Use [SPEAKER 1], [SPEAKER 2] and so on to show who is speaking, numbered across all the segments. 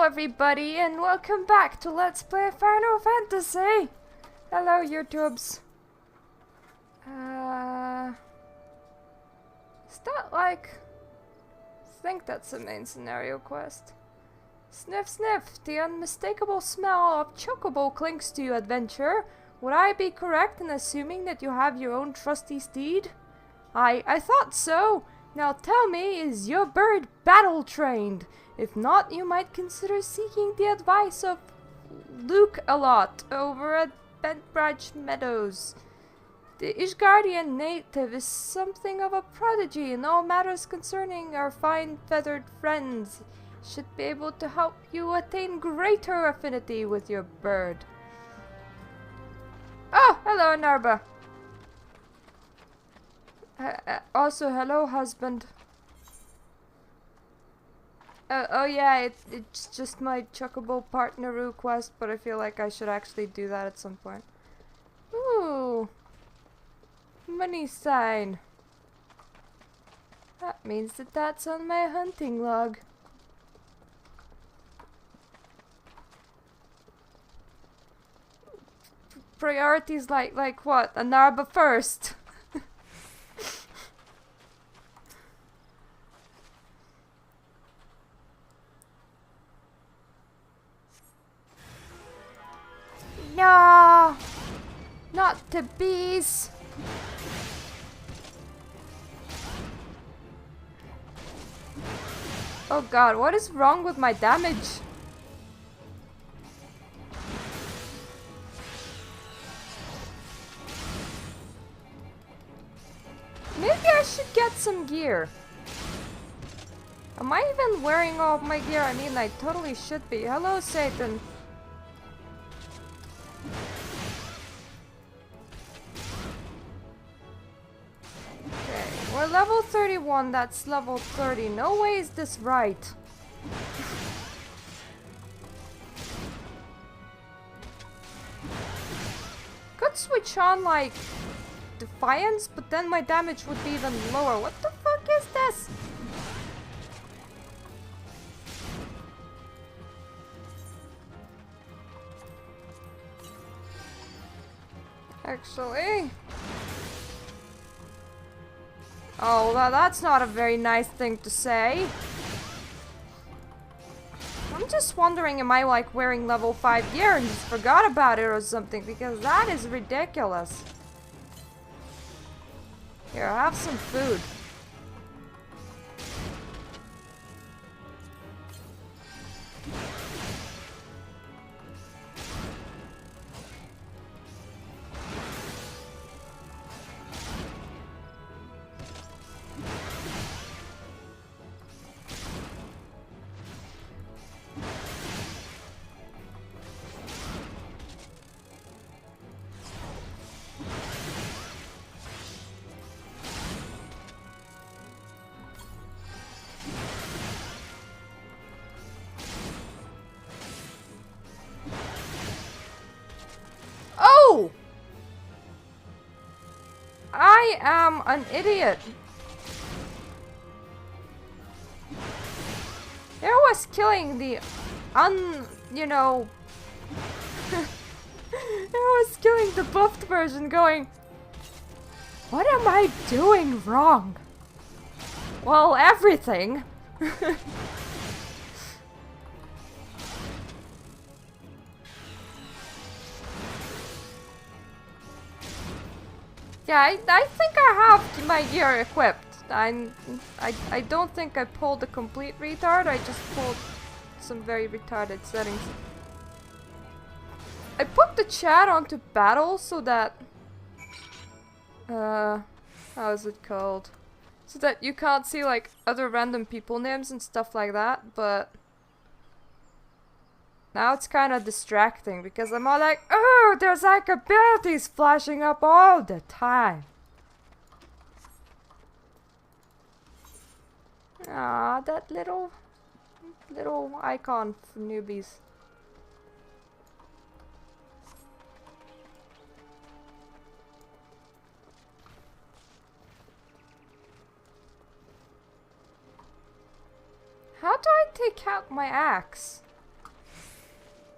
[SPEAKER 1] everybody, and welcome back to Let's Play Final Fantasy! Hello, YouTubes. Is that like... I think that's the main scenario quest. Sniff sniff, the unmistakable smell of chocobo clings to you, adventurer. Would I be correct in assuming that you have your own trusty steed? I thought so. Now tell me, is your bird battle trained? If not, you might consider seeking the advice of Luke a lot over at Bentbridge Meadows. The Ishgardian native is something of a prodigy in all matters concerning our fine feathered friends. Should be able to help you attain greater affinity with your bird. Oh, hello, Narba. Also, hello, husband. Oh yeah, it's just my Chocobo partner quest, but I feel like I should actually do that at some point. Ooh. Money sign. That means that that's on my hunting log. Priorities like what? A Narba first. No! Not the bees! Oh god, what is wrong with my damage? Maybe I should get some gear. Am I even wearing all of my gear? I mean, I totally should be. Hello, Satan. We're level 31, that's level 30. No way is this right. Could switch on like Defiance, but then my damage would be even lower. What the fuck is this? Actually... Oh, well, that's not a very nice thing to say. I'm just wondering, am I like wearing level 5 gear and just forgot about it or something? Because that is ridiculous. Here, have some food. I am an idiot. There was killing the you know... There was killing the buffed version going... What am I doing wrong? Well, everything. Yeah, I think I have my gear equipped. I don't think I pulled a complete retard, I just pulled some very retarded settings. I put the chat onto battle so that... how is it called? So that you can't see like other random people names and stuff like that, but... Now it's kind of distracting because I'm all like, oh, there's like abilities flashing up all the time. Ah, that little icon for newbies. How do I take out my axe?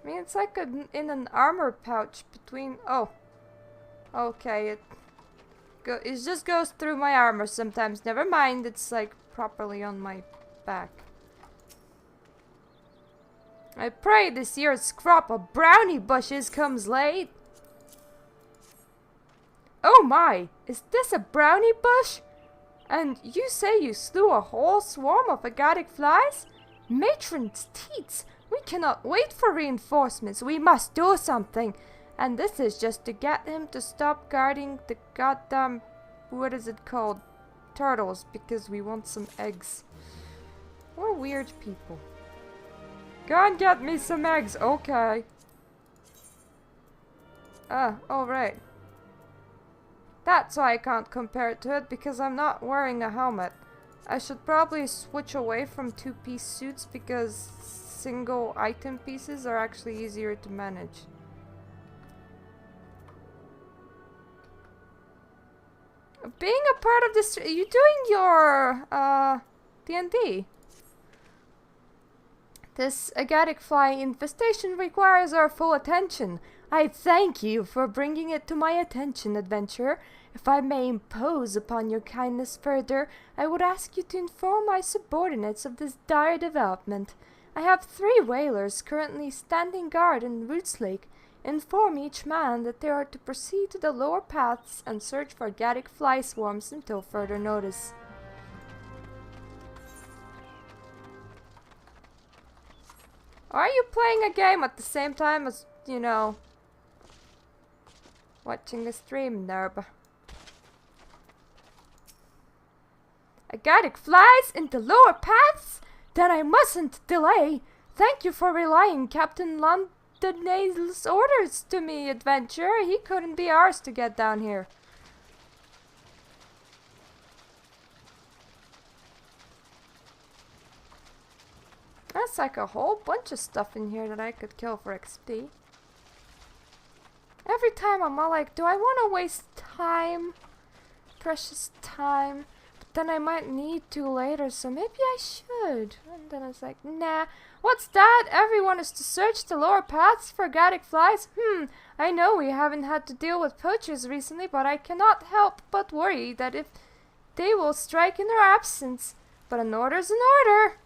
[SPEAKER 1] I mean, it's like in an armor pouch between... Oh. Okay, it just goes through my armor sometimes. Never mind, it's like properly on my back. I pray this year's crop of brownie bushes comes late. Oh my, is this a brownie bush? And you say you slew a whole swarm of agaric flies? Matron's teats, we cannot wait for reinforcements. We must do something. And this is just to get him to stop guarding the goddamn, what is it called? Turtles, because we want some eggs. We're weird people. Go and get me some eggs, okay. Alright. That's why I can't compare it to it, because I'm not wearing a helmet. I should probably switch away from two-piece suits, because single item pieces are actually easier to manage. Being a part of this, are you doing your D&D? This agaric fly infestation requires our full attention. I thank you for bringing it to my attention, adventurer. If I may impose upon your kindness further, I would ask you to inform my subordinates of this dire development. I have 3 whalers currently standing guard in Roots Lake. Inform each man that they are to proceed to the lower paths and search for agaric fly swarms until further notice. Are you playing a game at the same time as, you know, watching a stream, Nerb? Agaric flies in the lower paths? Then I mustn't delay. Thank you for relying Captain London's orders to me, adventurer. He couldn't be ours to get down here. That's like a whole bunch of stuff in here that I could kill for XP. Every time I'm all like, do I want to waste time? Precious time. But then I might need to later, so maybe I should. And then I was like, nah. What's that? Everyone is to search the lower paths for agaric flies? I know we haven't had to deal with poachers recently, but I cannot help but worry that if they will strike in our absence. But an order's an order.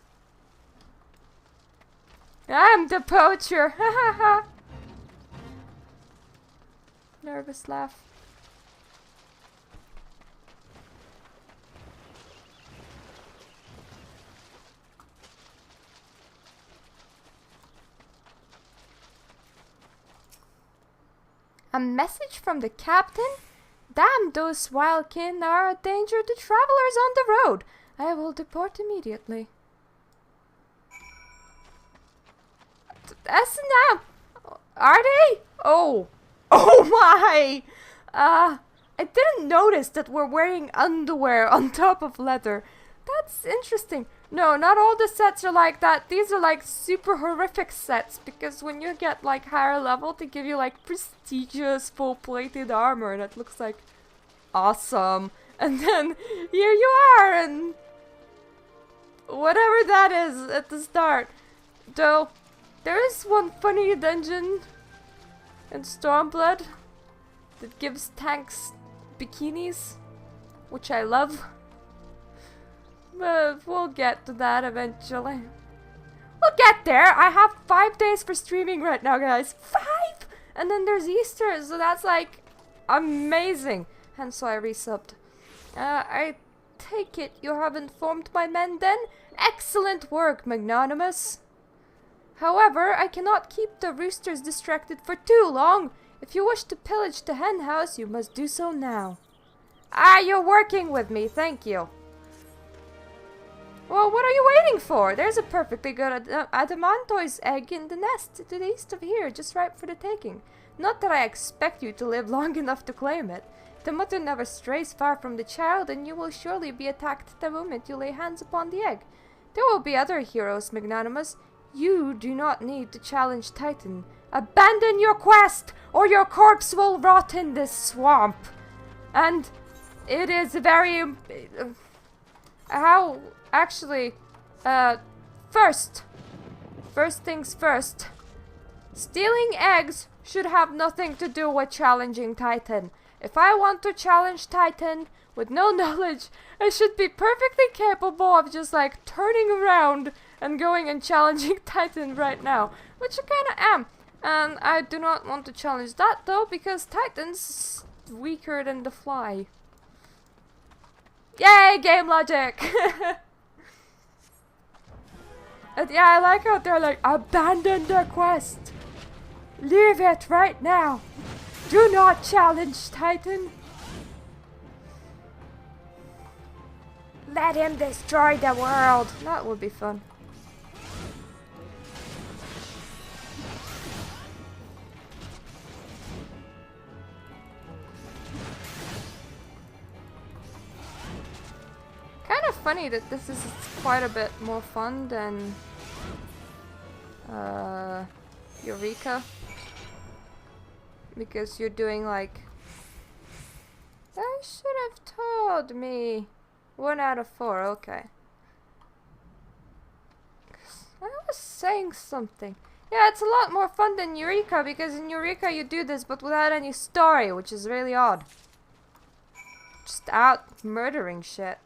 [SPEAKER 1] I'm the poacher! Ha ha ha! Nervous laugh. A message from the captain? Damn, those wildkin are a danger to travelers on the road. I will depart immediately. S&M! Are they? Oh. Oh my! I didn't notice that we're wearing underwear on top of leather. That's interesting. No, not all the sets are like that. These are like super horrific sets, because when you get like higher level, they give you like prestigious full-plated armor that looks like awesome. And then here you are, and whatever that is at the start. Though, there is one funny dungeon in Stormblood that gives tanks bikinis, which I love. But we'll get to that eventually. We'll get there! I have 5 days for streaming right now, guys. 5! And then there's Easter, so that's like amazing. Hence why I resubbed. I take it you have informed my men then? Excellent work, Magnanimous. However, I cannot keep the roosters distracted for too long. If you wish to pillage the hen house, you must do so now. Ah, you're working with me, thank you. Well, what are you waiting for? There's a perfectly good adamantoise egg in the nest to the east of here, just ripe for the taking. Not that I expect you to live long enough to claim it. The mother never strays far from the child, and you will surely be attacked the moment you lay hands upon the egg. There will be other heroes, Magnanimous. You do not need to challenge Titan. Abandon your quest, or your corpse will rot in this swamp. And it is very... Actually, first things first. Stealing eggs should have nothing to do with challenging Titan. If I want to challenge Titan with no knowledge, I should be perfectly capable of just like turning around and going and challenging Titan right now, which I kinda am. And I do not want to challenge that though, because Titan's weaker than the fly. Yay, game logic! And yeah, I like how they're like, abandon the quest! Leave it right now! Do not challenge Titan! Let him destroy the world! That would be fun. Kind of funny that this is quite a bit more fun than Eureka, because you're doing like, I should have told me 1 out of 4. Okay, I was saying something. Yeah, it's a lot more fun than Eureka, because in Eureka you do this but without any story, which is really odd. Just out murdering shit.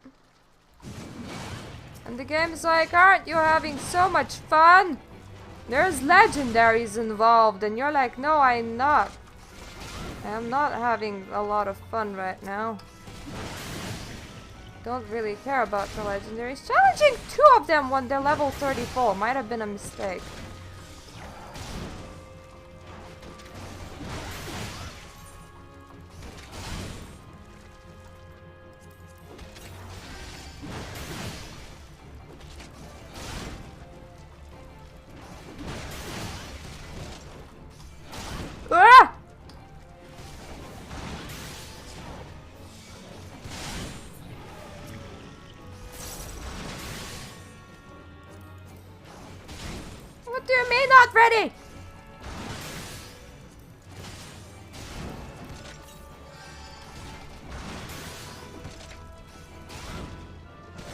[SPEAKER 1] And the game is like, aren't you having so much fun? There's legendaries involved, and you're like, no, I'm not. I'm not having a lot of fun right now. Don't really care about the legendaries. Challenging 2 of them when they're level 34 might have been a mistake. Ah! What do you mean not ready?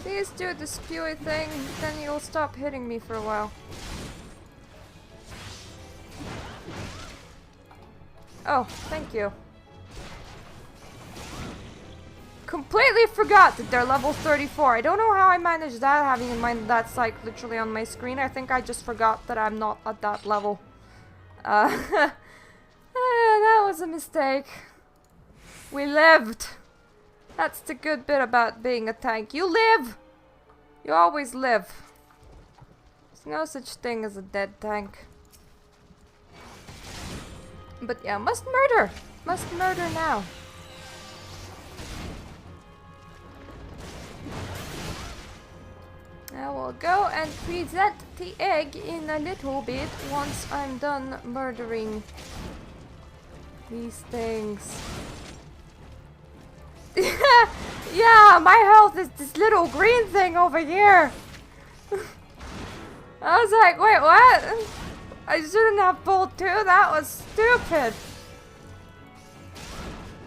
[SPEAKER 1] Please do the spewy thing, then you'll stop hitting me for a while. Oh, thank you. Completely forgot that they're level 34. I don't know how I managed that, having in mind that's like literally on my screen. I think I just forgot that I'm not at that level. That was a mistake. We lived. That's the good bit about being a tank. You live! You always live. There's no such thing as a dead tank. But yeah, must murder! Must murder now. I will go and present the egg in a little bit once I'm done murdering these things. Yeah, my health is this little green thing over here. I was like, wait, what? I shouldn't have pulled 2, that was stupid.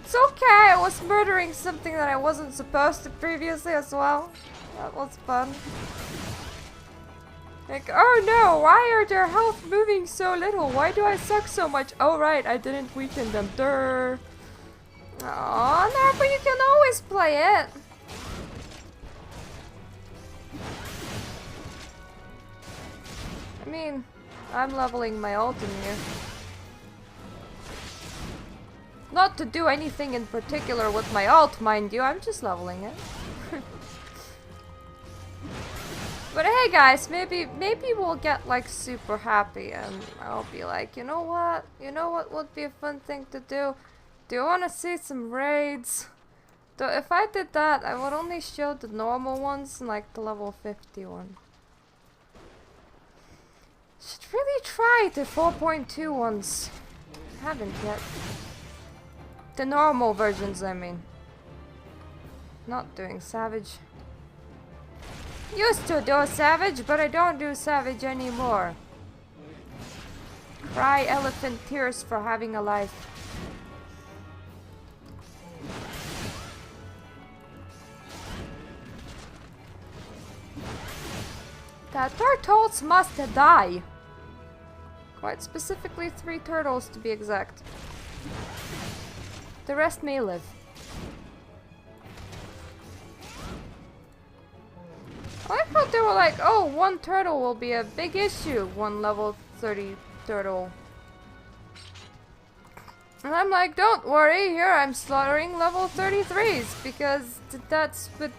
[SPEAKER 1] It's okay, I was murdering something that I wasn't supposed to previously as well. That was fun. Like, oh no, why are their health moving so little? Why do I suck so much? Oh right, I didn't weaken them. Durr. Aw, no, but you can always play it. I mean, I'm leveling my ult in here. Not to do anything in particular with my ult, mind you, I'm just leveling it. But hey guys, maybe we'll get like super happy and I'll be like, you know what? You know what would be a fun thing to do? Do you want to see some raids? Though if I did that, I would only show the normal ones and like the level 50 one. Should really try the 4.2 ones. Haven't yet. The normal versions, I mean. Not doing Savage. Used to do Savage, but I don't do Savage anymore. Cry elephant tears for having a life. The turtles must die. Quite specifically 3 turtles to be exact. The rest may live. I like how they were like, oh, 1 turtle will be a big issue, 1 level 30 turtle. And I'm like, don't worry, here I'm slaughtering level 33s, because that's what...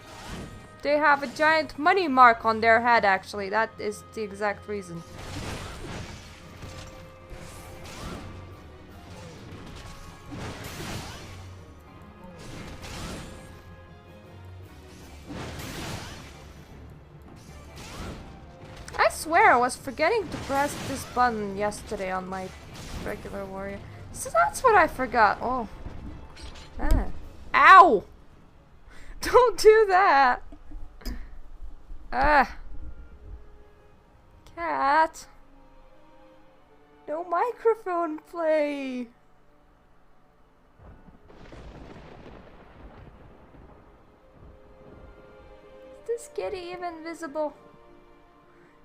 [SPEAKER 1] They have a giant money mark on their head, actually. That is the exact reason. I swear I was forgetting to press this button yesterday on my regular warrior. So that's what I forgot. Oh. Ah. Ow! Don't do that! Ah. Cat. No microphone play. Is this kitty even visible?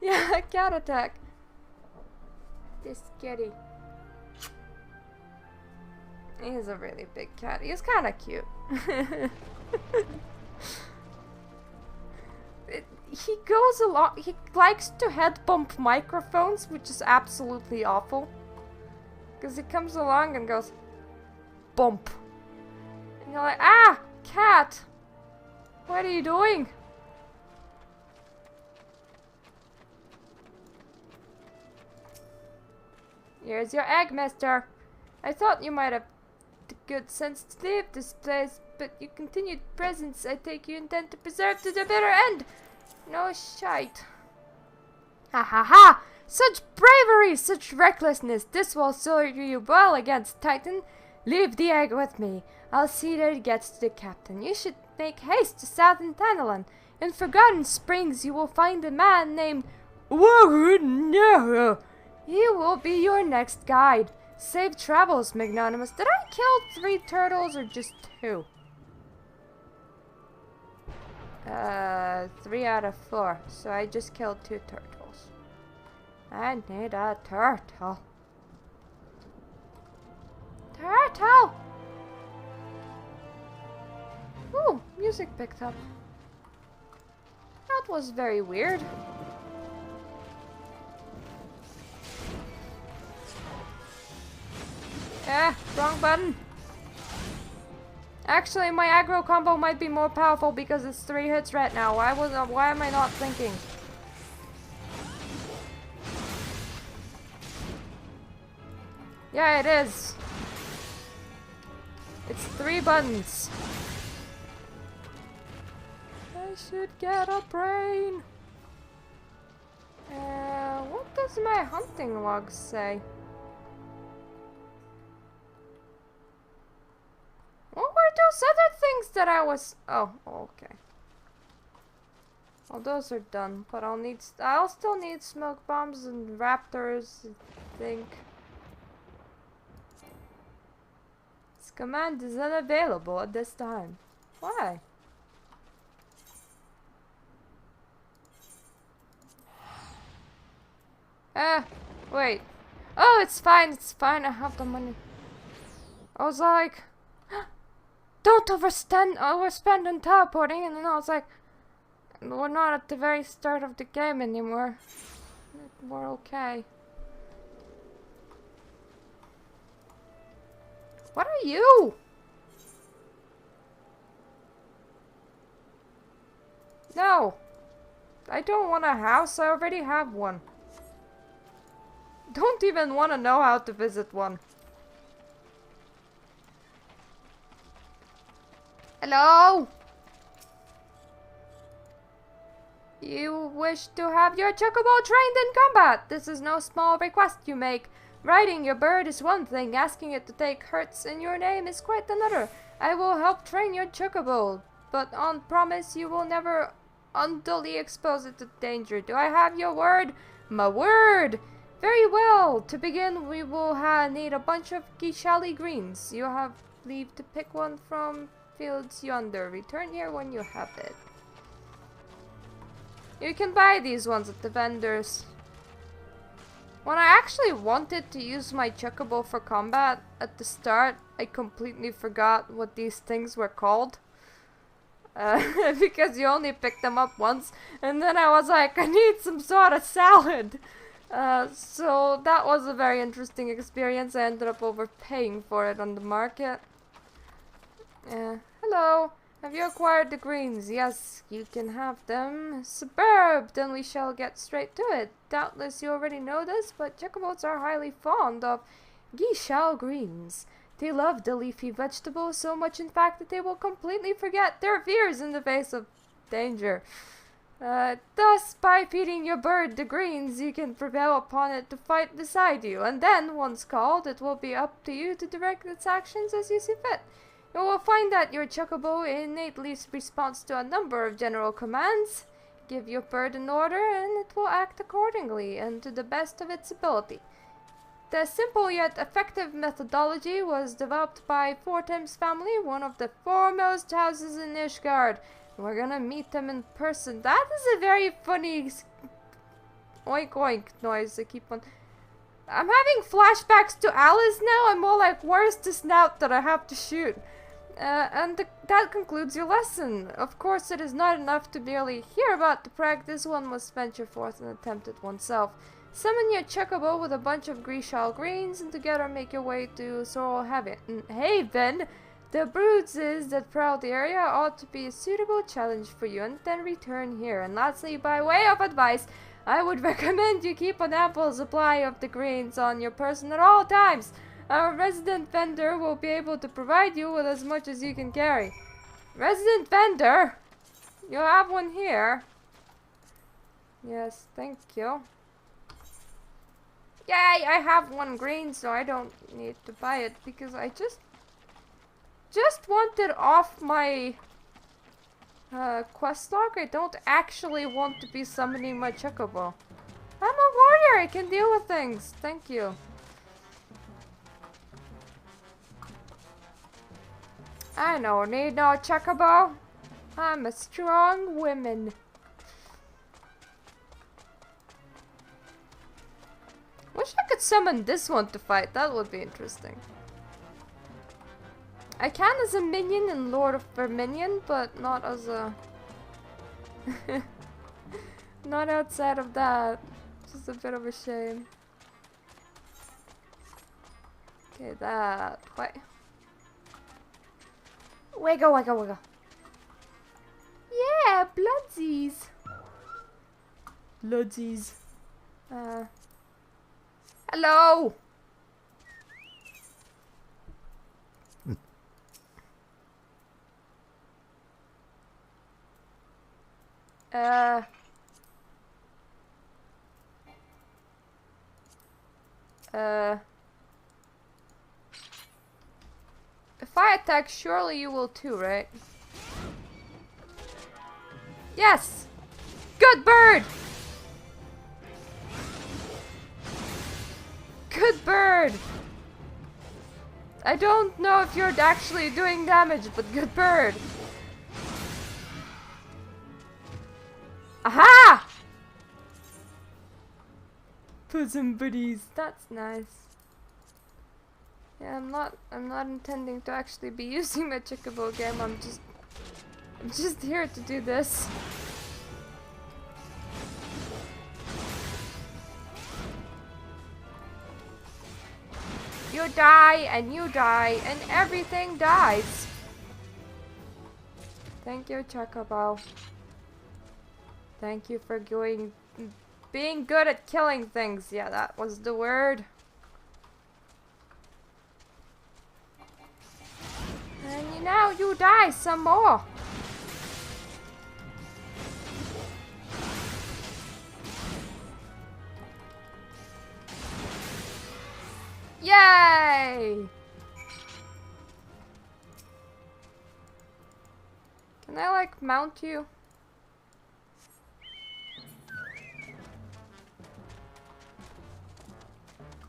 [SPEAKER 1] Yeah, cat attack. This kitty. He's a really big cat. He's kind of cute. He goes along. He likes to head bump microphones, which is absolutely awful. Because he comes along and goes bump. And you're like, ah, cat! What are you doing? Here's your egg, mister. I thought you might have the good sense to leave this place, but your continued presence, I take you intend to preserve to the bitter end. No shite. Ha ha ha! Such bravery, such recklessness. This will serve you well against Titan. Leave the egg with me. I'll see that it gets to the captain. You should make haste to Southern Thanalan. In Forgotten Springs, you will find a man named Woohoo. He will be your next guide. Safe travels, Magnanimous. Did I kill 3 turtles or just 2? 3 out of 4. So I just killed 2 turtles. I need a turtle. Turtle! Ooh, music picked up. That was very weird. Wrong button. Actually, my aggro combo might be more powerful because it's 3 hits right now. Why am I not thinking? Yeah, it is. It's 3 buttons. I should get a brain. What does my hunting log say? What were those other things that I was... Oh, okay. Well, those are done, but I'll still need smoke bombs and raptors, I think. This command is unavailable at this time. Why? Wait. Oh, it's fine, I have the money. I was like... Don't overspend on teleporting, and then I was like, we're not at the very start of the game anymore. We're okay. What are you? No. I don't want a house, I already have one. Don't even want to know how to visit one. Hello? You wish to have your chocobo trained in combat. This is no small request you make. Riding your bird is one thing, asking it to take hurts in your name is quite another. I will help train your chocobo, but on promise you will never unduly expose it to danger. Do I have your word? My word! Very well. To begin, we will need a bunch of Gishali greens. You have leave to pick one from fields yonder. Return here when you have it. You can buy these ones at the vendors. When I actually wanted to use my chocobo for combat at the start, I completely forgot what these things were called. Because you only pick them up once, and then I was like, I need some sort of salad. So that was a very interesting experience. I ended up overpaying for it on the market. Hello. Have you acquired the greens? Yes, you can have them. Superb! Then we shall get straight to it. Doubtless you already know this, but chocobos are highly fond of geishal greens. They love the leafy vegetable so much, in fact, that they will completely forget their fears in the face of danger. Thus, by feeding your bird the greens, you can prevail upon it to fight beside you, and then, once called, it will be up to you to direct its actions as you see fit. You will find that your chocobo innately responds to a number of general commands. Give your bird an order and it will act accordingly and to the best of its ability. The simple yet effective methodology was developed by Fortem's family, one of the foremost houses in Ishgard. We're gonna meet them in person. That is a very funny oink oink noise I keep on... I'm having flashbacks to Alice now. I'm all like, where's the snout that I have to shoot? That concludes your lesson. Of course, it is not enough to merely hear about the practice. One must venture forth and attempt it oneself. Summon your chocobo with a bunch of geishal greens and together make your way to Sorrel Haven. The bruises that prowl the area ought to be a suitable challenge for you, and then return here. And lastly, by way of advice, I would recommend you keep an ample supply of the greens on your person at all times. Our resident vendor will be able to provide you with as much as you can carry. Resident vendor? You have one here. Yes, thank you. Yay, I have one green, so I don't need to buy it because I just want it off my quest log. I don't actually want to be summoning my chocobo. I'm a warrior, I can deal with things. Thank you. I don't need no chocobo. I'm a strong woman. Wish I could summon this one to fight. That would be interesting. I can as a minion in Lord of Verminion, but not as a... not outside of that. Just a bit of a shame. Okay, that way. Wiggle, wiggle, wiggle. Yeah, bloodsies. Bloodsies. Hello. If I attack, surely you will too, right? Yes! Good bird! Good bird! I don't know if you're actually doing damage, but good bird. Aha! For some buddies. That's nice. Yeah, I'm not intending to actually be using my chocobo game. I'm just here to do this. You die and everything dies. Thank you, chocobo. Thank you for being good at killing things. Yeah, that was the word. And now you die some more. Yay! Can I like mount you?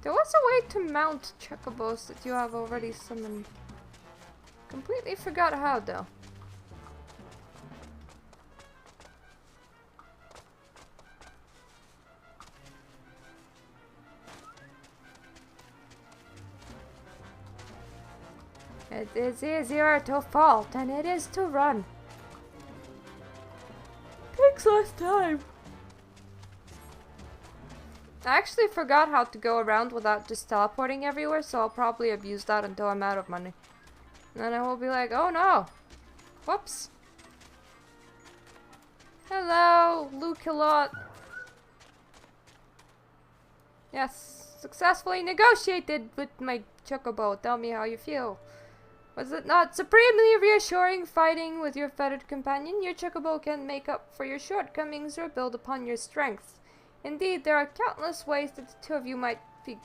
[SPEAKER 1] There was a way to mount chocobos that you have already summoned. Completely forgot how though. It is easier to fall than it is to run. Takes less time. I actually forgot how to go around without just teleporting everywhere, so I'll probably abuse that until I'm out of money. And then I will be like, oh no! Whoops. Hello, Luke-a-lot. Yes, successfully negotiated with my chocobo. Tell me how you feel. Was it not supremely reassuring fighting with your feathered companion? Your chocobo can make up for your shortcomings or build upon your strengths. Indeed, there are countless ways that the two of you might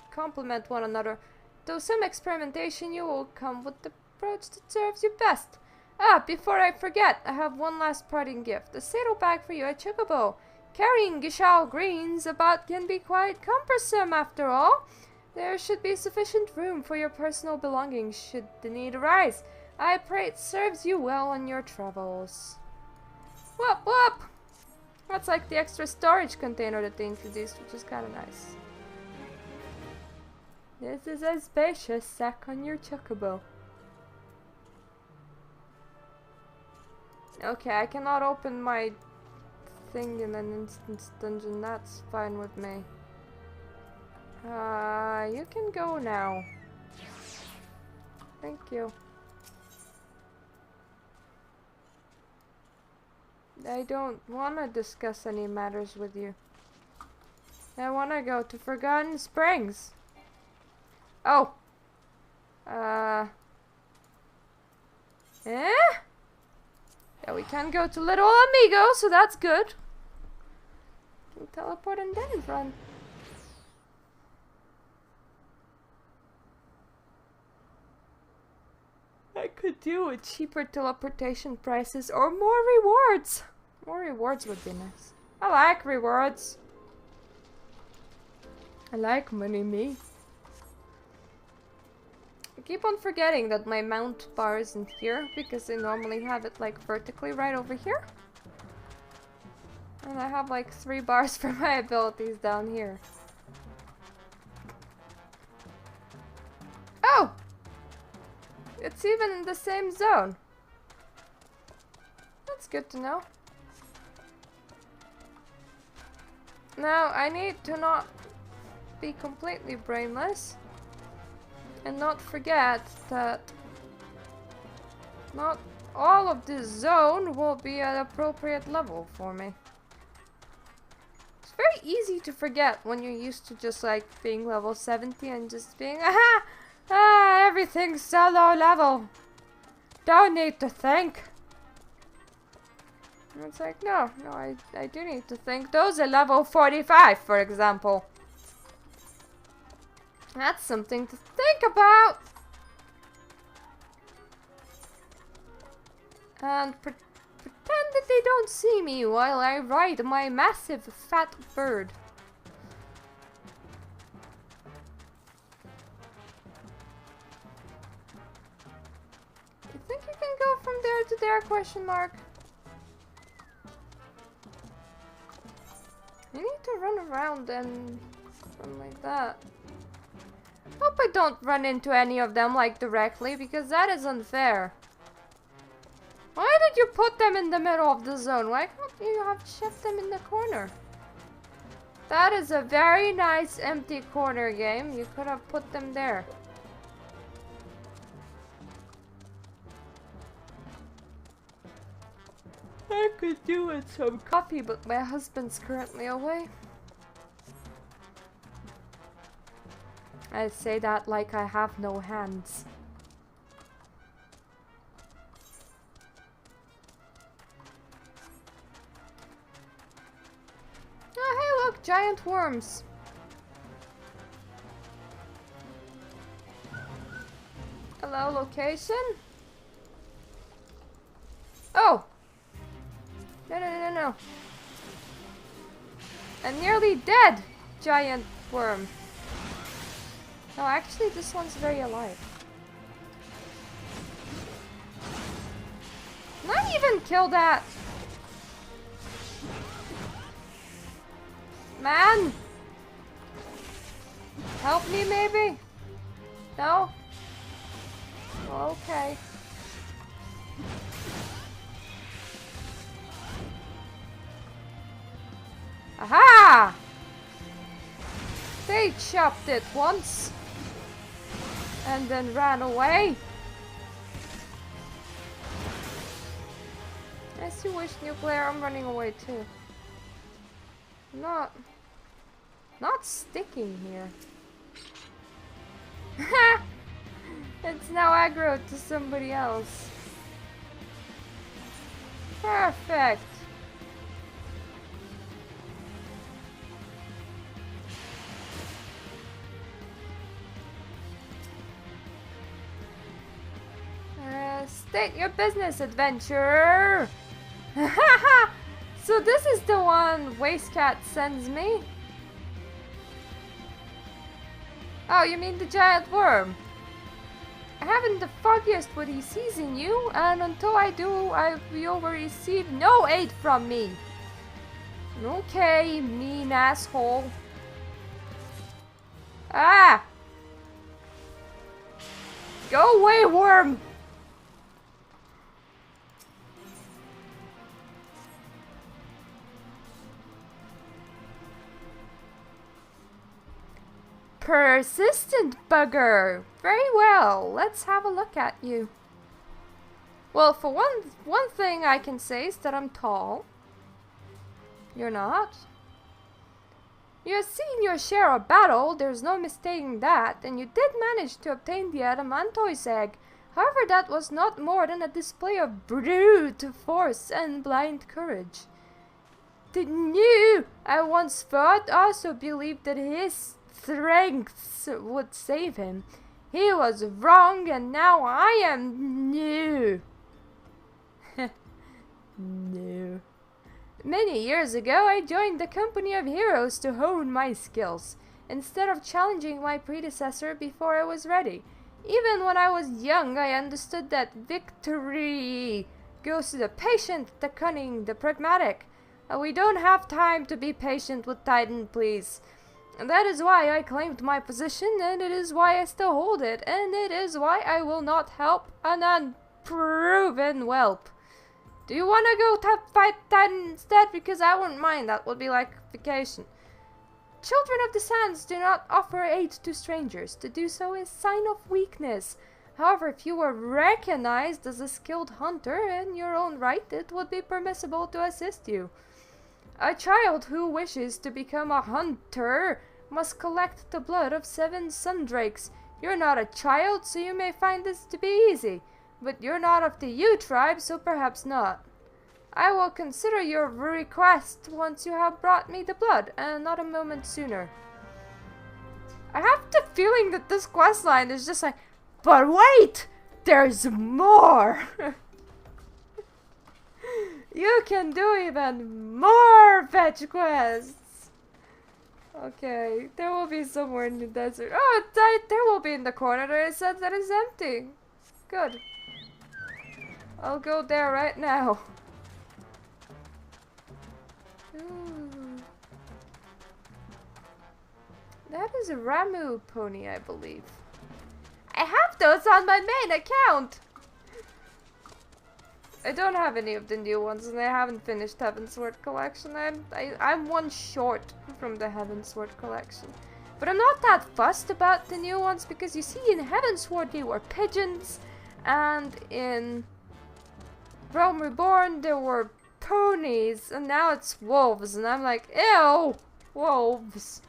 [SPEAKER 1] complement one another. Though some experimentation, you will come with the approach that serves you best. Ah, before I forget, I have one last parting gift. A saddlebag for you, a chocobo. Carrying Gishal greens about can be quite cumbersome after all. There should be sufficient room for your personal belongings should the need arise. I pray it serves you well on your travels. Whoop whoop! That's like the extra storage container that they introduced, which is kind of nice. This is a spacious sack on your chocobo. Okay, I cannot open my thing in an instance dungeon. That's fine with me. You can go now. Thank you. I don't want to discuss any matters with you. I want to go to Forgotten Springs. Oh. Eh? Yeah, we can go to Little Amigo, so that's good. We'll teleport and then run. I could do with cheaper teleportation prices or more rewards. More rewards would be nice. I like rewards. I like money, me. I keep on forgetting that my mount bar isn't here because I normally have it like vertically right over here. And I have like 3 bars for my abilities down here. Oh! It's even in the same zone. That's good to know. Now, I need to not be completely brainless. And not forget that not all of this zone will be at appropriate level for me. It's very easy to forget when you're used to just like being level 70 and just being, aha! Ah, everything's so low level. Don't need to think. And it's like, no, I do need to think. Those are level 45, for example. That's something to think about. And pretend that they don't see me while I ride my massive fat bird. You think you can go from there to there, question mark? I need to run around and something like that. Hope I don't run into any of them like directly because that is unfair. Why did you put them in the middle of the zone? Why can't you have shift them in the corner? That is a very nice empty corner game. You could have put them there. I could do with some coffee, but my husband's currently away. I say that like I have no hands. Oh, hey, look, giant worms. Hello, location? Oh! No. A nearly dead giant worm. No, actually, this one's very alive. Not even kill that! Man! Help me, maybe? No? Okay. Aha! They chopped it once. And then ran away. As you wish, nuclear, I'm running away too. Not sticking here. It's now aggro to somebody else. Perfect. State your business, adventurer. So this is the one Wastecat sends me? Oh, you mean the giant worm? I haven't the foggiest what he sees in you, and until I do, you will receive no aid from me. Okay, mean asshole. Ah! Go away, worm! Persistent bugger! Very well, let's have a look at you. Well, for one thing I can say is that I'm tall. You're not. You've seen your share of battle, there's no mistaking that, and you did manage to obtain the Adamantoise egg. However, that was not more than a display of brute force and blind courage. Didn't you? I once thought, also believed that his strengths would save him. He was wrong, and now I am new. No. Many years ago, I joined the company of heroes to hone my skills, instead of challenging my predecessor before I was ready. Even when I was young, I understood that victory goes to the patient, the cunning, the pragmatic. We don't have time to be patient with Titan, please. And that is why I claimed my position, and it is why I still hold it, and it is why I will not help an unproven whelp. Do you want to go fight Titan instead? Because I wouldn't mind, that would be like vacation. Children of the Sands do not offer aid to strangers. To do so is sign of weakness. However, if you were recognized as a skilled hunter in your own right, it would be permissible to assist you. A child who wishes to become a hunter must collect the blood of 7 sundrakes. You're not a child, so you may find this to be easy. But you're not of the U tribe, so perhaps not. I will consider your request once you have brought me the blood, and not a moment sooner. I have the feeling that this questline is just like, but wait! There's more! You can do even more fetch quests! Okay, there will be somewhere in the desert. Oh, there will be in the corner that it says that it's empty. Good. I'll go there right now. Ooh. That is a Ramu pony, I believe. I have those on my main account! I don't have any of the new ones, and I haven't finished Heavensward Collection. I'm one short from the Heavensward Collection. But I'm not that fussed about the new ones, because you see, in Heavensward they were pigeons, and in Realm Reborn there were ponies, and now it's wolves, and I'm like, ew! Wolves.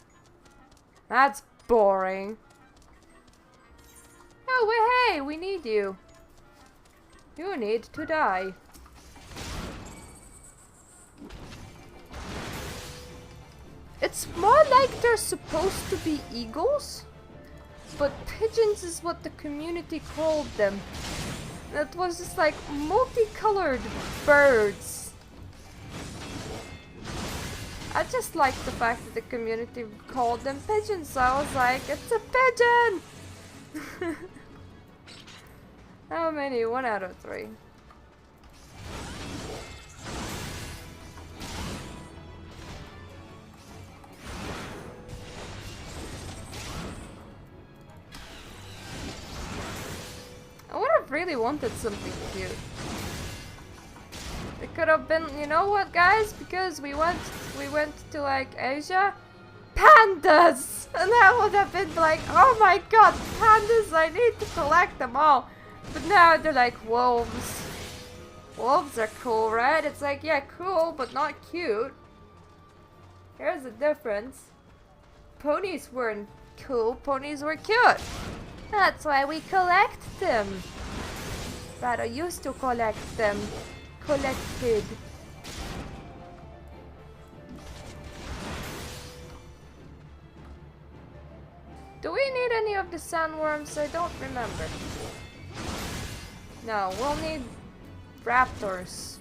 [SPEAKER 1] That's boring. Oh, hey, we need you. You need to die. It's more like they're supposed to be eagles, but pigeons is what the community called them. That was just like multicolored birds. I just like the fact that the community called them pigeons, so I was like, it's a pigeon! How many? 1 out of 3. I wonder really wanted something cute. It could have been, you know what, guys? Because we went to like Asia, pandas, and that would have been like, oh my god, pandas! I need to collect them all. But now they're like wolves. Wolves are cool, right? It's like, yeah, cool, but not cute. Here's the difference. Ponies weren't cool. Ponies were cute. That's why we collect them. Rather used to collect them. Collected. Do we need any of the sandworms? I don't remember. No, we'll need raptors.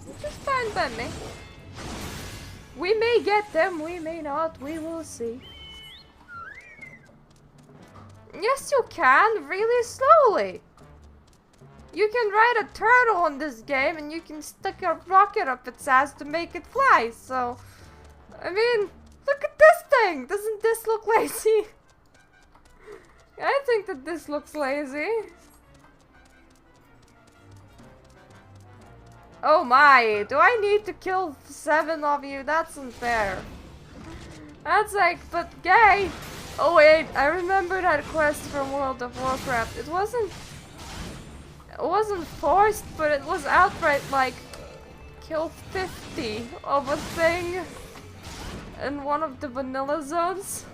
[SPEAKER 1] Which is fine by me. We may get them, we may not, we will see. Yes, you can, really slowly. You can ride a turtle in this game and you can stick a rocket up its ass to make it fly, so... I mean, look at this thing! Doesn't this look lazy? I think that this looks lazy. Oh my, do I need to kill 7 of you? That's unfair. That's like, but gay! Oh wait, I remember that quest from World of Warcraft. It wasn't forced, but it was outright like, kill 50 of a thing in one of the vanilla zones.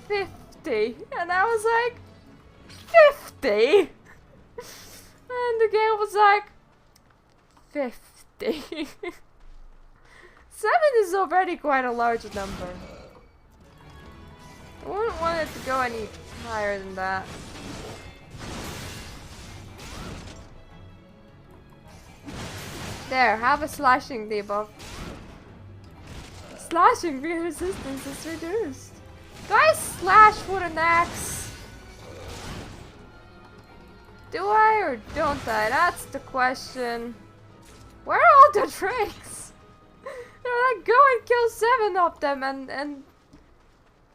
[SPEAKER 1] 50! And I was like, 50?! And the game was like, 50. 7 is already quite a large number. I wouldn't want it to go any higher than that. There, have a slashing debuff. Slashing resistance is reduced. Do I slash with an axe? Do I or don't I? That's the question. Where are all the drakes? They're like, go and kill 7 of them, and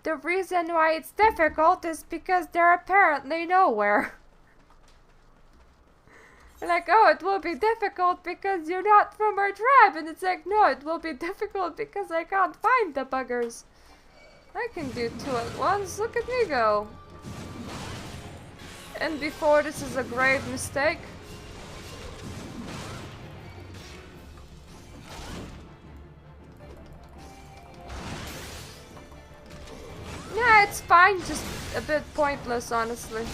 [SPEAKER 1] the reason why it's difficult is because they're apparently nowhere. They're like, oh, it will be difficult because you're not from our tribe, and it's like, no, it will be difficult because I can't find the buggers. I can do 2 at once, look at me go. And before this is a grave mistake. Yeah, it's fine, just a bit pointless, honestly.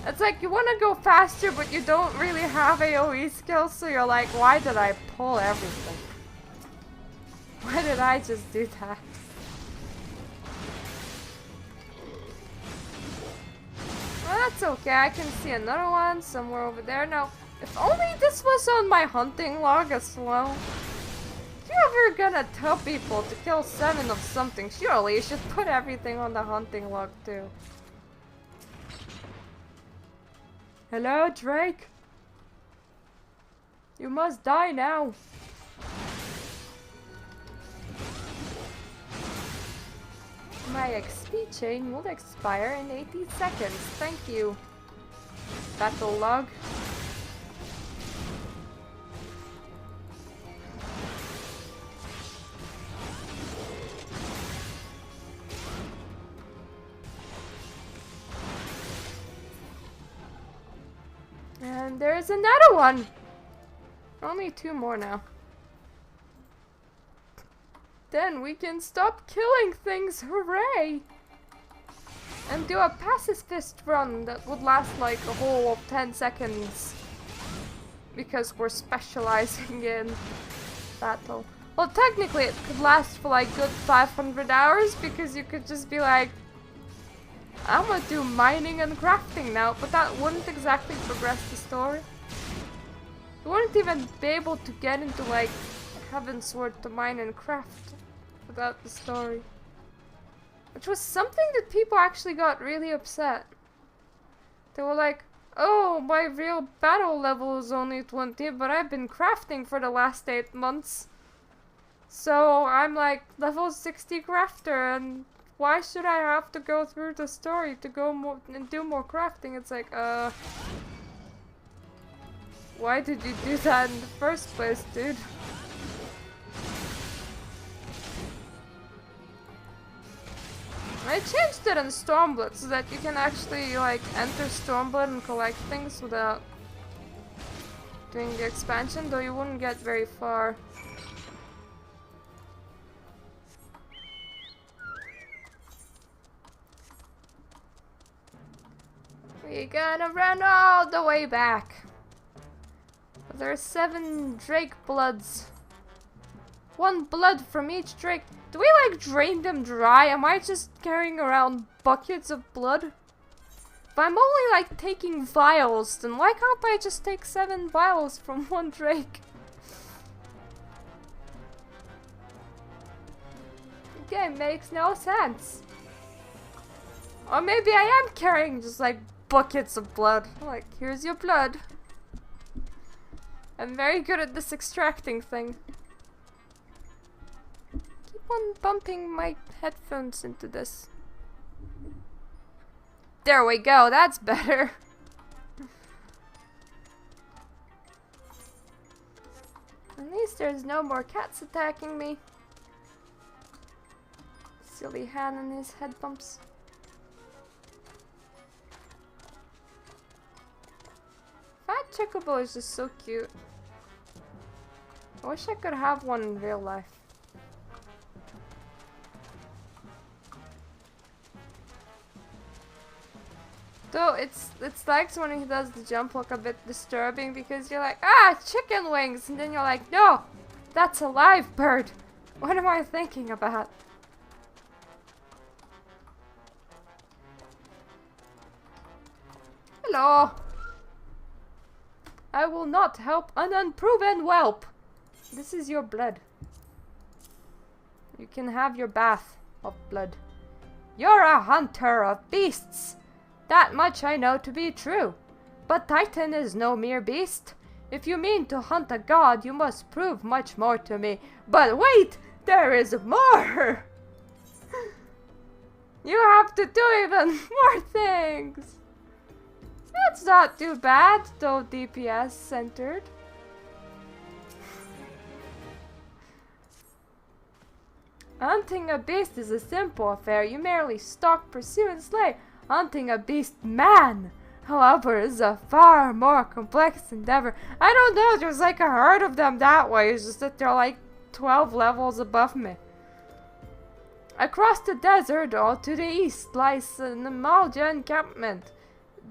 [SPEAKER 1] It's like you want to go faster, but you don't really have AoE skills, so you're like, why did I pull everything? Why did I just do that? Well, that's okay, I can see another one somewhere over there. Now, if only this was on my hunting log as well. If you're ever gonna tell people to kill 7 of something, surely you should put everything on the hunting log too. Hello, Drake? You must die now. My XP chain will expire in 80 seconds. Thank you. Battle log. And there's another one! Only 2 more now. Then we can stop killing things, hooray! And do a pacifist run that would last like a whole of 10 seconds. Because we're specializing in battle. Well, technically it could last for like good 500 hours because you could just be like, I'm gonna do mining and crafting now, but that wouldn't exactly progress the story. You wouldn't even be able to get into like Heaven's Sword to mine and craft without the story. Which was something that people actually got really upset. They were like, oh, my real battle level is only 20, but I've been crafting for the last 8 months. So I'm like level 60 crafter and why should I have to go through the story to go more and do more crafting? It's like, why did you do that in the first place, dude? I changed it in Stormblood so that you can actually, like, enter Stormblood and collect things without doing the expansion, though you wouldn't get very far. We're gonna run all the way back. There's 7 Drake bloods. 1 blood from each Drake. Do we like drain them dry? Am I just carrying around buckets of blood? If I'm only like taking vials, then why can't I just take 7 vials from 1 Drake? The game makes no sense. Or maybe I am carrying just like buckets of blood. Like, here's your blood. I'm very good at this extracting thing. Keep on bumping my headphones into this. There we go, that's better. At least there's no more cats attacking me. Silly Han and his head bumps. Fat Chocobo is just so cute. I wish I could have one in real life. Though it's like when he does the jump look a bit disturbing because you're like, ah, chicken wings, and then you're like, no, that's a live bird. What am I thinking about? Hello. I will not help an unproven whelp. This is your blood. You can have your bath of blood. You're a hunter of beasts. That much I know to be true. But Titan is no mere beast. If you mean to hunt a god, you must prove much more to me. But wait, there is more. You have to do even more things. That's not too bad, though DPS centered. Hunting a beast is a simple affair. You merely stalk, pursue, and slay. Hunting a beast man, however, is a far more complex endeavor. I don't know, there's like a herd of them that way. It's just that they're like 12 levels above me. Across the desert, all to the east, lies an Amalja encampment.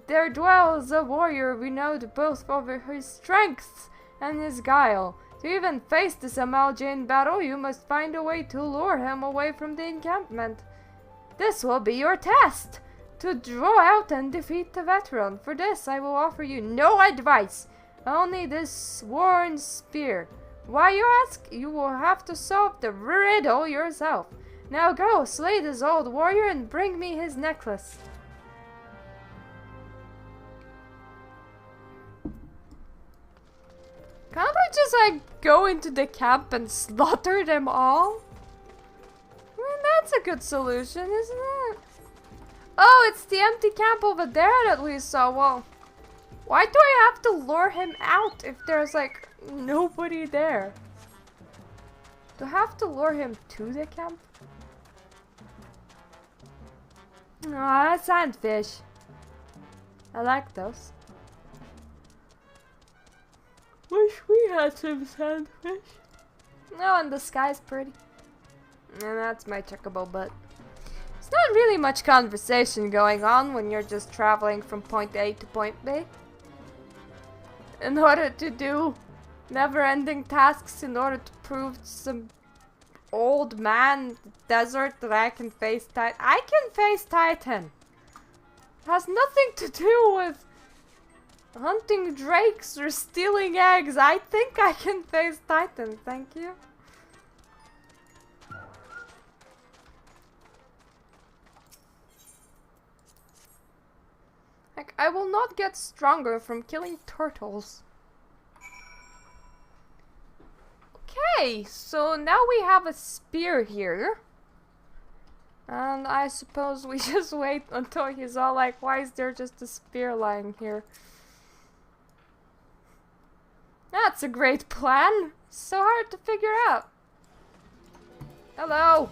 [SPEAKER 1] There dwells a warrior renowned both for his strength and his guile. To even face this Amalja in battle, you must find a way to lure him away from the encampment. This will be your test, to draw out and defeat the veteran. For this, I will offer you no advice, only this sworn spear. Why, you ask? You will have to solve the riddle yourself. Now go, slay this old warrior and bring me his necklace. Can't I just like go into the camp and slaughter them all? I mean, that's a good solution, isn't it? Oh, it's the empty camp over there that we saw. Well, why do I have to lure him out if there's like nobody there? Do I have to lure him to the camp? Ah, sandfish. I like those. Wish we had some sandfish. No, and the sky's pretty. And that's my chocobo butt. There's not really much conversation going on when you're just traveling from point A to point B. In order to do never-ending tasks, in order to prove to some old man in the desert that I can face Titan. I can face Titan! It has nothing to do with hunting drakes or stealing eggs. I think I can face Titan, thank you. Like, I will not get stronger from killing turtles. Okay, so now we have a spear here. And I suppose we just wait until he's all like, why is there just a spear lying here? That's a great plan. So hard to figure out. Hello.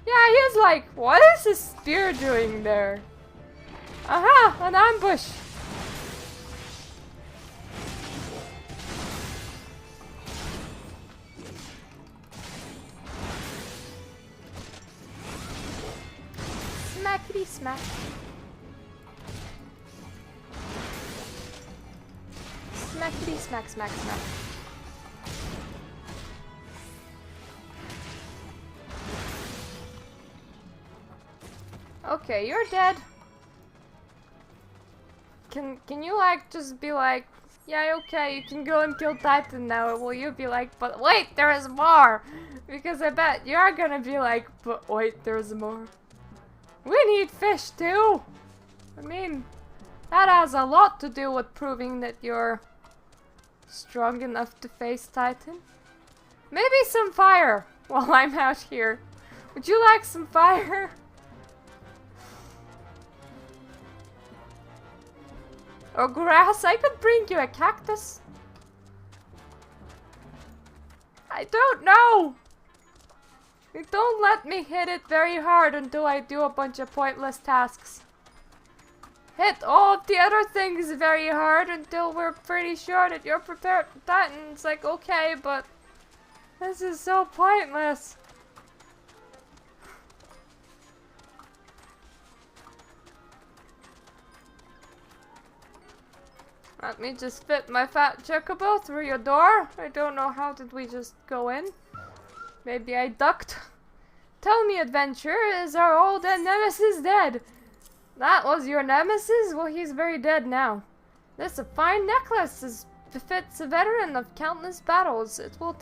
[SPEAKER 1] Yeah, he's like, what is this spear doing there? Aha, an ambush. Smackety smack. Smackety smack smack smack. Okay, you're dead. Can you like just be like, yeah, okay, you can go and kill Titan now, or will you be like, but wait, there is more? Because I bet you're gonna be like, but wait, there's more. We need fish too! I mean, that has a lot to do with proving that you're strong enough to face Titan. Maybe some fire while I'm out here. Would you like some fire? Or grass? I could bring you a cactus. I don't know! Don't let me hit it very hard until I do a bunch of pointless tasks. Hit all of the other things very hard until we're pretty sure that you're prepared for Titan. It's like, okay, but this is so pointless. Let me just fit my fat chocobo through your door. I don't know, how did we just go in? Maybe I ducked. Tell me, adventurer, is our old nemesis dead? That was your nemesis? Well, he's very dead now. This is a fine necklace. This befits a veteran of countless battles. It will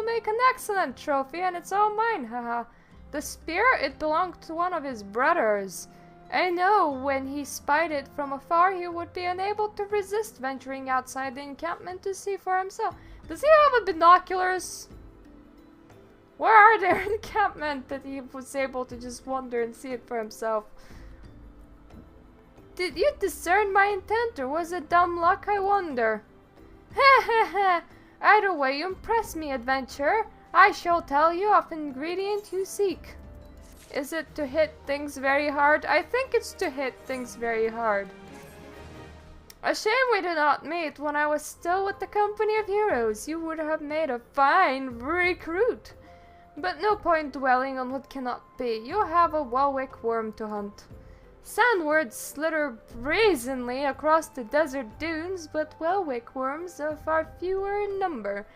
[SPEAKER 1] make an excellent trophy, and it's all mine, haha. The spear, it belonged to one of his brothers. I know when he spied it from afar, he would be unable to resist venturing outside the encampment to see for himself. Does he have a binoculars? Where are their encampment that he was able to just wander and see it for himself? Did you discern my intent, or was it dumb luck, I wonder? Heh heh heh. Either way, you impress me, adventurer. I shall tell you of the ingredient you seek. Is it to hit things very hard? I think it's to hit things very hard. A shame we did not meet when I was still with the company of heroes. You would have made a fine recruit. But no point dwelling on what cannot be. You have a Welwick worm to hunt. Sandwords slither brazenly across the desert dunes, but Welwick worms are far fewer in number.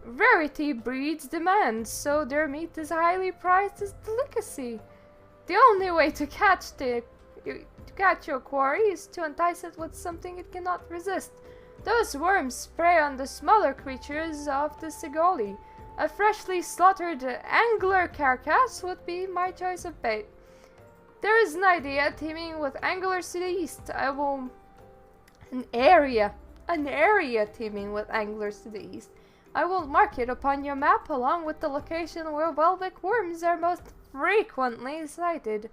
[SPEAKER 1] Rarity breeds demand, so their meat is highly prized as delicacy. The only way to catch your quarry is to entice it with something it cannot resist. Those worms prey on the smaller creatures of the Sigoli. A freshly slaughtered angler carcass would be my choice of bait. There is an idea teeming with anglers to the east. An area teeming with anglers to the east. I will mark it upon your map along with the location where Welwick worms are most frequently sighted.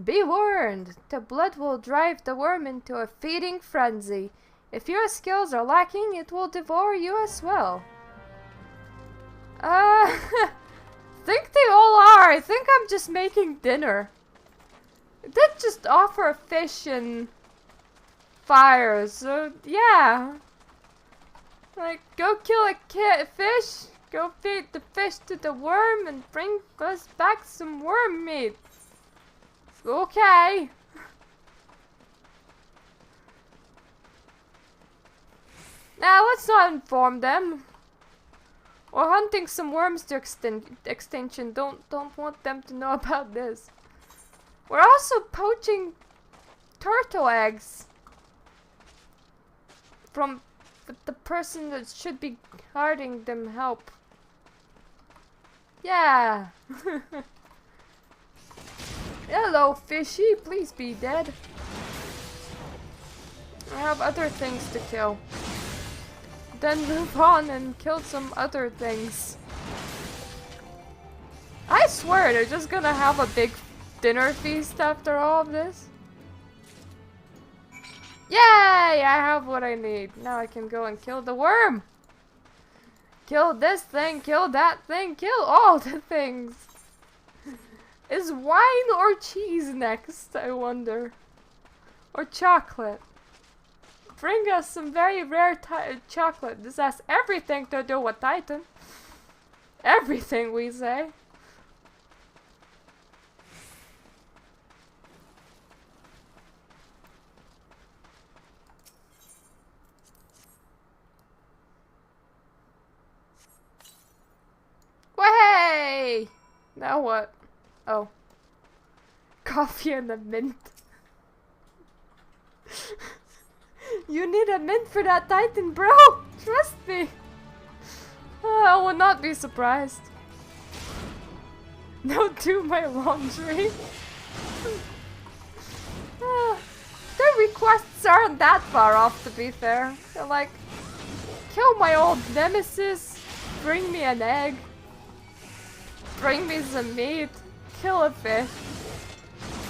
[SPEAKER 1] Be warned, the blood will drive the worm into a feeding frenzy. If your skills are lacking, it will devour you as well. Think they all are. I think I'm just making dinner. It did just offer fish and fire, so yeah. Like, go kill a fish, go feed the fish to the worm, and bring us back some worm meat. Okay. Now, let's not inform them. We're hunting some worms to extinction. Don't want them to know about this. We're also poaching turtle eggs from the person that should be guarding them help. Yeah. Hello, fishy. Please be dead. I have other things to kill. Then move on and kill some other things. I swear they're just gonna have a big dinner feast after all of this. Yay! I have what I need. Now I can go and kill the worm. Kill this thing, kill that thing, kill all the things. Is wine or cheese next, I wonder? Or chocolate? Bring us some very rare chocolate. This has everything to do with Titan. Everything, we say. Way! Now what? Oh. Coffee and a mint. You need a mint for that Titan, bro! Trust me! I would not be surprised. Don't do my laundry. Their requests aren't that far off, to be fair. They're like, kill my old nemesis, bring me an egg, bring me some meat, kill a fish,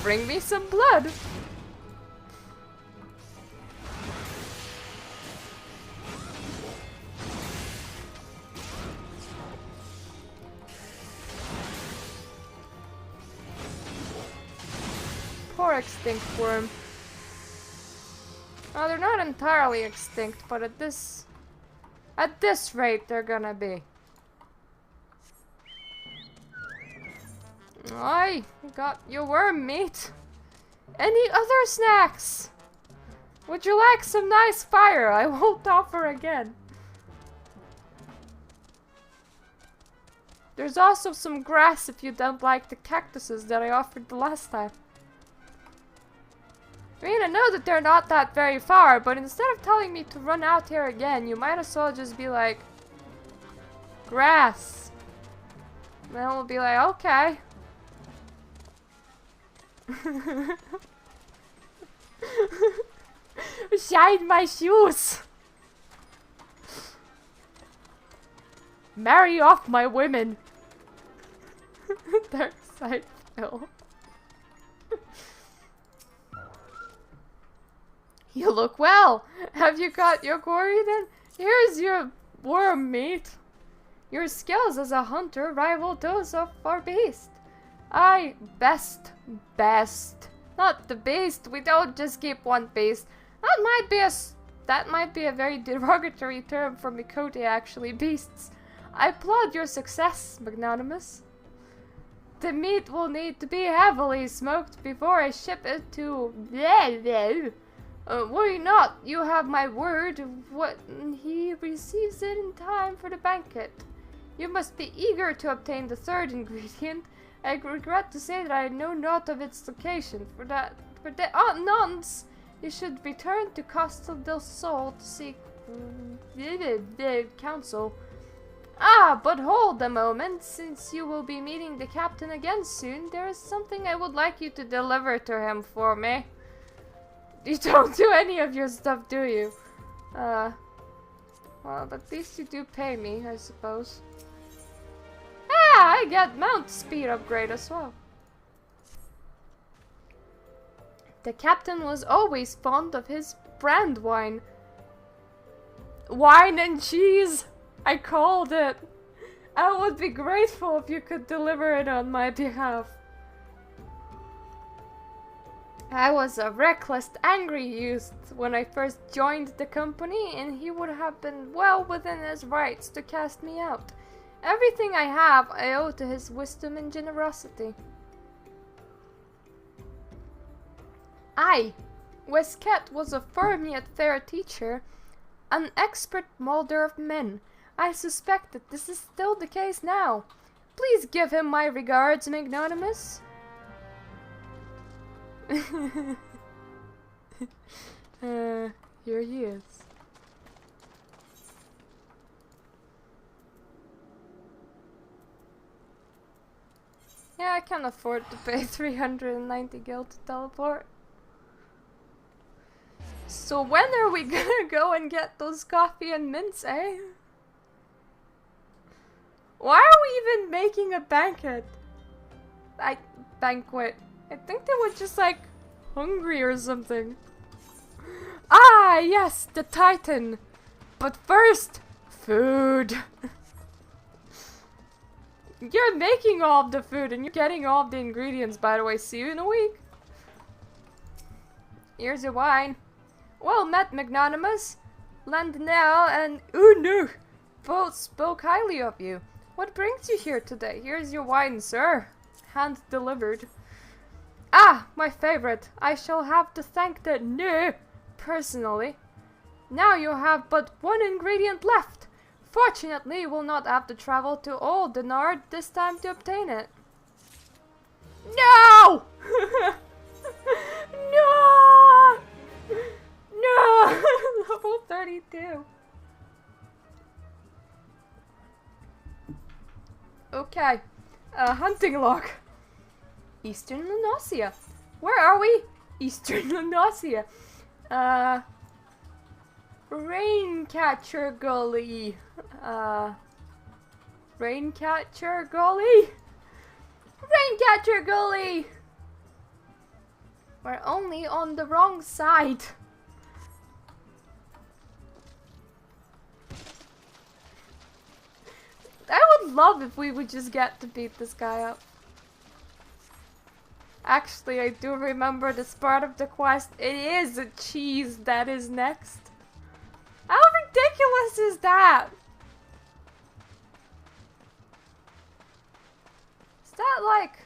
[SPEAKER 1] bring me some blood. Poor extinct worm. Well, they're not entirely extinct, but at this rate, they're gonna be. I got your worm meat. Any other snacks? Would you like some nice fire? I won't offer again. There's also some grass if you don't like the cactuses that I offered the last time. I mean, I know that they're not that very far, but instead of telling me to run out here again, you might as well just be like, grass. And then we'll be like, okay. Shine my shoes. Marry off my women. Dark side Phil. You look well. Have you got your quarry then? Here's your worm meat. Your skills as a hunter rival those of our beast. Best. Not the beast. We don't just keep one beast. That might be a very derogatory term for Mikote, actually. Beasts. I applaud your success, Magnanimous. The meat will need to be heavily smoked before I ship it to... worry not, you have my word. He receives it in time for the banquet. You must be eager to obtain the third ingredient. I regret to say that I know not of its location. For the nonce, you should return to Castel del Sol to seek counsel. Ah, but hold a moment, since you will be meeting the captain again soon, there is something I would like you to deliver to him for me. You don't do any of your stuff, do you? Well, at least you do pay me, I suppose. Ah, I get mount speed upgrade as well. The captain was always fond of his brand wine. Wine and cheese! I called it! I would be grateful if you could deliver it on my behalf. I was a reckless, angry youth when I first joined the company, and he would have been well within his rights to cast me out. Everything I have I owe to his wisdom and generosity. Wesket was a firm yet fair teacher, an expert molder of men. I suspect that this is still the case now. Please give him my regards, Magnanimous. Here he is. Yeah, I can afford to pay 390 gil to teleport. So when are we gonna go and get those coffee and mints, eh? Why are we even making a banquet? banquet. I think they were just like hungry or something. Ah, yes, the Titan. But first, food. You're making all of the food and you're getting all of the ingredients, by the way. See you in a week. Here's your wine. Well met, Magnanimous. Landnell and Unu both spoke highly of you. What brings you here today? Here's your wine, sir. Hand delivered. Ah, my favorite. I shall have to thank the No personally. Now you have but one ingredient left. Fortunately, you will not have to travel to Old Denard this time to obtain it. No! No! No! Level 32. Okay. Hunting log. Eastern Lunasia. Where are we? Eastern Lunasia. Raincatcher Gully. Raincatcher Gully? Raincatcher Gully! We're only on the wrong side. I would love if we would just get to beat this guy up. Actually, I do remember this part of the quest. It is a cheese that is next. How ridiculous is that? Is that like...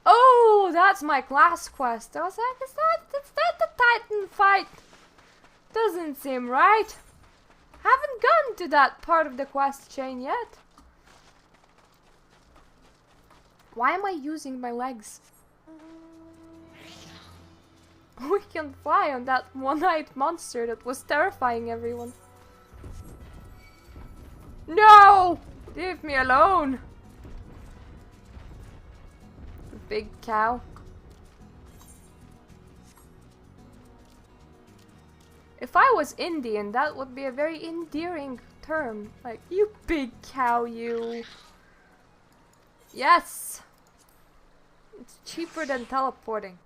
[SPEAKER 1] Oh, that's my class quest. I was like, is that the Titan fight? Doesn't seem right. Haven't gotten to that part of the quest chain yet. Why am I using my legs? We can fly on that one-eyed monster that was terrifying everyone. No! Leave me alone! Big cow. If I was Indian, that would be a very endearing term. Like, you big cow, you. Yes! It's cheaper than teleporting.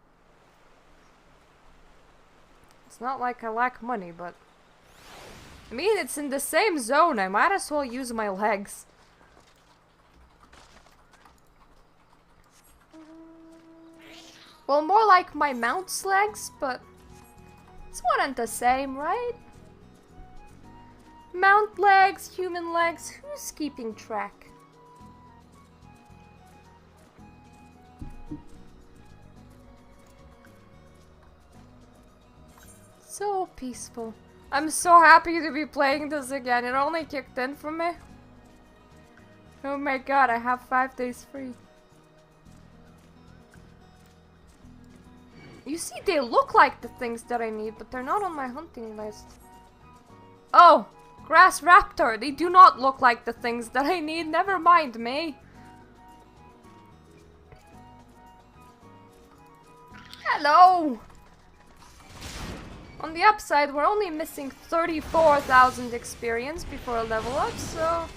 [SPEAKER 1] It's not like I lack money, but... I mean, it's in the same zone. I might as well use my legs. Well, more like my mount's legs, but... It's one and the same, right? Mount legs, human legs, who's keeping track? So peaceful. I'm so happy to be playing this again. It only kicked in for me. Oh my god, I have 5 days free. You see, they look like the things that I need, but they're not on my hunting list. Oh, Grass Raptor. They do not look like the things that I need. Never mind me. Hello. On the upside, we're only missing 34,000 experience before a level up, so...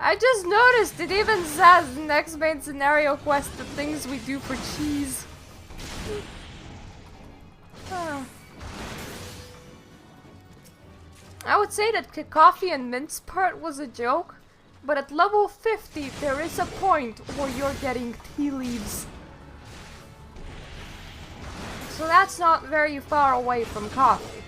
[SPEAKER 1] I just noticed it even says next main scenario quest the things we do for cheese. I would say that the coffee and mince part was a joke, but at level 50 there is a point where you're getting tea leaves. So that's not very far away from coffee.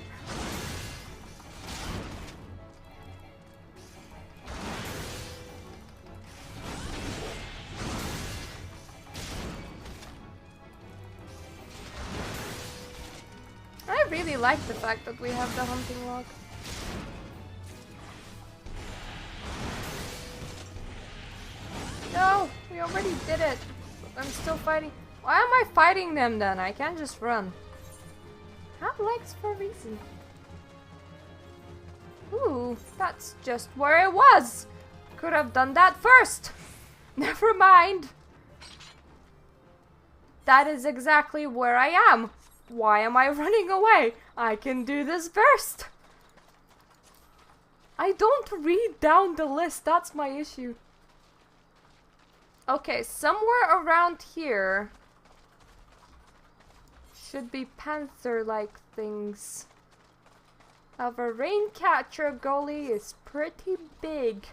[SPEAKER 1] I really like the fact that we have the hunting log. No, we already did it. I'm still fighting. Why am I fighting them then? I can't just run. Have legs for a reason. Ooh, that's just where it was. Could have done that first. Never mind. That is exactly where I am. Why am I running away? I can do this first. I don't read down the list, that's my issue. Okay, somewhere around here should be panther-like things. Our raincatcher gully is pretty big.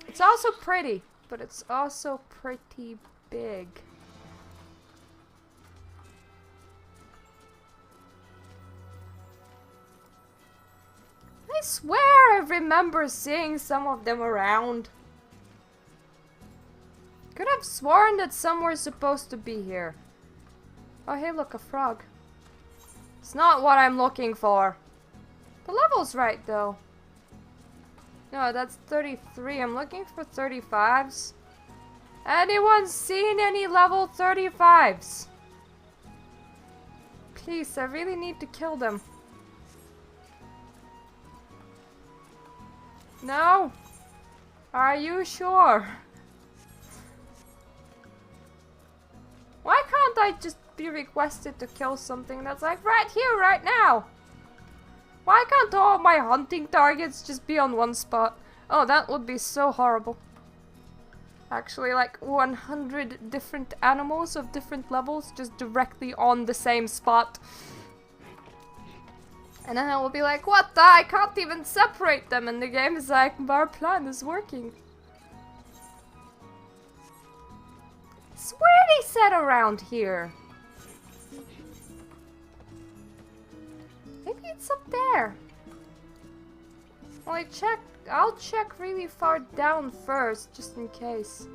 [SPEAKER 1] It's also pretty, but it's also pretty big. I swear I remember seeing some of them around. Could have sworn that some were supposed to be here. Oh hey, look, a frog. It's not what I'm looking for. The level's right though. No, that's 33. I'm looking for 35s. Anyone seen any level 35s? Please, I really need to kill them. No? Are you sure? Why can't I just be requested to kill something that's like right here, right now? Why can't all my hunting targets just be on one spot? Oh, that would be so horrible. Actually, like 100 different animals of different levels just directly on the same spot. And then I will be like, what the? I can't even separate them. And the game is like, our plan is working. Swear they said around here. Maybe it's up there. Well, I'll check really far down first, just in case.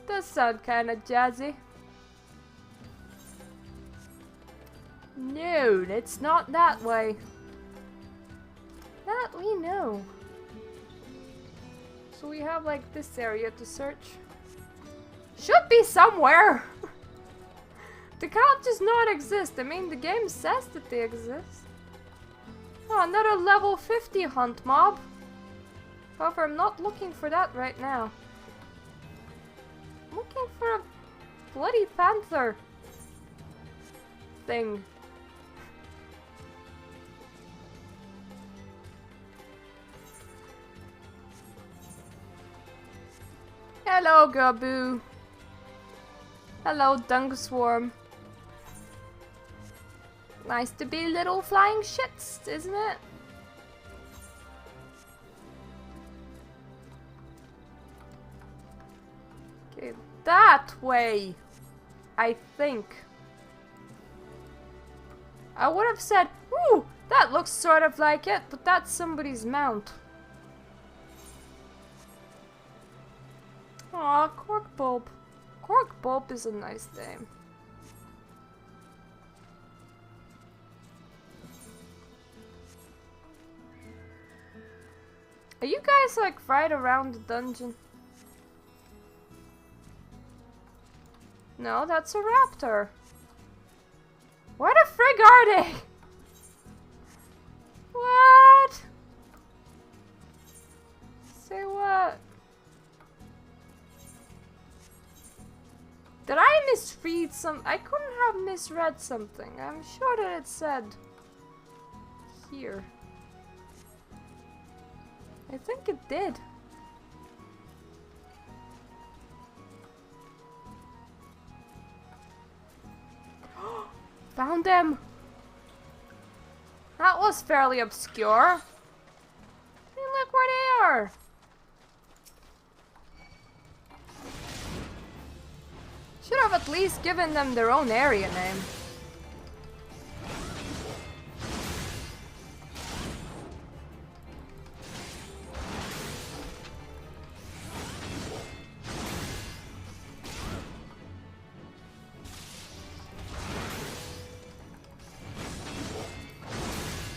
[SPEAKER 1] Does sound kinda jazzy. No, it's not that way. That we know. So we have like this area to search. Should be somewhere! They can't just not exist. I mean, the game says that they exist. Oh, another level 50 hunt mob. However, I'm not looking for that right now. I'm looking for a bloody panther thing. Hello, Gaboo. Hello, dung swarm. Nice to be little flying shits, isn't it? Okay, that way, I think. I would have said, ooh, that looks sort of like it, but that's somebody's mount. Aw, Cork Bulb. Cork Bulb is a nice name. Are you guys like right around the dungeon? No, that's a raptor. Where the frig are they? What? Say what? Did I misread some? I couldn't have misread something. I'm sure that it said here. I think it did. Found them! That was fairly obscure. Hey, look where they are! Should have at least given them their own area name.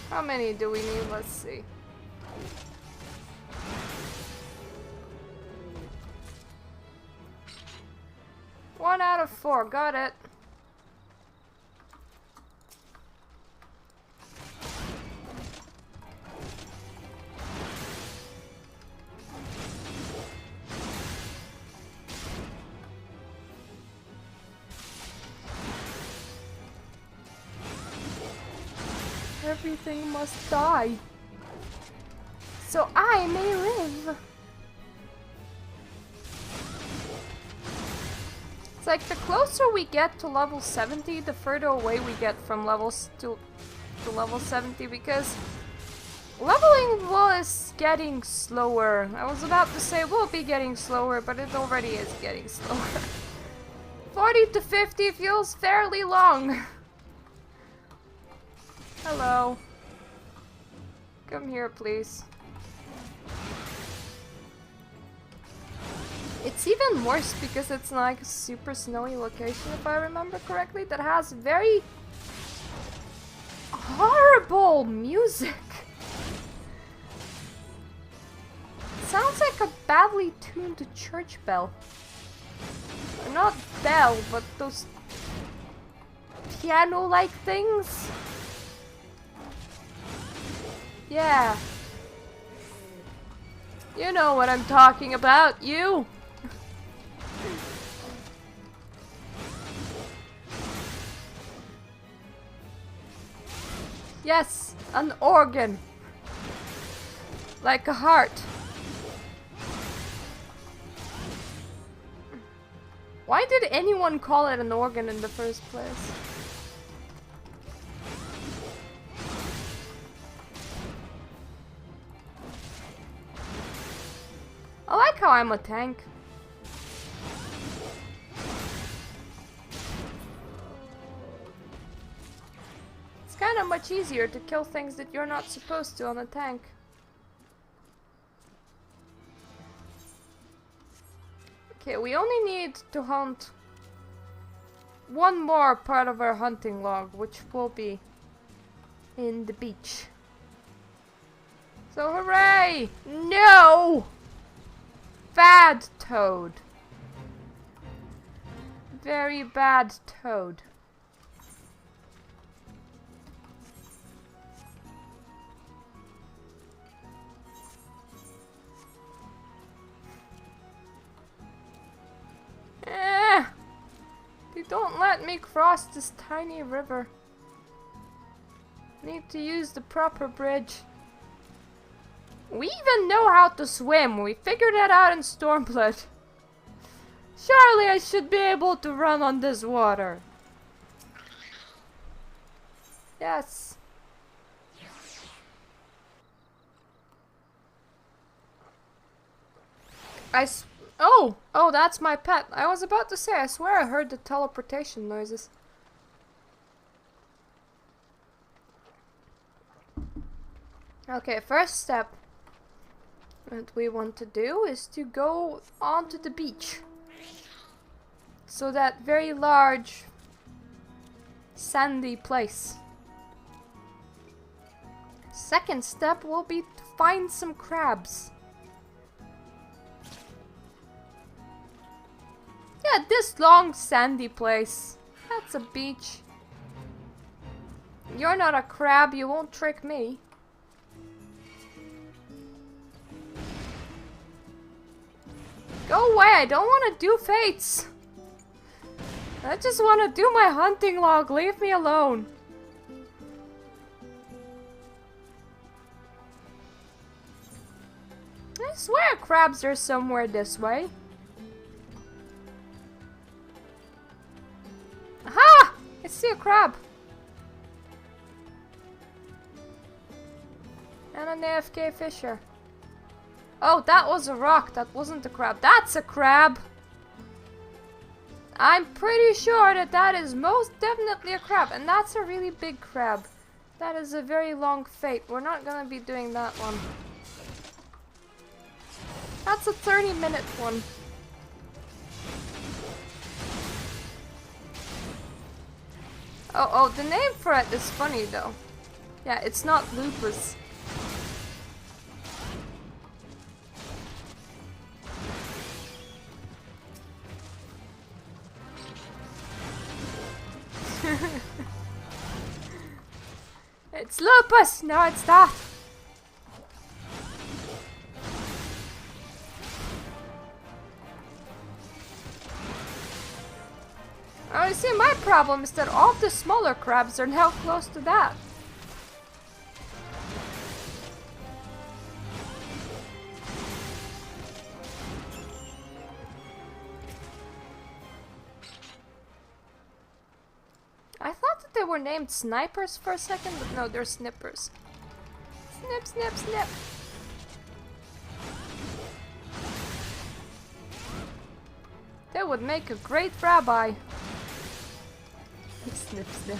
[SPEAKER 1] How many do we need? Let's see. One out of 4, got it. everything must die, so I may live. It's like the closer we get to level 70, the further away we get from levels to level 70, because leveling is getting slower. I was about to say we'll be getting slower, but it already is getting slower. 40 to 50 feels fairly long. Hello. Come here, please. It's even worse because it's like a super snowy location, if I remember correctly, that has very horrible music. It sounds like a badly tuned church bell. Or not bell, but those piano-like things. Yeah. You know what I'm talking about, you! Yes, an organ. Like a heart. Why did anyone call it an organ in the first place? I like how I'm a tank. It's kind of much easier to kill things that you're not supposed to on a tank. Okay, we only need to hunt one more part of our hunting log, which will be in the beach. So hooray! No! Bad toad. Very bad toad. They don't let me cross this tiny river. Need to use the proper bridge. We even know how to swim. We figured that out in Stormblood. Surely I should be able to run on this water. Yes. Oh, that's my pet. I was about to say, I swear I heard the teleportation noises. Okay, first step that we want to do is to go onto the beach. So that very large sandy place. Second step will be to find some crabs. Yeah, this long sandy place. That's a beach. You're not a crab, you won't trick me. Go away, I don't want to do fates. I just want to do my hunting log, leave me alone. I swear crabs are somewhere this way. Aha! I see a crab. And an AFK fisher. Oh, that was a rock. That wasn't a crab. That's a crab. I'm pretty sure that that is most definitely a crab. And that's a really big crab. That is a very long fate. We're not gonna be doing that one. That's a 30-minute one. Oh, the name for it is funny though. Yeah, it's not lupus. It's lupus! No, it's not! Oh, you see, my problem is that all the smaller crabs are now close to that. thought they were named snipers for a second, but no, they're snippers. Snip, snip, snip. They would make a great rabbi. Snip, snip.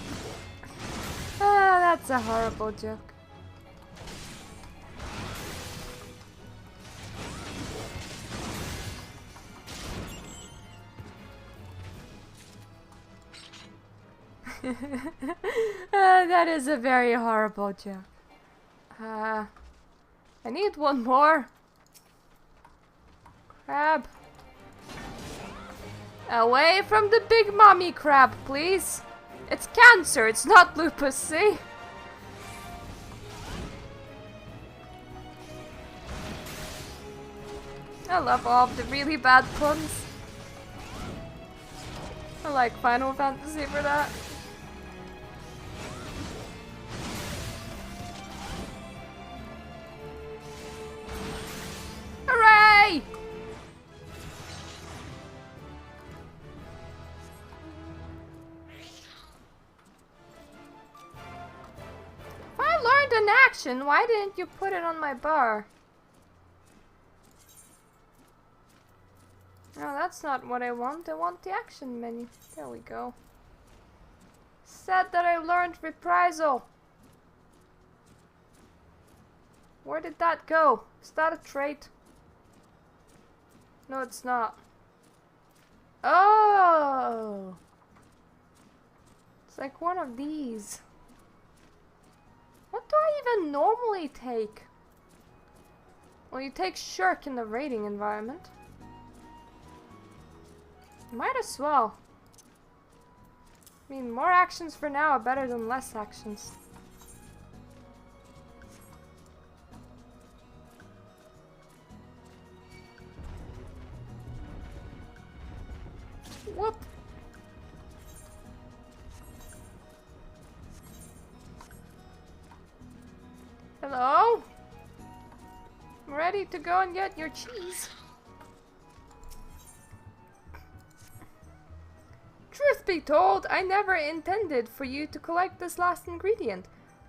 [SPEAKER 1] Ah, that's a horrible joke. That is a very horrible joke. I need one more. Crab. Away from the big mommy crab, please. It's cancer, it's not lupus, see? I love all of the really bad puns. I like Final Fantasy for that. Hooray! If I learned an action, why didn't you put it on my bar? No, that's not what I want. I want the action menu. There we go. Said that I learned reprisal. Where did that go? Is that a trait? No, it's not. Oh! It's like one of these. What do I even normally take? Well, you take Shirk in the raiding environment. Might as well. I mean, more actions for now are better than less actions. Whoop! Hello? I'm ready to go and get your cheese. Truth be told, I never intended for you to collect this last ingredient.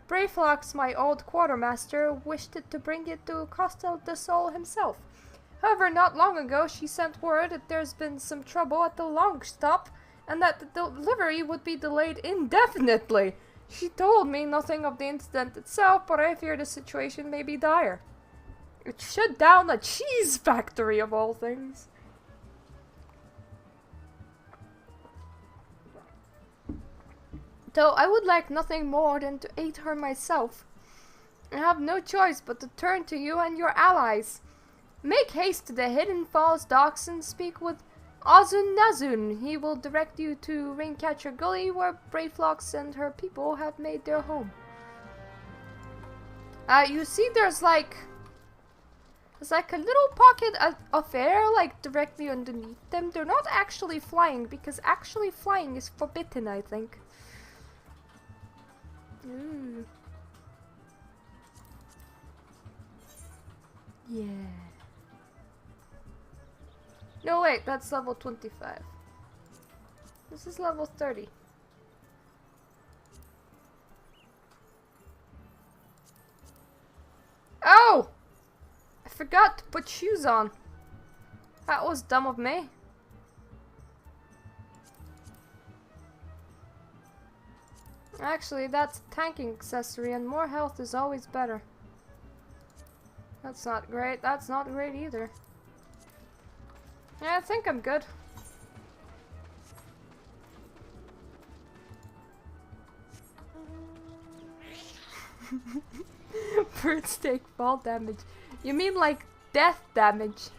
[SPEAKER 1] Brayflox, my old quartermaster, wished to bring it to Costel de Sol himself. However, not long ago she sent word that there's been some trouble at the Longstop and that the delivery would be delayed indefinitely. She told me nothing of the incident itself, but I fear the situation may be dire. It shut down a cheese factory of all things. Though I would like nothing more than to aid her myself. I have no choice but to turn to you and your allies. Make haste to the Hidden Falls docks and speak with Azun Nazun. He will direct you to Raincatcher Gully, where Brayflox and her people have made their home. You see there's like a little pocket of air like directly underneath them. They're not actually flying, because actually flying is forbidden, I think. Ooh. Yeah. No, wait, that's level 25. This is level 30. Oh! I forgot to put shoes on. That was dumb of me. Actually, that's a tanking accessory, and more health is always better. That's not great. That's not great either. Yeah, I think I'm good. Birds take fall damage. You mean like death damage?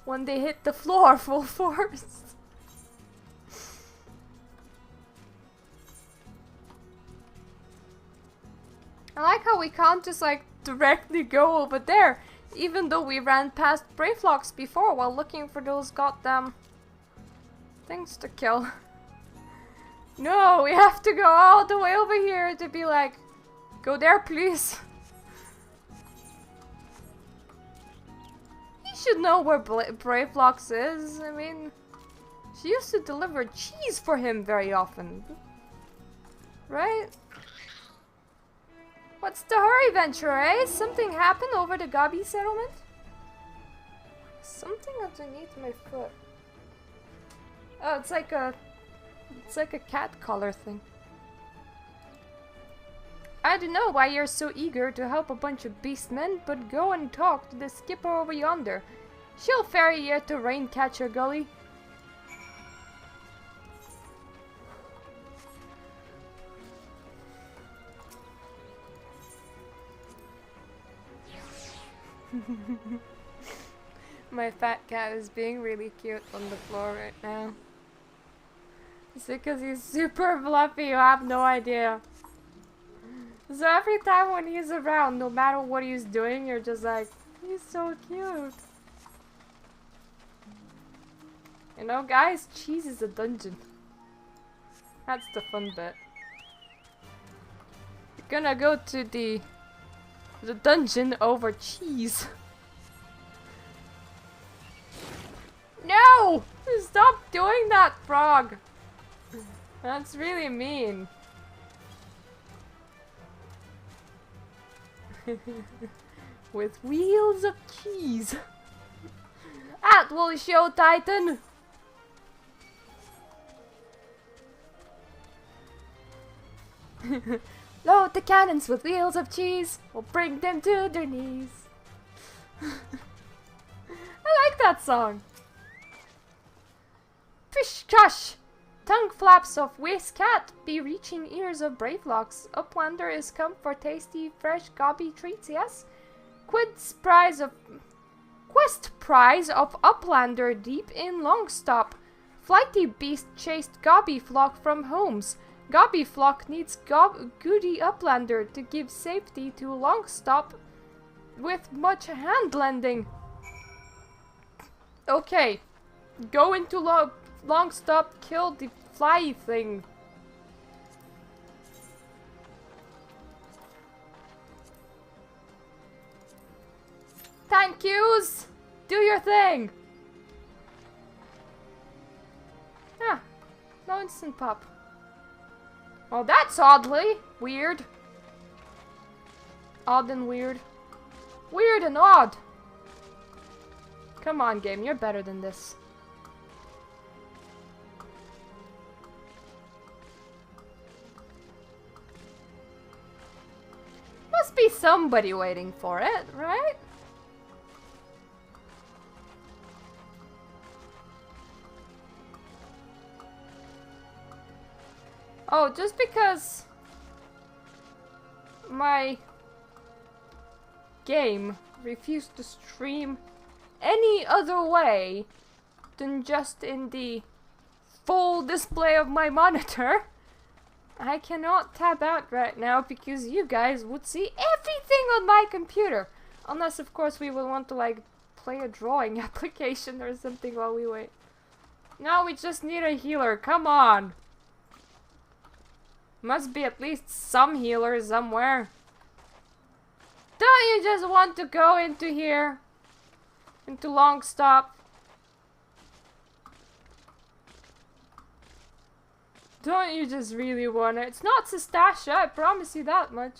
[SPEAKER 1] When they hit the floor full force. I like how we can't just like directly go over there, even though we ran past Brayflox before while looking for those goddamn things to kill. No, we have to go all the way over here to be like, go there please. He should know where Brayflox is. I mean, she used to deliver cheese for him very often. right? What's the hurry, Venture, eh? Something happened over the Gabi settlement? Something underneath my foot. Oh, it's like a cat collar thing. I don't know why you're so eager to help a bunch of beastmen, but go and talk to the skipper over yonder. She'll ferry you to Raincatcher Gully. My fat cat is being really cute on the floor right now. It's because he's super fluffy, you have no idea. So every time when he's around, no matter what he's doing, you're just like, he's so cute. You know, guys, cheese is a dungeon. That's the fun bit. You're gonna go to the dungeon over cheese. No! Stop doing that, frog! That's really mean. With wheels of cheese. That will show, Titan! Load the cannons with wheels of cheese. We'll bring them to their knees. I like that song. Fish crush! Tongue flaps of waste cat be reaching ears of Brayflox. Uplander is come for tasty, fresh gobby treats, yes? Quest prize of Uplander deep in Longstop. Flighty beast chased Gobby flock from homes. Gobby flock needs goody Uplander to give safety to Longstop with much hand lending. Okay, go into Longstop, kill the fly thing. Thank yous! Do your thing! Ah, no instant pop. Well, that's oddly weird. Odd and weird. Weird and odd. Come on, game, you're better than this. Must be somebody waiting for it, right? Oh, just because my game refused to stream any other way than just in the full display of my monitor, I cannot tab out right now because you guys would see everything on my computer. Unless, of course, we would want to, like, play a drawing application or something while we wait. No, we just need a healer. Come on. Must be at least some healer somewhere. Don't you just want to go into here? Into Longstop? Don't you just really want it? It's not Sestasha, I promise you that much.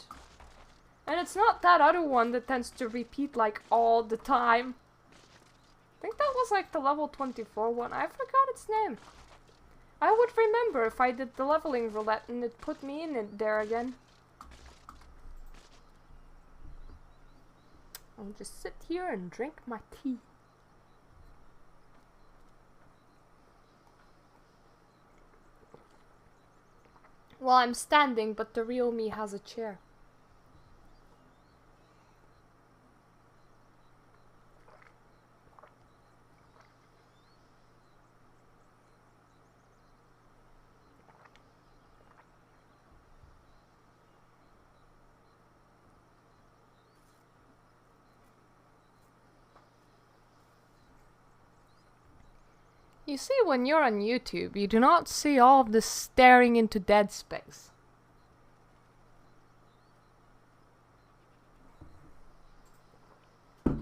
[SPEAKER 1] And it's not that other one that tends to repeat like all the time. I think that was like the level 24 one. I forgot its name. I would remember if I did the leveling roulette and it put me in it there again. I'll just sit here and drink my tea. Well, I'm standing, but the real me has a chair. You see, when you're on YouTube, you do not see all of this staring into dead space. You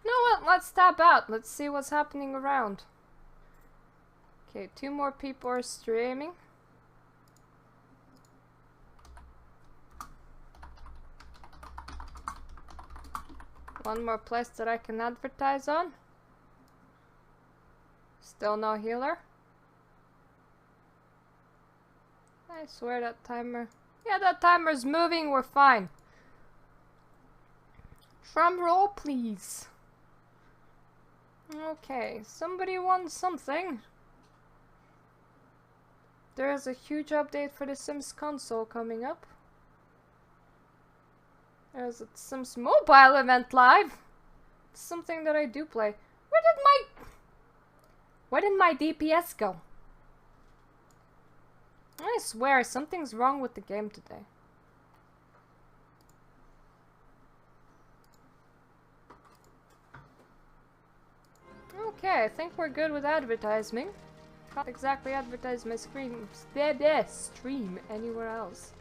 [SPEAKER 1] know what? Let's tap out. Let's see what's happening around. Okay, 2 more people are streaming. One more place that I can advertise on. Still no healer. I swear that timer... Yeah, that timer's moving, we're fine. Drum roll, please. Okay, somebody won something. There is a huge update for the Sims console coming up. There's a Sims mobile event live. It's something that I do play. Where did my DPS go? I swear something's wrong with the game today. Okay, I think we're good with advertising. Can't exactly advertise my stream anywhere else.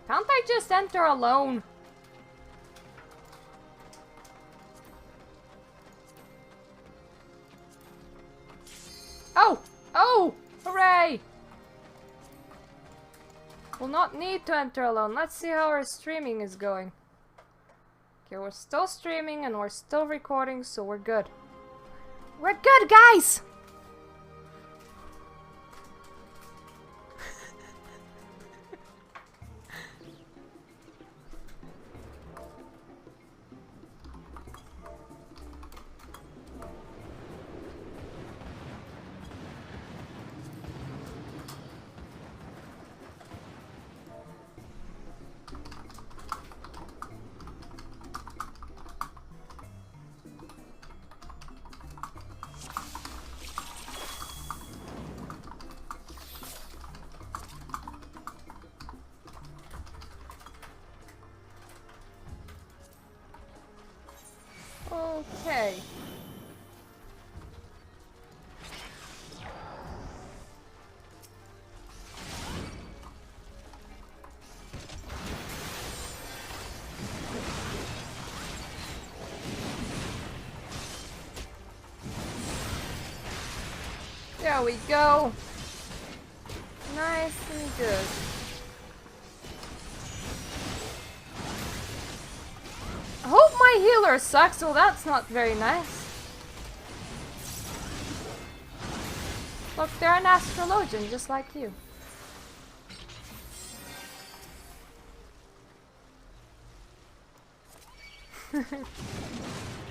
[SPEAKER 1] Can't I just enter alone? Oh! Oh! Hooray! We'll not need to enter alone. Let's see how our streaming is going. Okay, we're still streaming and we're still recording, so we're good. We're good, guys! Okay. There we go. Nice and good. I hope my healer sucks, well that's not very nice. Look, they're an astrologian just like you.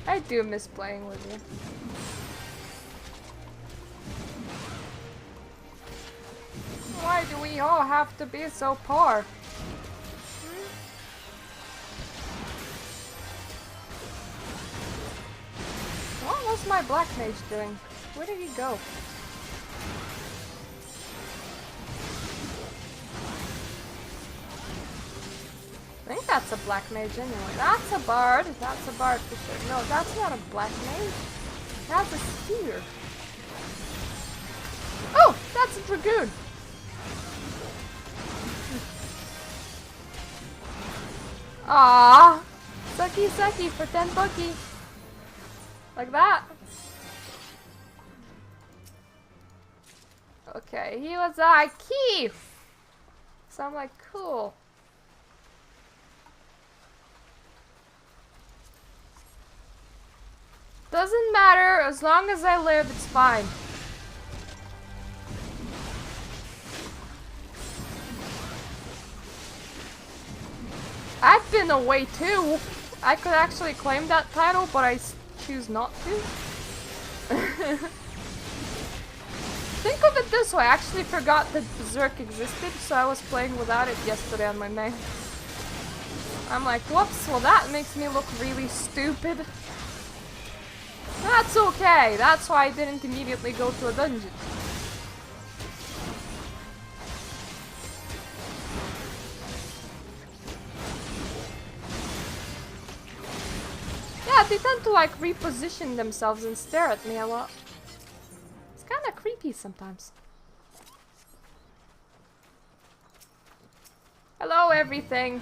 [SPEAKER 1] I do miss playing with you. Why do we all have to be so poor? What was my black mage doing? Where did he go? I think that's a black mage anyway. That's a bard. That's a bard for sure. No, that's not a black mage. That's a spear. Oh, that's a dragoon. Ah, sucky sucky for 10 bucky. Like that. Okay, he was a key. So I'm like, cool. Doesn't matter, as long as I live, it's fine. I've been away too. I could actually claim that title, but I choose not to. Think of it this way, I actually forgot that Berserk existed, so I was playing without it yesterday on my main. I'm like, whoops, well that makes me look really stupid. That's okay, that's why I didn't immediately go to a dungeon. Yeah, they tend to like reposition themselves and stare at me a lot. It's kinda creepy sometimes. Hello everything!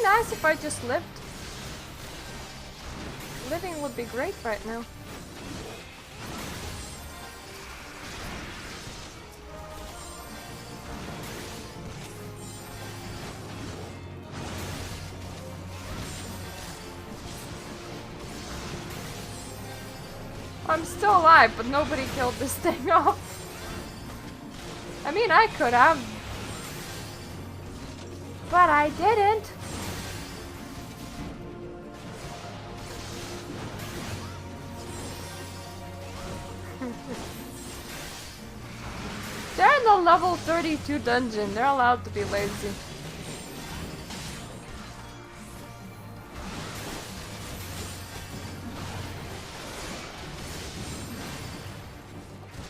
[SPEAKER 1] nice if I just lived. Living would be great right now. I'm still alive, but nobody killed this thing off. I mean, I could have. But I didn't. They're in the level 32 dungeon. They're allowed to be lazy.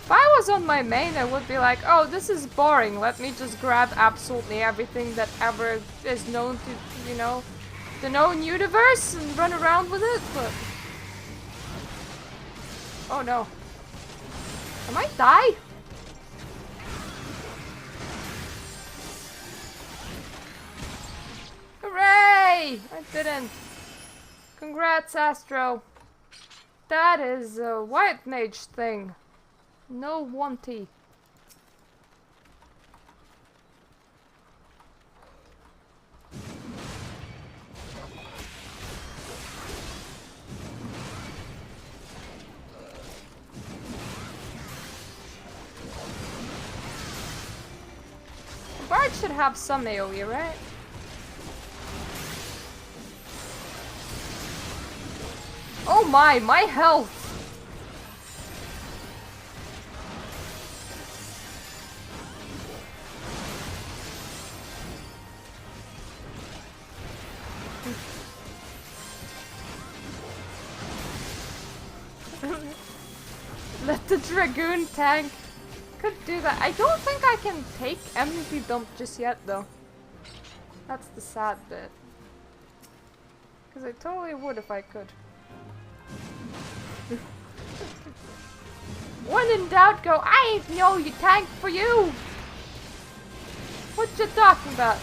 [SPEAKER 1] If I was on my main, I would be like, oh, this is boring. Let me just grab absolutely everything that ever is known to, you know, the known universe and run around with it, but... Oh no. I might die. Hooray! I didn't. Congrats, Astro. That is a white mage thing. No wanty. The bard should have some AoE, right? Oh my health! Let the Dragoon tank. Could do that. I don't think I can take empty dump just yet though. That's the sad bit. Because I totally would if I could. When in doubt, go, I ain't know you tank for you! What you talking about?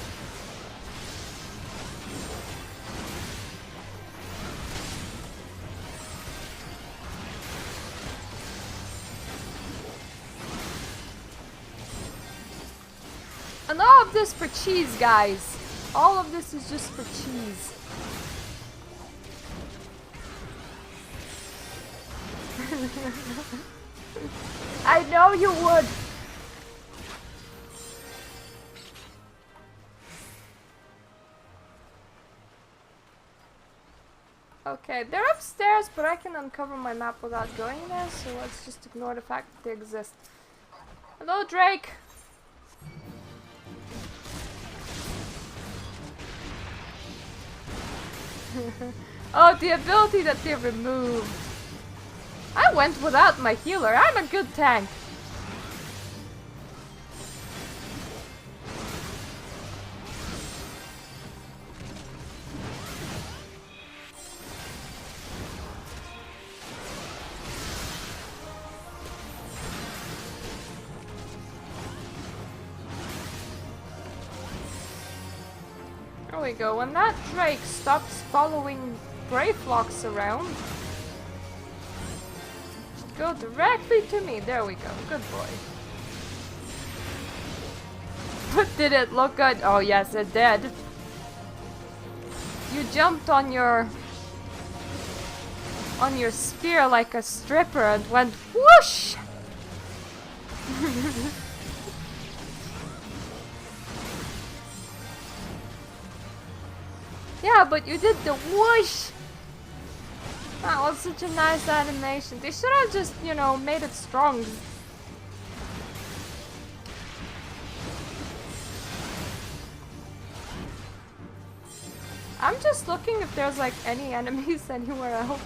[SPEAKER 1] And all of this for cheese, guys. All of this is just for cheese. I know you would. Okay, they're upstairs, but I can uncover my map without going there, so let's just ignore the fact that they exist. Hello, Drake! Oh, the ability that they removed. I went without my healer. I'm a good tank. There we go. When that Drake stops following Brayflox around, just go directly to me. There we go. Good boy. But did it look good? Oh yes, it did. You jumped on your spear like a stripper and went whoosh. Yeah, but you did the whoosh! That was such a nice animation. They should have just, you know, made it strong. I'm just looking if there's like any enemies anywhere else.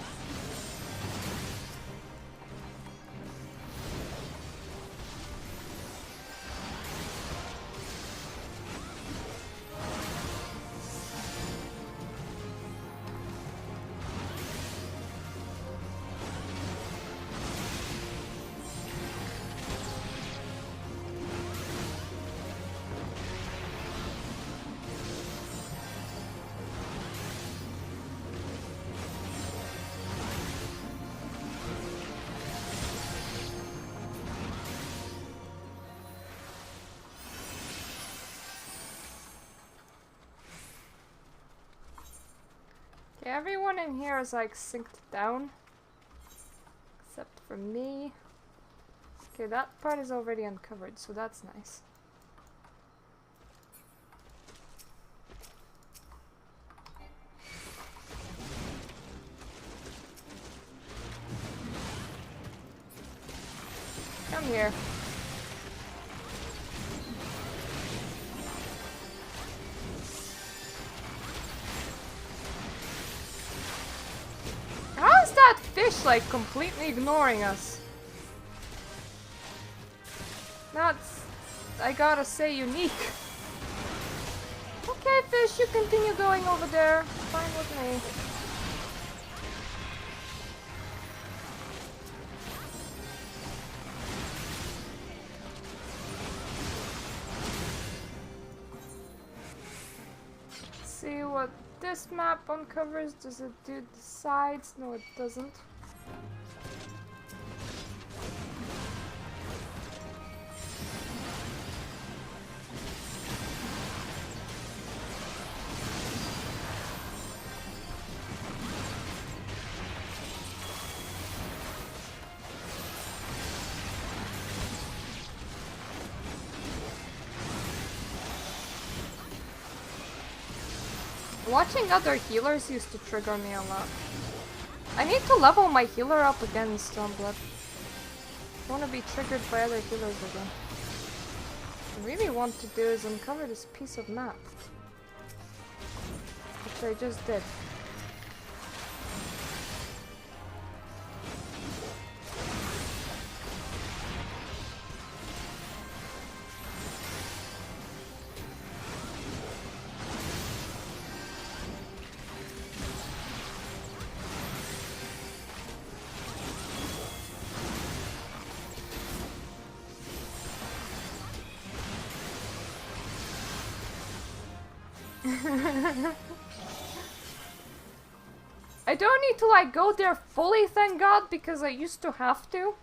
[SPEAKER 1] everyone in here is like synced down. Except for me. Okay, that part is already uncovered, so that's nice. Come here. How is that fish like completely ignoring us? That's, I gotta say, unique. Okay, fish, you continue going over there. Fine with me. See what this map uncovers. Does it do the sides? No, it doesn't. Watching other healers used to trigger me a lot. I need to level my healer up again in Stormblood. I want to be triggered by other healers again. What I really want to do is uncover this piece of map. Which I just did. I don't need to like go there fully, thank God, because I used to have to.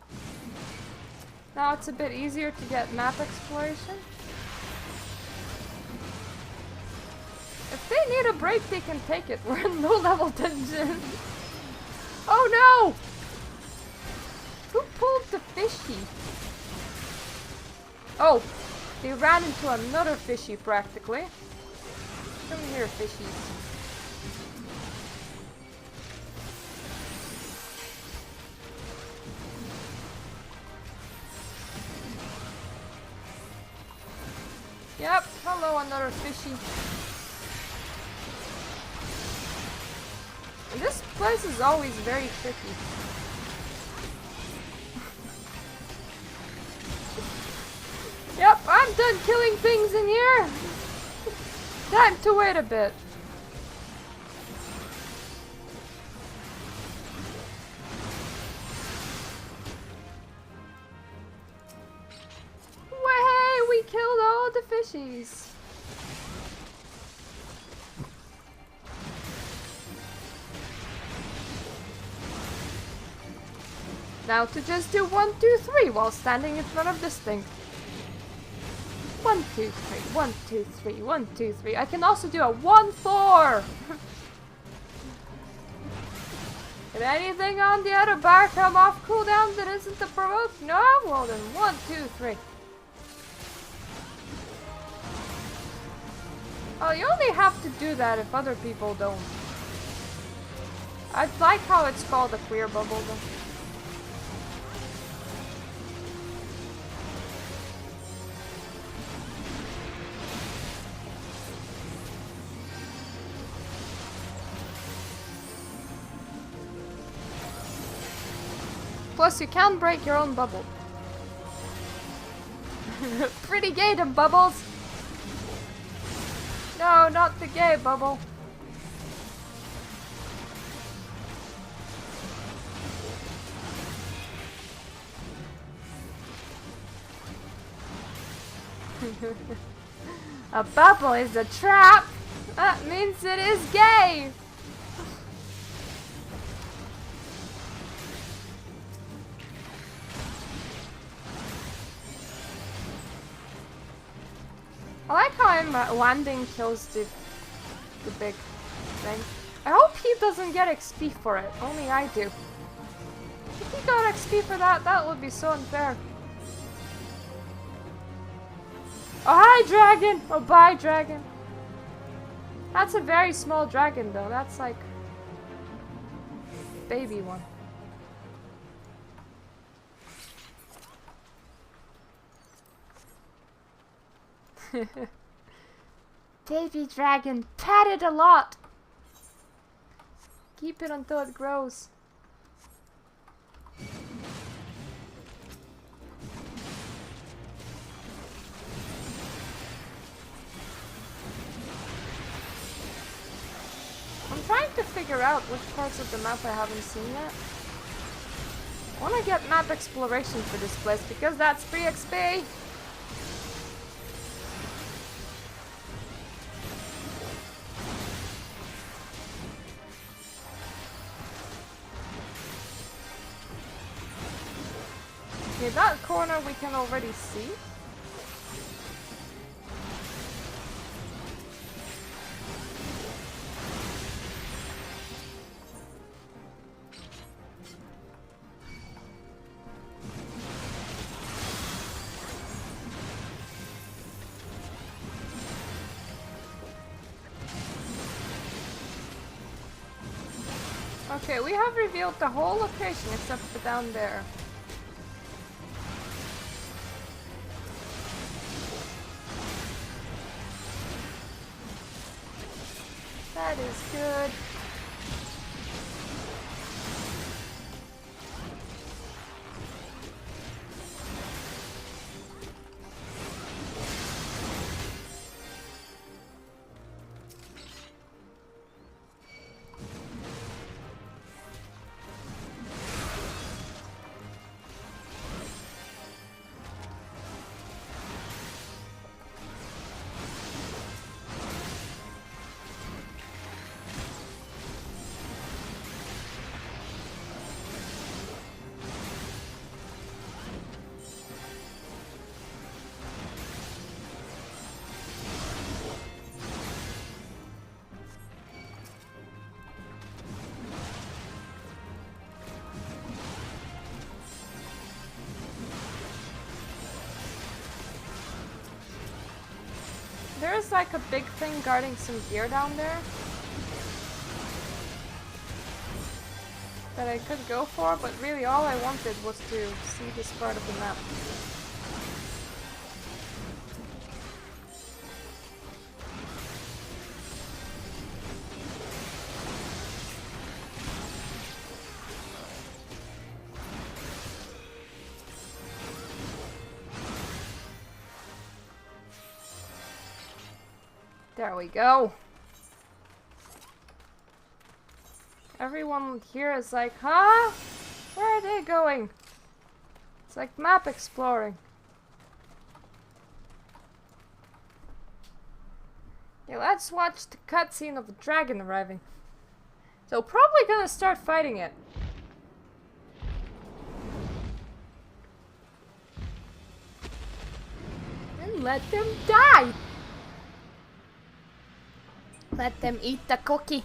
[SPEAKER 1] Now it's a bit easier to get map exploration. If they need a break, they can take it. We're in low level dungeon. Oh no! Who pulled the fishy? Oh, they ran into another fishy practically. Come here, fishies. Yep, hello, another fishy. And this place is always very tricky. Yep, I'm done killing things in here. Time to wait a bit. Way, we killed all the fishies. Now to just do 1, 2, 3 while standing in front of this thing. 1, 2, 3, 1, 2, 3, 1, 2, 3. I can also do a 1, 4. Did anything on the other bar come off cooldown that isn't a provoke? No? Well then 1, 2, 3. Oh, you only have to do that if other people don't. I like how it's called a queer bubble though. Plus, you can break your own bubble. Pretty gay, them bubbles. No, not the gay bubble. A bubble is a trap. That means it is gay. I like how I'm landing kills the big thing. I hope he doesn't get XP for it. Only I do. If he got XP for that, that would be so unfair. Oh, hi, dragon! Oh, bye, dragon. That's a very small dragon, though. That's like... baby one. Baby dragon. Pat it a lot. Keep it until it grows. I'm trying to figure out which parts of the map I haven't seen yet. I want to get map exploration for this place because that's free XP. Okay, that corner we can already see. Okay, we have revealed the whole location except for down there. That is good. There's like a big thing guarding some gear down there that I could go for, but really all I wanted was to see this part of the map. There we go. Everyone here is like, huh? Where are they going? It's like map exploring. Yeah, let's watch the cutscene of the dragon arriving. So probably gonna start fighting it. And let them die! Let them eat the cookie.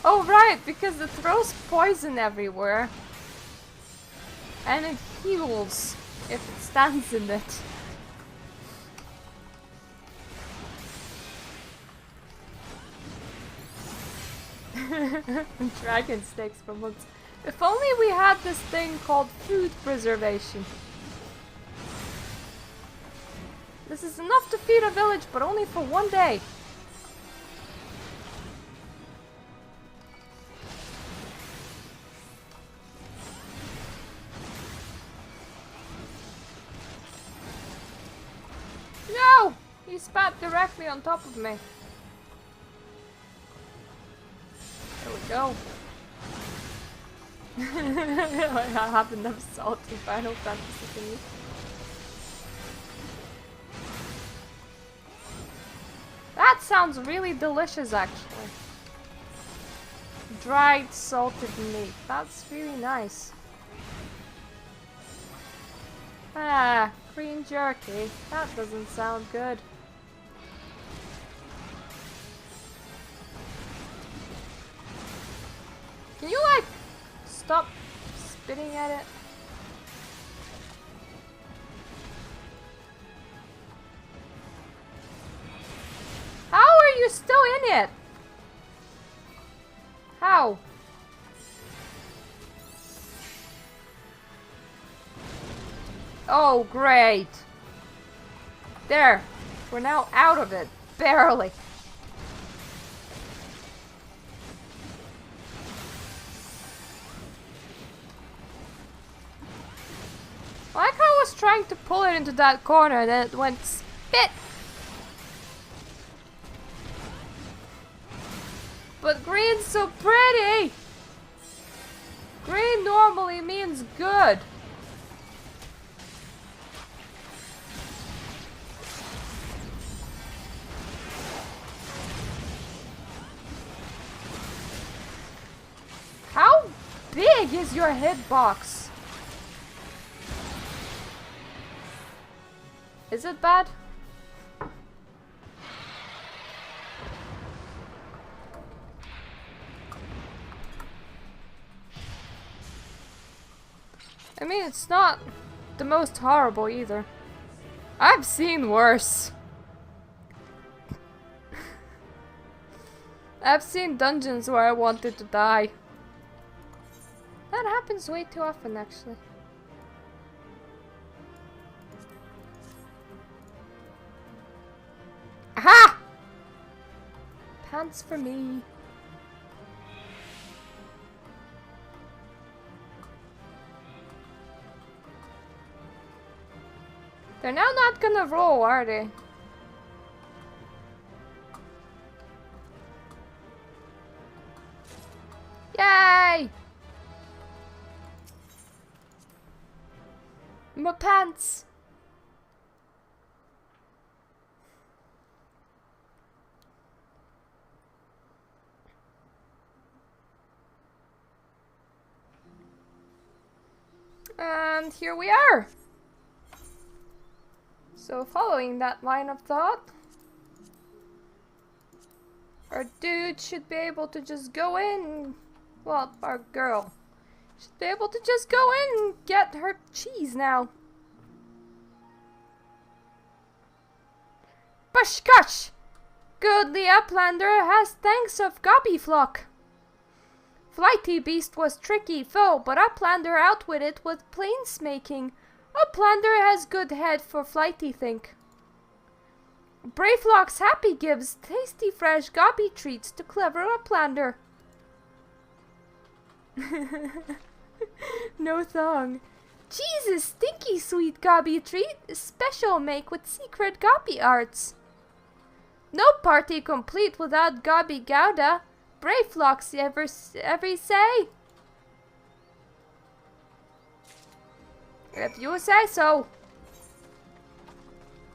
[SPEAKER 1] Oh right, because it throws poison everywhere. And it heals if it stands in it. Dragon steaks for months. If only we had this thing called food preservation. This is enough to feed a village, but only for one day. No! He spat directly on top of me. There we go. I have enough salt in Final Fantasy thingy. sounds really delicious, actually. Dried salted meat. That's really nice. Ah, green jerky. That doesn't sound good. Can you, like, stop spitting at it? How are you still in it? How? Oh, great. There. We're now out of it. Barely. Like I was trying to pull it into that corner, then it went spit. But green's so pretty! Green normally means good. How big is your hitbox? Is it bad? I mean, it's not the most horrible either. I've seen worse. I've seen dungeons where I wanted to die. That happens way too often, actually. Aha! Pants for me. They're now not gonna roll, are they? Yay! My pants! And here we are! So following that line of thought, our dude should be able to just go in, well, our girl should be able to just go in and get her cheese now. Bushkush! Goodly Uplander has thanks of Gobbyflock. Flighty Beast was tricky foe, but Uplander outwitted with planesmaking. Uplander has good head for Flighty think. Brayflox happy gives tasty fresh gobby treats to clever Uplander. No thong. Cheese is stinky sweet gobby treat, special make with secret gobby arts. No party complete without gobby gouda. Brayflox every say. If you say so.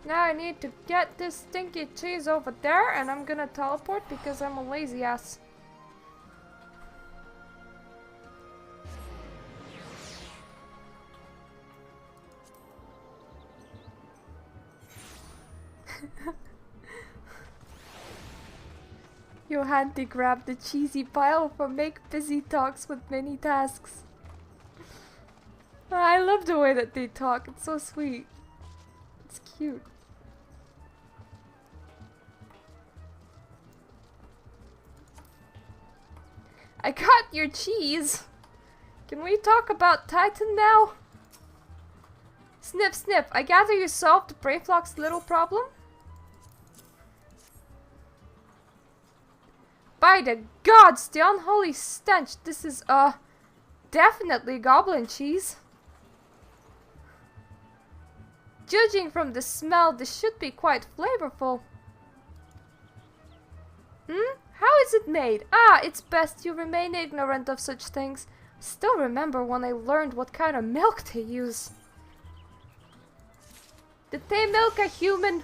[SPEAKER 1] Now I need to get this stinky cheese over there, and I'm gonna teleport because I'm a lazy ass. Your handy grabbed the cheesy pile for make busy talks with many tasks. I love the way that they talk, it's so sweet. It's cute. I got your cheese! Can we talk about Titan now? Sniff sniff, I gather you solved Brayflox's little problem? By the gods, the unholy stench, this is, definitely goblin cheese. Judging from the smell, this should be quite flavorful. How is it made? Ah, it's best you remain ignorant of such things. Still remember when I learned what kind of milk they use. Did they milk a human?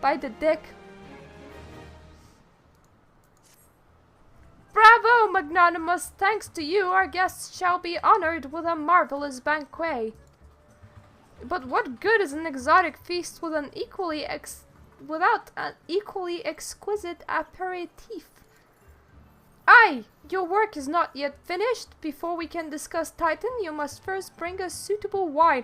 [SPEAKER 1] By the dick. magnanimous. Thanks to you, our guests shall be honored with a marvelous banquet. But what good is an exotic feast with without an equally exquisite aperitif? Aye, your work is not yet finished. Before we can discuss Titan, you must first bring us suitable wine.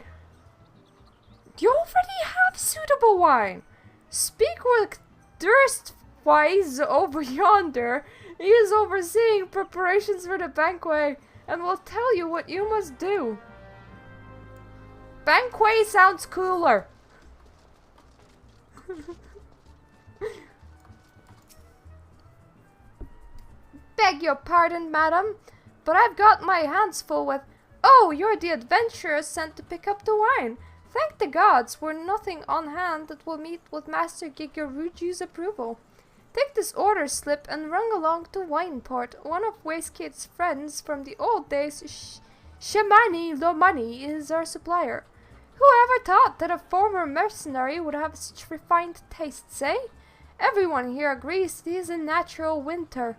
[SPEAKER 1] You already have suitable wine. Speak with Durstwise over yonder. He is overseeing preparations for the banquet and will tell you what you must do. Banquet sounds cooler. Beg your pardon, madam, but I've got my hands full with... Oh, you're the adventurer sent to pick up the wine. Thank the gods, we're nothing on hand that will meet with Master Gigaruju's approval. Take this order slip and run along to Wineport. One of Wastegate's friends from the old days, Shamani Lomani, is our supplier. Whoever thought that a former mercenary would have such refined tastes, eh? Everyone here agrees that he is a natural wintner.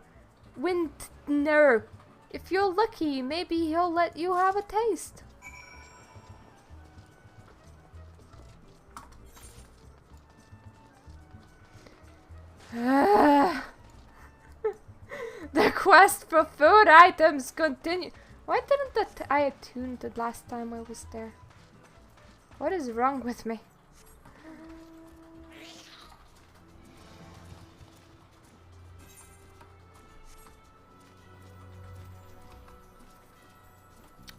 [SPEAKER 1] If you're lucky, maybe he'll let you have a taste. The quest for food items continue. Why didn't I attune the last time I was there? What is wrong with me?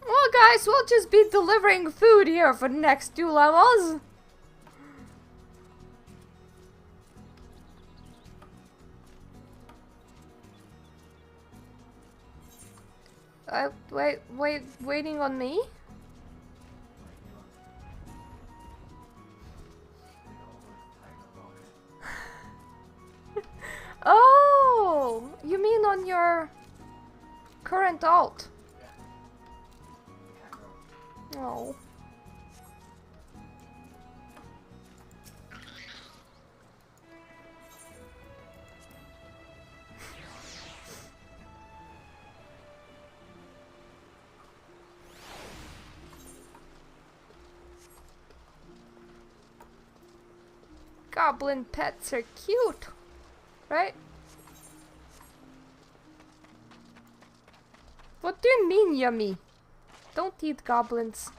[SPEAKER 1] Well, guys, we'll just be delivering food here for the next 2 levels. Waiting on me? Oh, you mean on your current alt? Oh. Goblin pets are cute, right? What do you mean, yummy? Don't eat goblins.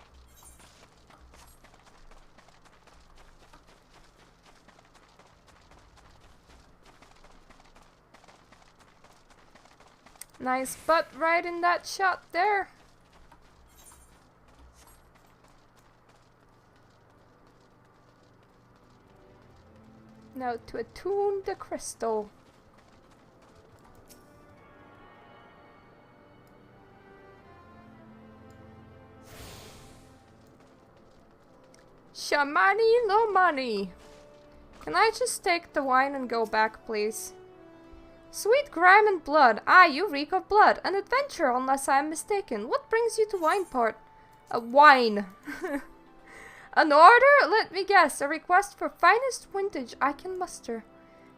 [SPEAKER 1] Nice butt right in that shot there. Now to attune the crystal. Shamani no money. Can I just take the wine and go back, please? Sweet grime and blood. Ah, you reek of blood. An adventure, unless I am mistaken. What brings you to Wineport? Wine. An order? Let me guess. A request for finest vintage I can muster.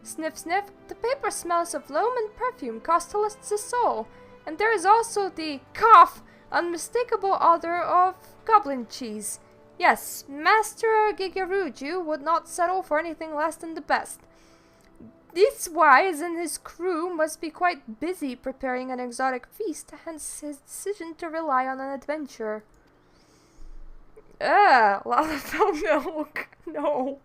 [SPEAKER 1] Sniff, sniff. The paper smells of loam and perfume, costless the soul. And there is also the cough, unmistakable odor of goblin cheese. Yes, Master Gigaruju would not settle for anything less than the best. This Wise and his crew must be quite busy preparing an exotic feast, hence his decision to rely on an adventurer. Lalafell milk. No.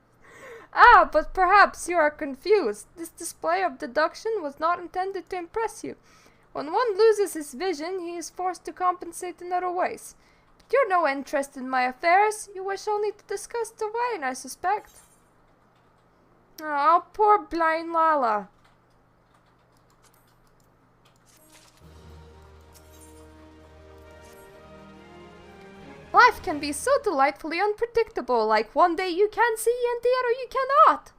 [SPEAKER 1] Ah, but perhaps you are confused. This display of deduction was not intended to impress you. When one loses his vision, he is forced to compensate in other ways. But you're no interest in my affairs. You wish only to discuss the wine, I suspect. Oh, poor blind Lala. Life can be so delightfully unpredictable, like one day you can see and the other you cannot.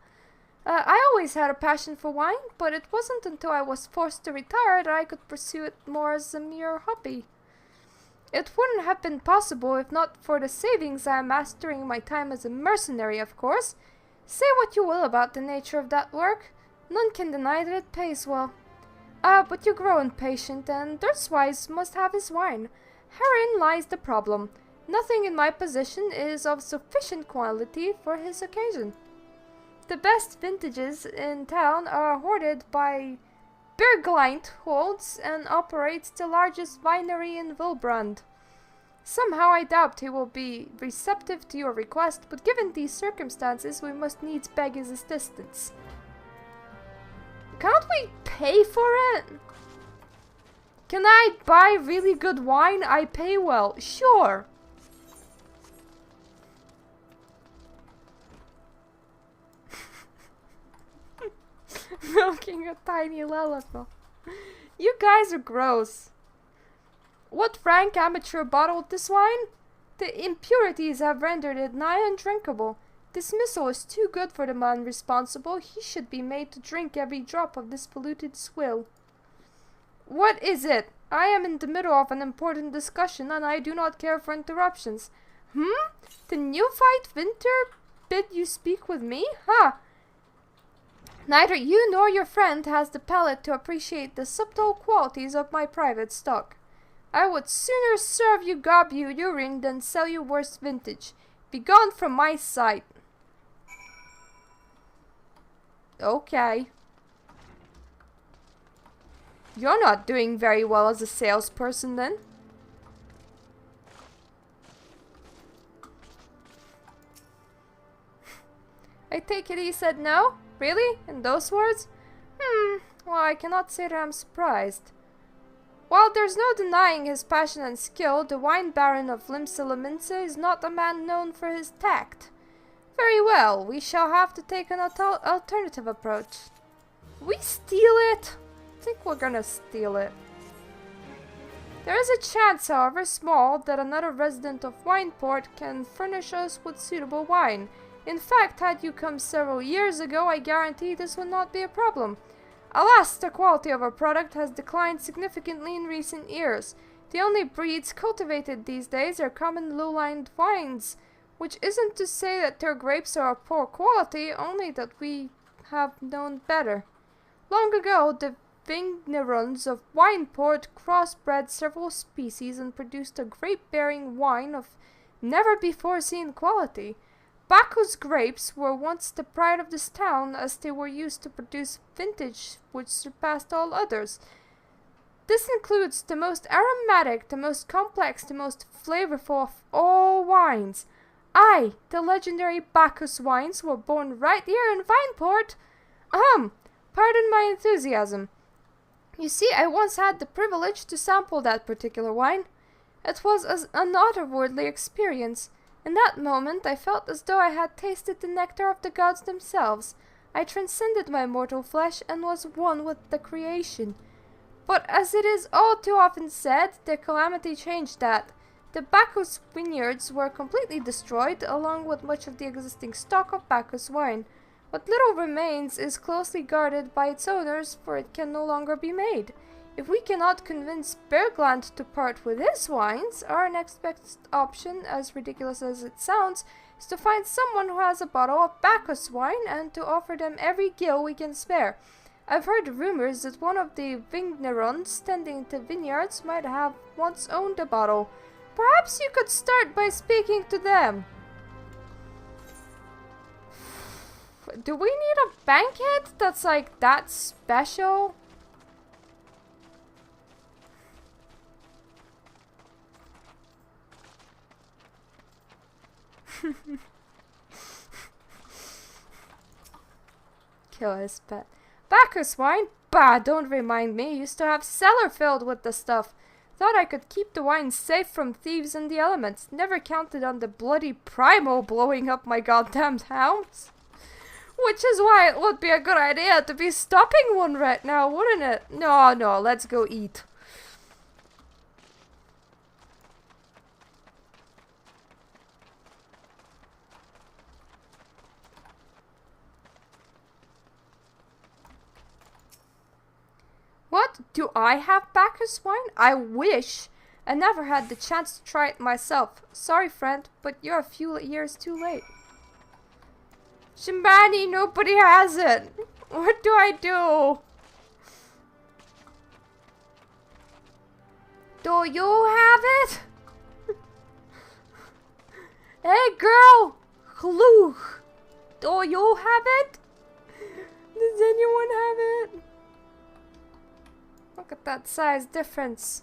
[SPEAKER 1] I always had a passion for wine, but it wasn't until I was forced to retire that I could pursue it more as a mere hobby. It wouldn't have been possible if not for the savings I amassed during my time as a mercenary, of course. Say what you will about the nature of that work, none can deny that it pays well. But you grow impatient, and Earthwise must have his wine. Herein lies the problem. Nothing in my possession is of sufficient quality for his occasion. The best vintages in town are hoarded by Bergleit holds and operates the largest winery in Wilbrand. Somehow I doubt he will be receptive to your request, but given these circumstances we must needs beg his assistance. Can't we pay for it? Can I buy really good wine? I pay well. Sure. Milking a tiny Lilliput. You guys are gross. What rank amateur bottled this wine? The impurities have rendered it nigh undrinkable. Dismissal is too good for the man responsible. He should be made to drink every drop of this polluted swill. What is it? I am in the middle of an important discussion and I do not care for interruptions. The neophyte Winter bid you speak with me? Ha! Neither you nor your friend has the palate to appreciate the subtle qualities of my private stock. I would sooner serve you gob you urine than sell you worse vintage. Begone from my sight. Okay. You're not doing very well as a salesperson then. I take it he said no? Really? In those words? Well, I cannot say that I'm surprised. While there's no denying his passion and skill, the wine baron of Limsa is not a man known for his tact. Very well, we shall have to take an alternative approach. We steal it? I think we're gonna steal it. There is a chance, however small, that another resident of Wineport can furnish us with suitable wine. In fact, had you come several years ago, I guarantee this would not be a problem. Alas, the quality of our product has declined significantly in recent years. The only breeds cultivated these days are common lowland wines, which isn't to say that their grapes are of poor quality, only that we have known better. Long ago, the vignerons of Wineport crossbred several species and produced a grape-bearing wine of never-before-seen quality. Bacchus grapes were once the pride of this town, as they were used to produce vintage which surpassed all others. This includes the most aromatic, the most complex, the most flavorful of all wines. Aye, the legendary Bacchus wines were born right here in Vineport. Pardon my enthusiasm. You see, I once had the privilege to sample that particular wine. It was an otherworldly experience. In that moment, I felt as though I had tasted the nectar of the gods themselves. I transcended my mortal flesh and was one with the creation. But as it is all too often said, the calamity changed that. The Bacchus vineyards were completely destroyed, along with much of the existing stock of Bacchus wine. What little remains is closely guarded by its owners, for it can no longer be made. If we cannot convince Bergland to part with his wines, our next best option, as ridiculous as it sounds, is to find someone who has a bottle of Bacchus wine and to offer them every gill we can spare. I've heard rumors that one of the vignerons tending the vineyards might have once owned a bottle. Perhaps you could start by speaking to them. Do we need a banquet that's like that special? Kill his pet. Bacchus wine? Bah, don't remind me. Used to have cellar filled with the stuff. Thought I could keep the wine safe from thieves and the elements. Never counted on the bloody primal blowing up my goddamn house. Which is why it would be a good idea to be stopping one right now, wouldn't it? No, let's go eat. What? Do I have Bacchus wine? I wish. I never had the chance to try it myself. Sorry, friend, but you're a few years too late. Shimbani, nobody has it. What do I do? Do you have it? Hey girl! Hello! Do you have it? Does anyone have it? Look at that size difference.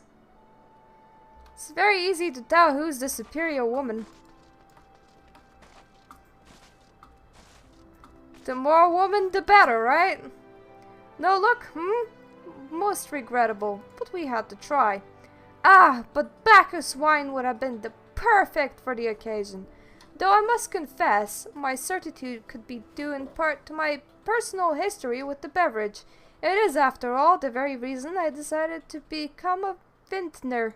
[SPEAKER 1] It's very easy to tell who's the superior woman. The more woman, the better, right? No look, most regrettable, but we had to try. Ah, but Bacchus wine would have been the perfect for the occasion. Though I must confess, my certitude could be due in part to my personal history with the beverage. It is, after all, the very reason I decided to become a vintner.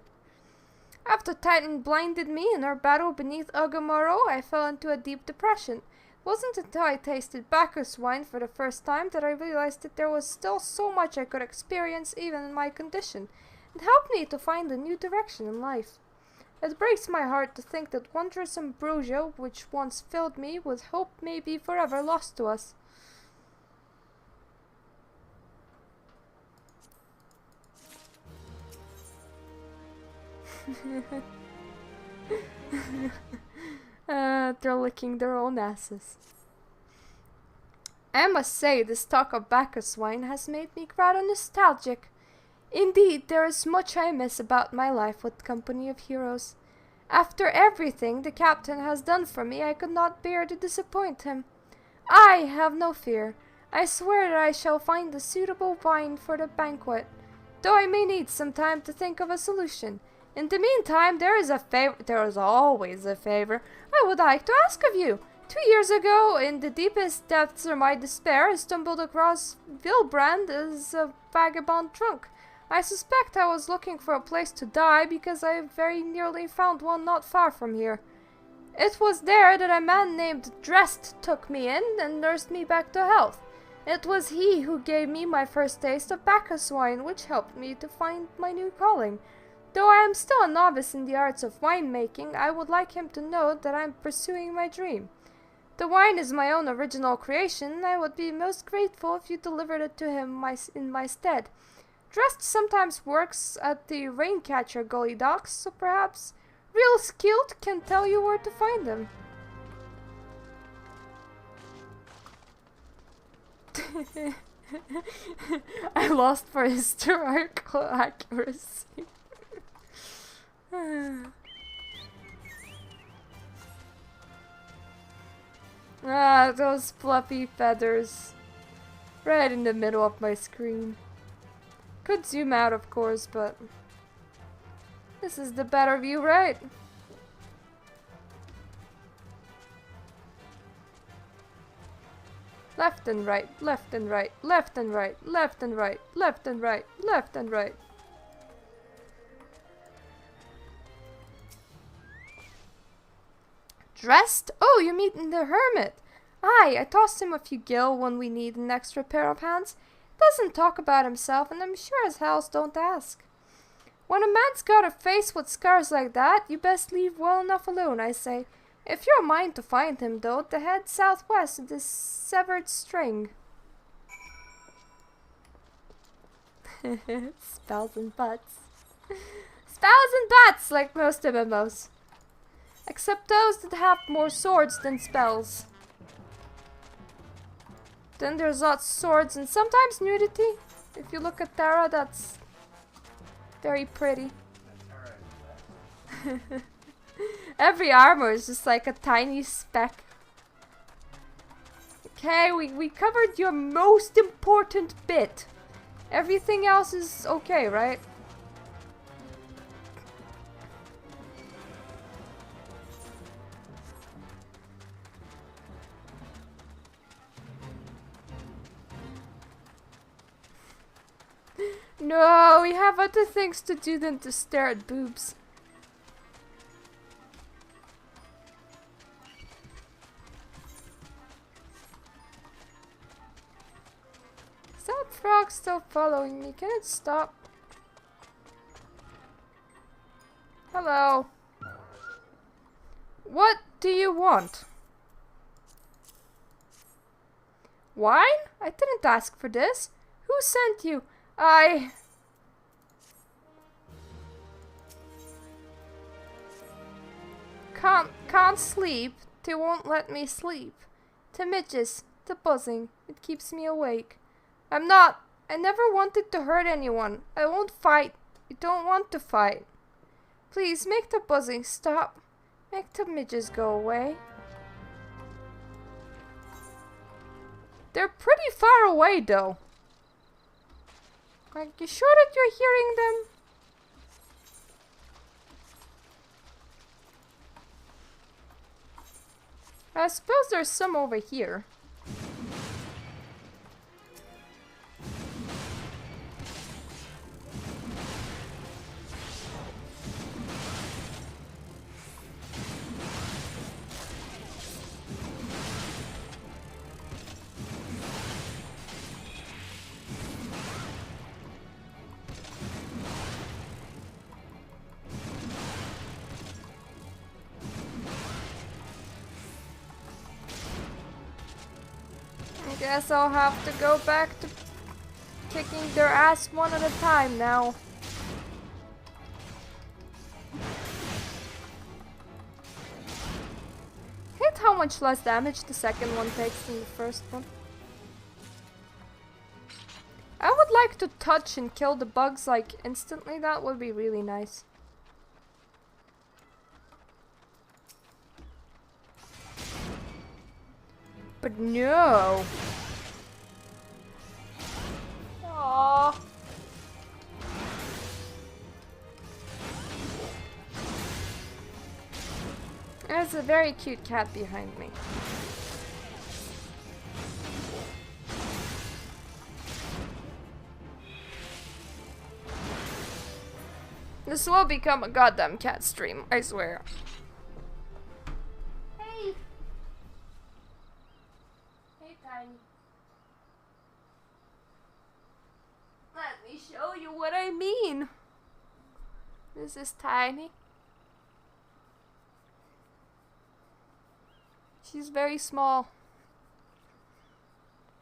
[SPEAKER 1] After Titan blinded me in our battle beneath Agamaro, I fell into a deep depression. It wasn't until I tasted Bacchus wine for the first time that I realized that there was still so much I could experience even in my condition. It helped me to find a new direction in life. It breaks my heart to think that wondrous ambrosia, which once filled me with hope, may be forever lost to us. They're licking their own asses. I must say, this talk of Bacchus wine has made me rather nostalgic. Indeed, there is much I miss about my life with company of heroes. After everything the captain has done for me, I could not bear to disappoint him. I have no fear. I swear that I shall find a suitable wine for the banquet, though I may need some time to think of a solution. In the meantime, there is always a favor I would like to ask of you. 2 years ago, in the deepest depths of my despair, I stumbled across Vilbrand as a vagabond drunk. I suspect I was looking for a place to die because I very nearly found one not far from here. It was there that a man named Drest took me in and nursed me back to health. It was he who gave me my first taste of Bacchus wine, which helped me to find my new calling. Though I am still a novice in the arts of winemaking, I would like him to know that I am pursuing my dream. The wine is my own original creation, and I would be most grateful if you delivered it to him in my stead. Drest sometimes works at the Raincatcher Gully docks, so perhaps Real Skilled can tell you where to find him. I lost for historical accuracy. Ah, those fluffy feathers. Right in the middle of my screen. Could zoom out, of course, but this is the better view, right? Left and right, left and right, left and right, left and right, left and right, left and right. Dressed? Oh, you mean the hermit. Aye, I tossed him a few gil when we need an extra pair of hands. Doesn't talk about himself, and I'm sure as hells don't ask. When a man's got a face with scars like that, you best leave well enough alone, I say. If you're a mind to find him, though, head southwest of this severed string. Spells and butts. Spells and butts, like most MMOs. Except those that have more swords than spells. Then there's lots of swords and sometimes nudity. If you look at Tara, that's very pretty. Every armor is just like a tiny speck. Okay, we covered your most important bit. Everything else is okay, right? No, we have other things to do than to stare at boobs. Is that frog still following me? Can it stop? Hello. What do you want? Wine? I didn't ask for this. Who sent you? Can't sleep. They won't let me sleep. The midges, the buzzing, it keeps me awake. I never wanted to hurt anyone. I won't fight. I don't want to fight. Please, make the buzzing stop. Make the midges go away. They're pretty far away, though. Like, you sure that you're hearing them? I suppose there's some over here. Guess I'll have to go back to kicking their ass one at a time now. Hate how much less damage the second one takes than the first one. I would like to touch and kill the bugs like instantly. That would be really nice. But no. Aww. There's a very cute cat behind me. This will become a goddamn cat stream, I swear. Hey! Hey, Tiny. Let me show you what I mean. This is Tiny. She's very small.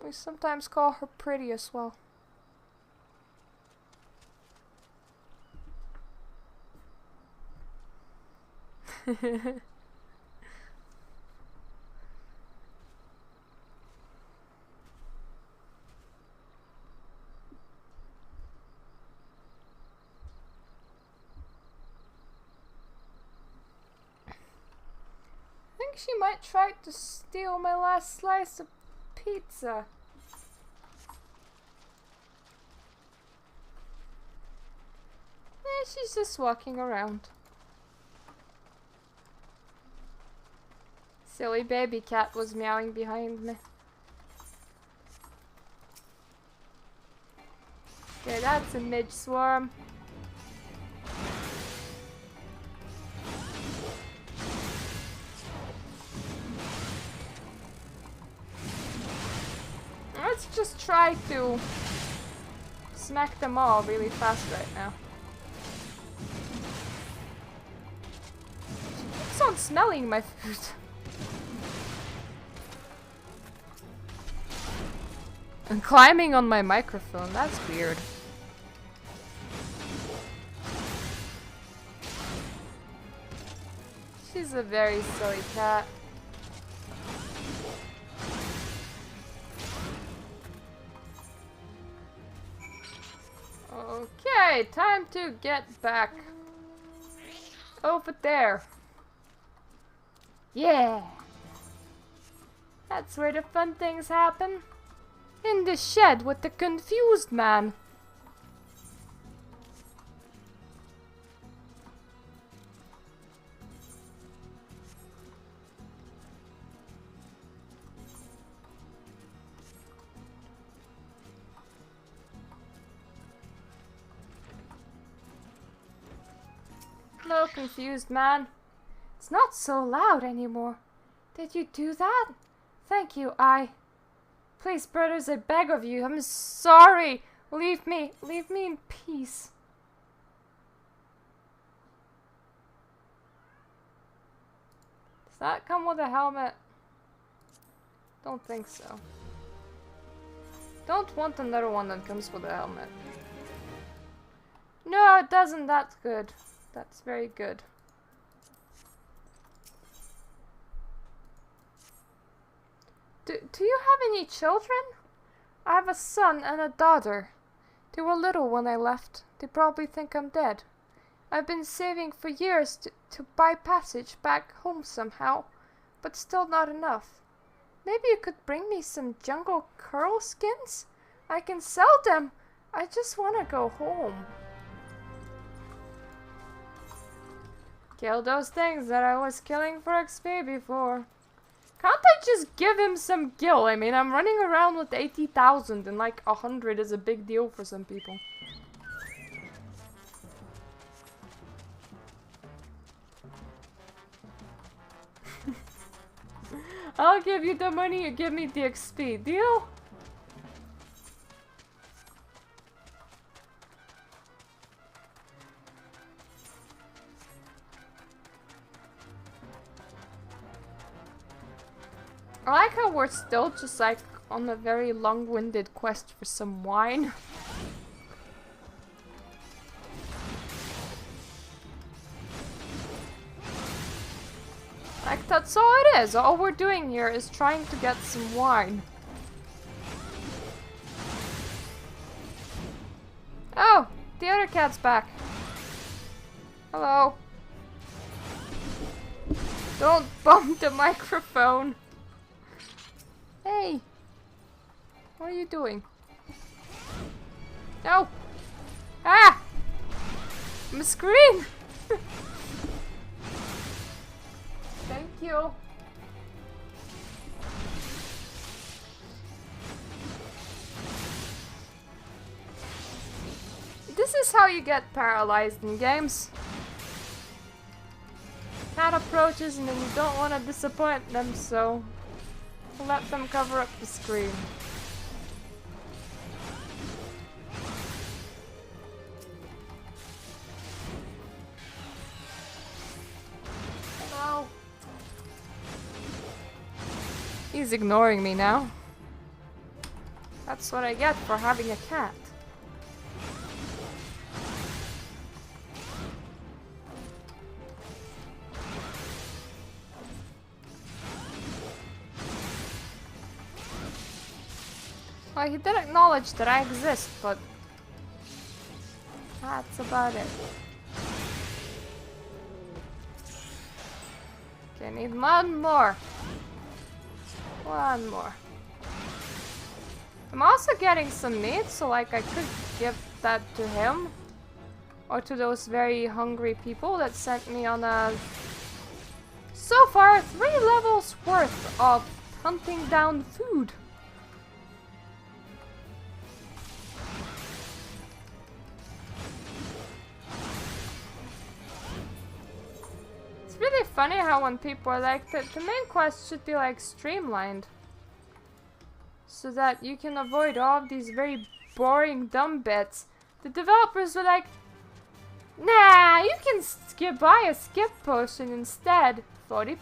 [SPEAKER 1] We sometimes call her pretty as well. I think she might try to steal my last slice of pizza. She's just walking around. Silly baby cat was meowing behind me. Okay, that's a midge swarm. Let's just try to smack them all really fast right now. She keeps on smelling my food. And climbing on my microphone, that's weird. She's a very silly cat. Okay, time to get back over there. Yeah! That's where the fun things happen. In the shed with the confused man. Hello, confused man. It's not so loud anymore. Did you do that? Thank you, Please, brothers, I beg of you. I'm sorry. Leave me in peace. Does that come with a helmet? Don't think so. Don't want another one that comes with a helmet. No, it doesn't. That's good. That's very good. Do you have any children? I have a son and a daughter. They were little when I left. They probably think I'm dead. I've been saving for years to buy passage back home somehow, but still not enough. Maybe you could bring me some jungle curl skins? I can sell them. I just want to go home. Kill those things that I was killing for XP before. Can't I just give him some gil? I mean, I'm running around with 80,000 and like 100 is a big deal for some people. I'll give you the money, you give me the XP. Deal? I like how we're still just like on a very long-winded quest for some wine. Like, that's all it is. All we're doing here is trying to get some wine. Oh, the other cat's back. Hello. Don't bump the microphone. Hey. What are you doing? No. Ah! My screen! Thank you. This is how you get paralyzed in games. Cat approaches and then you don't want to disappoint them, so let them cover up the screen. Hello. He's ignoring me now. That's what I get for having a cat. Well, he did acknowledge that I exist, but that's about it. Okay, need one more. One more. I'm also getting some meat, so like I could give that to him. Or to those very hungry people that sent me on a... so far, 3 levels worth of hunting down food. It's really funny how when people are like, the main quest should be like streamlined. So that you can avoid all of these very boring dumb bits. The developers were like, nah, you can buy a skip potion instead. £40.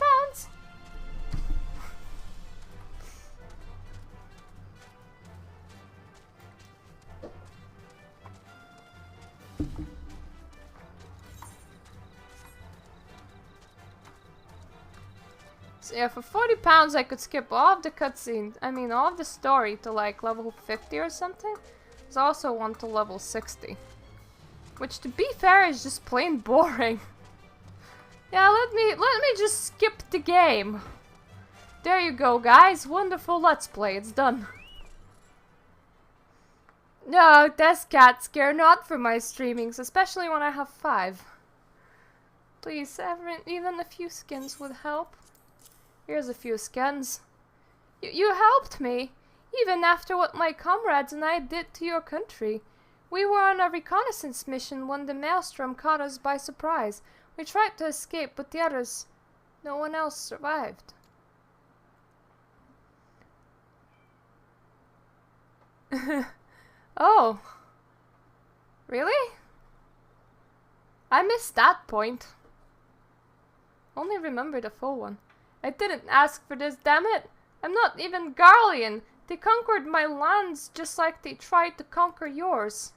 [SPEAKER 1] So yeah, for £40 I could skip all of the cutscenes, I mean all of the story to like level 50 or something. There's also one to level 60. Which to be fair is just plain boring. Yeah, let me just skip the game. There you go guys, wonderful let's play, it's done. No, this cat scare not for my streamings, especially when I have 5. Please, even a few skins would help. Here's a few skins. You helped me, even after what my comrades and I did to your country. We were on a reconnaissance mission when the maelstrom caught us by surprise. We tried to escape, but the others... no one else survived. Oh. Really? I missed that point. Only remember the full one. I didn't ask for this, damn it! I'm not even Garlean! They conquered my lands just like they tried to conquer yours.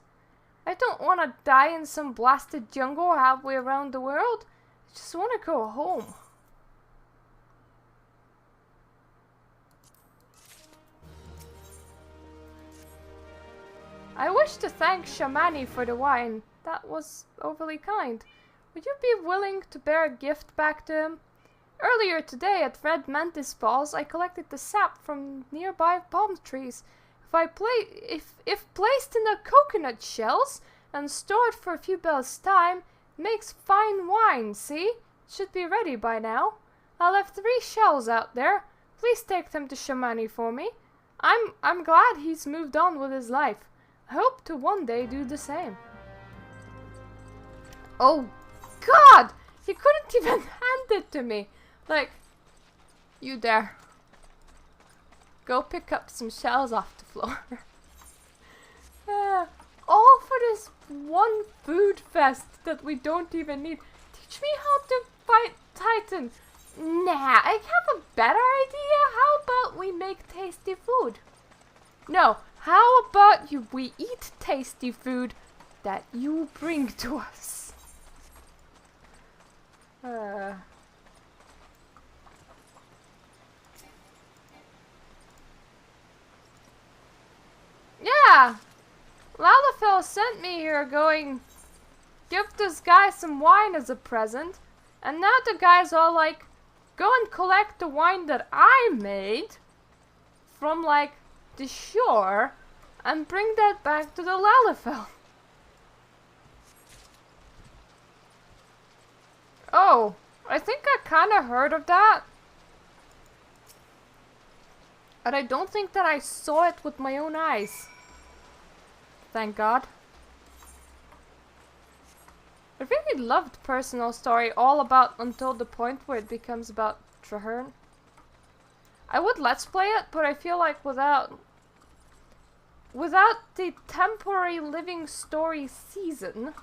[SPEAKER 1] I don't want to die in some blasted jungle halfway around the world. I just want to go home. I wish to thank Shamani for the wine. That was overly kind. Would you be willing to bear a gift back to him? Earlier today at Red Mantis Falls, I collected the sap from nearby palm trees. If placed in the coconut shells and stored for a few bells' time, it makes fine wine, see? It should be ready by now. I left 3 shells out there. Please take them to Shamani for me. I'm glad he's moved on with his life. I hope to one day do the same. Oh God! He couldn't even hand it to me. Like, you there. Go pick up some shells off the floor. All for this one food fest that we don't even need. Teach me how to fight Titan. Nah, I have a better idea. How about we make tasty food? No, how about we eat tasty food that you bring to us? Yeah, Lalafell sent me here going, give this guy some wine as a present. And now the guy's all like, go and collect the wine that I made from like the shore and bring that back to the Lalafell. Oh, I think I kind of heard of that. But I don't think that I saw it with my own eyes. Thank God. I really loved Personal Story all about until the point where it becomes about Traherne. I would let's play it, but I feel like without the temporary living story season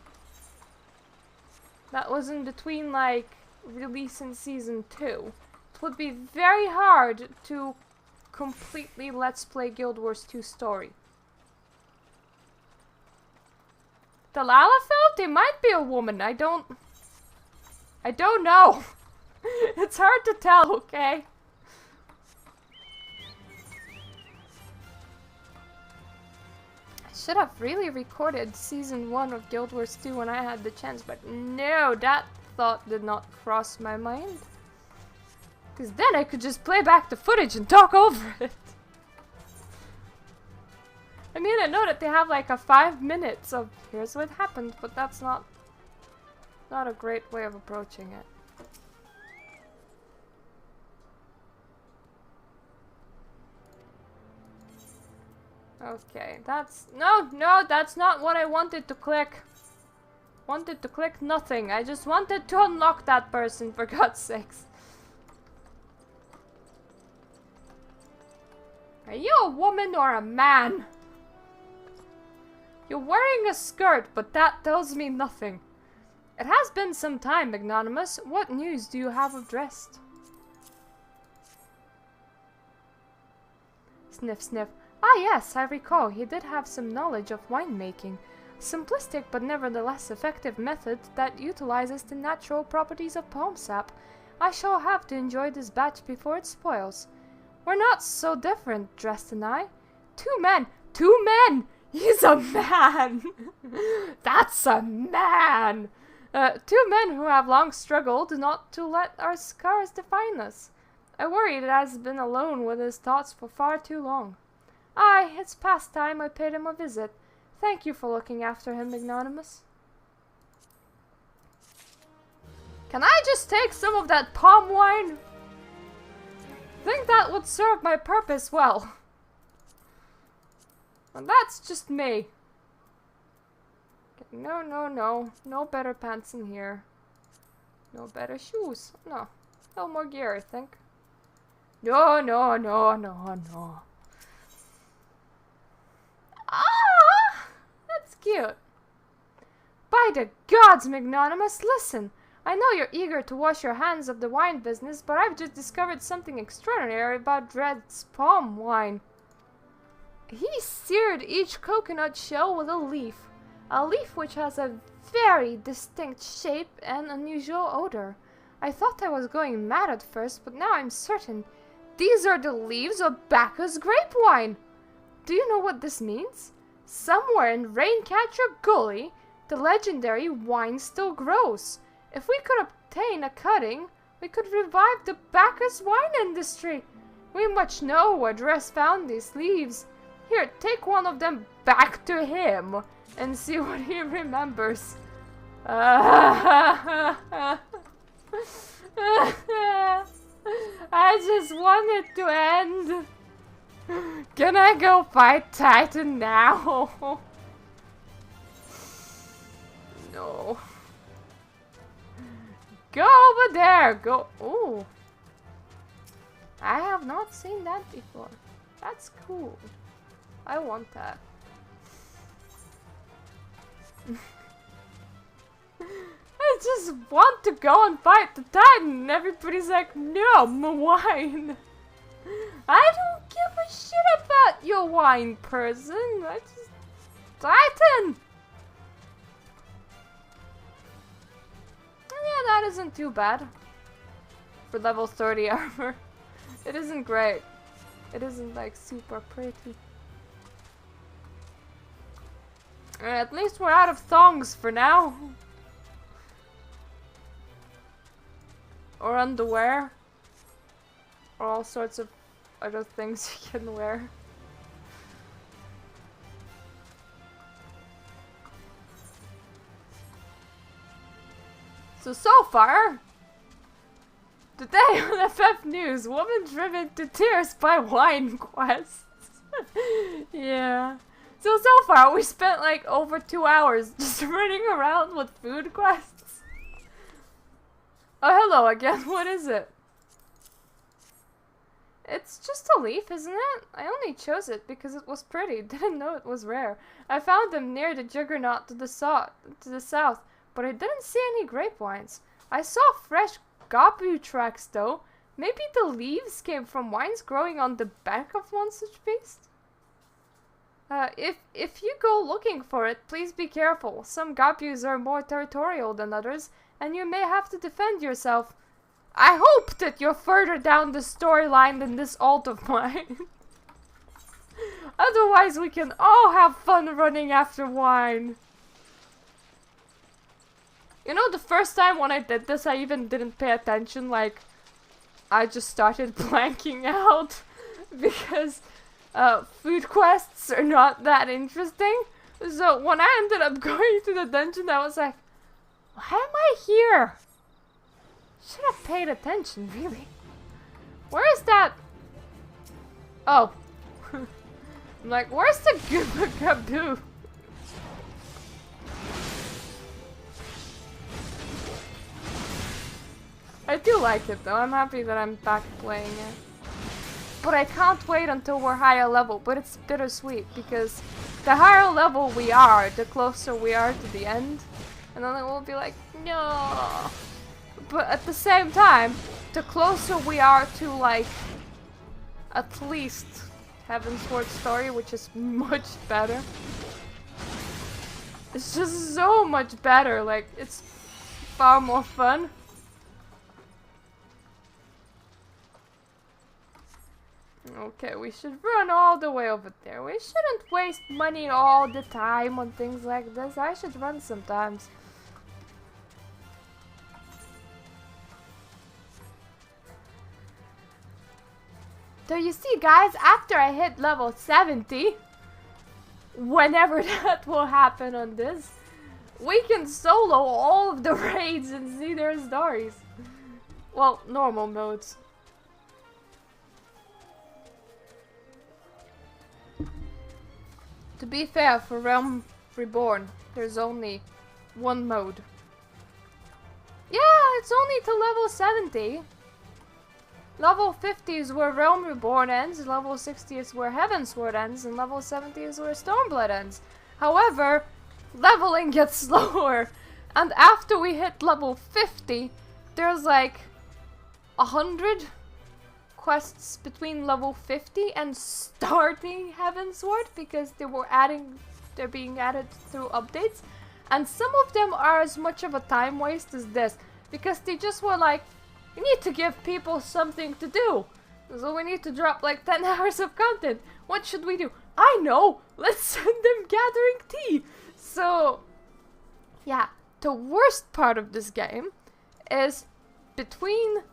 [SPEAKER 1] that was in between like release and season 2, it would be very hard to completely let's play Guild Wars 2 story. The Lalafell? They might be a woman. I don't know. It's hard to tell, okay? I should have really recorded season 1 of Guild Wars 2 when I had the chance, but no, that thought did not cross my mind. Because then I could just play back the footage and talk over it. I mean, I know that they have like a 5 minutes of here's what happened, but that's not a great way of approaching it. Okay, that's no, that's not what I wanted to click. Wanted to click nothing. I just wanted to unlock that person, for God's sakes. Are you a woman or a man? You're wearing a skirt, but that tells me nothing. It has been some time, Magnanimous. What news do you have of Drest? Sniff, sniff. Ah yes, I recall he did have some knowledge of winemaking. Simplistic but nevertheless effective method that utilizes the natural properties of palm sap. I shall have to enjoy this batch before it spoils. We're not so different, Drest and I. 2 men! 2 men! He's a man! That's a man! 2 men who have long struggled not to let our scars define us. I worry that he has been alone with his thoughts for far too long. Aye, it's past time I paid him a visit. Thank you for looking after him, Magnanimous. Can I just take some of that palm wine? I think that would serve my purpose well. And that's just me. Okay, no. No better pants in here. No better shoes. No. No more gear, I think. No. Ah! That's cute. By the gods, Magnanimous, listen. I know you're eager to wash your hands of the wine business, but I've just discovered something extraordinary about Drest's palm wine. He seared each coconut shell with a leaf which has a very distinct shape and unusual odor. I thought I was going mad at first, but now I'm certain. These are the leaves of Bacchus grape wine! Do you know what this means? Somewhere in Raincatcher Gully, the legendary wine still grows. If we could obtain a cutting, we could revive the Bacchus wine industry. We must know where Dress found these leaves. Here, take one of them back to him and see what he remembers. I just want it to end. Can I go fight Titan now? No. Go over there. Go. Ooh. I have not seen that before. That's cool. I want that. I just want to go and fight the Titan, and everybody's like, no, my wine. I don't give a shit about your wine, person. I just... Titan! Yeah, that isn't too bad. For level 30 armor. It isn't great. It isn't, like, super pretty. At least we're out of thongs for now. Or underwear. Or all sorts of other things you can wear. So far, today on FF News, woman driven to tears by wine quests. Yeah. So far, we spent like over 2 hours just running around with food quests. Oh, hello again. What is it? It's just a leaf, isn't it? I only chose it because it was pretty. Didn't know it was rare. I found them near the Juggernaut to the south, but I didn't see any grape wines. I saw fresh gabu tracks though. Maybe the leaves came from wines growing on the back of one such beast? If you go looking for it, please be careful. Some gabus are more territorial than others, and you may have to defend yourself. I hope that you're further down the storyline than this alt of mine. Otherwise, we can all have fun running after wine. You know, the first time when I did this, I even didn't pay attention. Like, I just started blanking out because food quests are not that interesting. So when I ended up going to the dungeon, I was like, why am I here? Should have paid attention, really. Where is that? Oh. I'm like, where's the Gaboo? I do like it though. I'm happy that I'm back playing it. But I can't wait until we're higher level. But it's bittersweet because the higher level we are, the closer we are to the end. And then it will be like, no. But at the same time, the closer we are to like at least Heavensward Story, which is much better. It's just so much better. Like, it's far more fun. Okay, we should run all the way over there. We shouldn't waste money all the time on things like this. I should run sometimes. So you see, guys, after I hit level 70, whenever that will happen on this, we can solo all of the raids and see their stories. Well, normal modes. To be fair, for Realm Reborn, there's only one mode. Yeah, it's only to level 70. Level 50 is where Realm Reborn ends, level 60 is where Heavensward ends, and level 70 is where Stormblood ends. However, leveling gets slower, and after we hit level 50, there's like 100 quests between level 50 and starting Heavensward because they're being added through updates, and some of them are as much of a time waste as this because they just were like, we need to give people something to do, so we need to drop like 10 hours of content. What should we do? I know! Let's send them gathering tea! So, yeah, the worst part of this game is between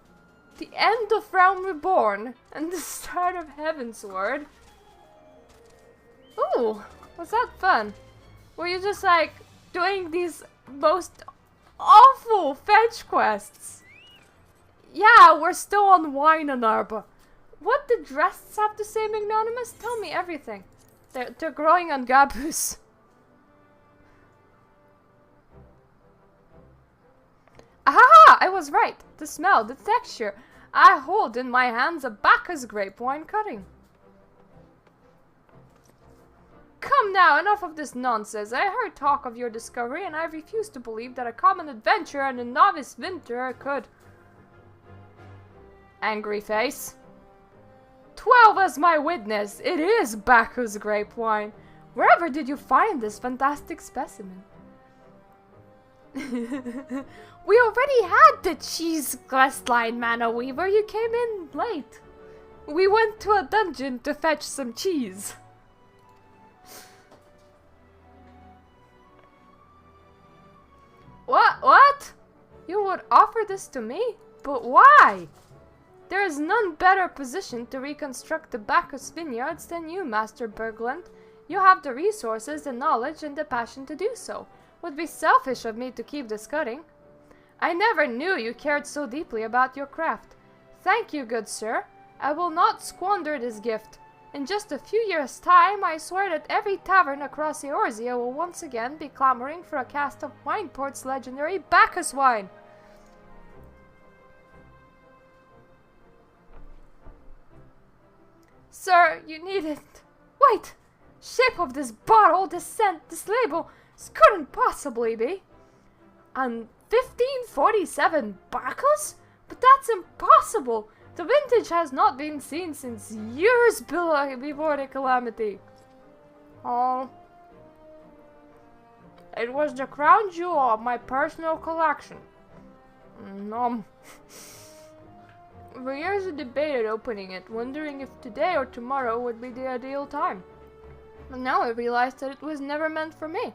[SPEAKER 1] the end of Realm Reborn and the start of Heavensward. Ooh, was that fun? Were you just like doing these most awful fetch quests? Yeah, we're still on Wine and Arbor. What did Drests have to say, Magnanimous? Tell me everything. They're growing on Gabus. Aha! I was right. The smell, the texture. I hold in my hands a Bacchus grape wine cutting. Come now, enough of this nonsense. I heard talk of your discovery, and I refuse to believe that a common adventurer and a novice vinterer could... Angry face. 12 as my witness. It is Bacchus grape wine. Wherever did you find this fantastic specimen? We already had the cheese questline, Mana Weaver. You came in late. We went to a dungeon to fetch some cheese. What? You would offer this to me? But why? There is none better positioned to reconstruct the Bacchus vineyards than you, Master Bergland. You have the resources, the knowledge, and the passion to do so. Would be selfish of me to keep discarding. I never knew you cared so deeply about your craft. Thank you, good sir. I will not squander this gift. In just a few years' time, I swear that every tavern across Eorzea will once again be clamoring for a cask of Wineport's legendary Bacchus wine. Sir, you need it. Wait! Shape of this bottle, this scent, this label, this couldn't possibly be. And 1547 Bacchus? But that's impossible! The vintage has not been seen since years before the calamity. Oh. It was the crown jewel of my personal collection. For years I debated opening it, wondering if today or tomorrow would be the ideal time. And now I realized that it was never meant for me.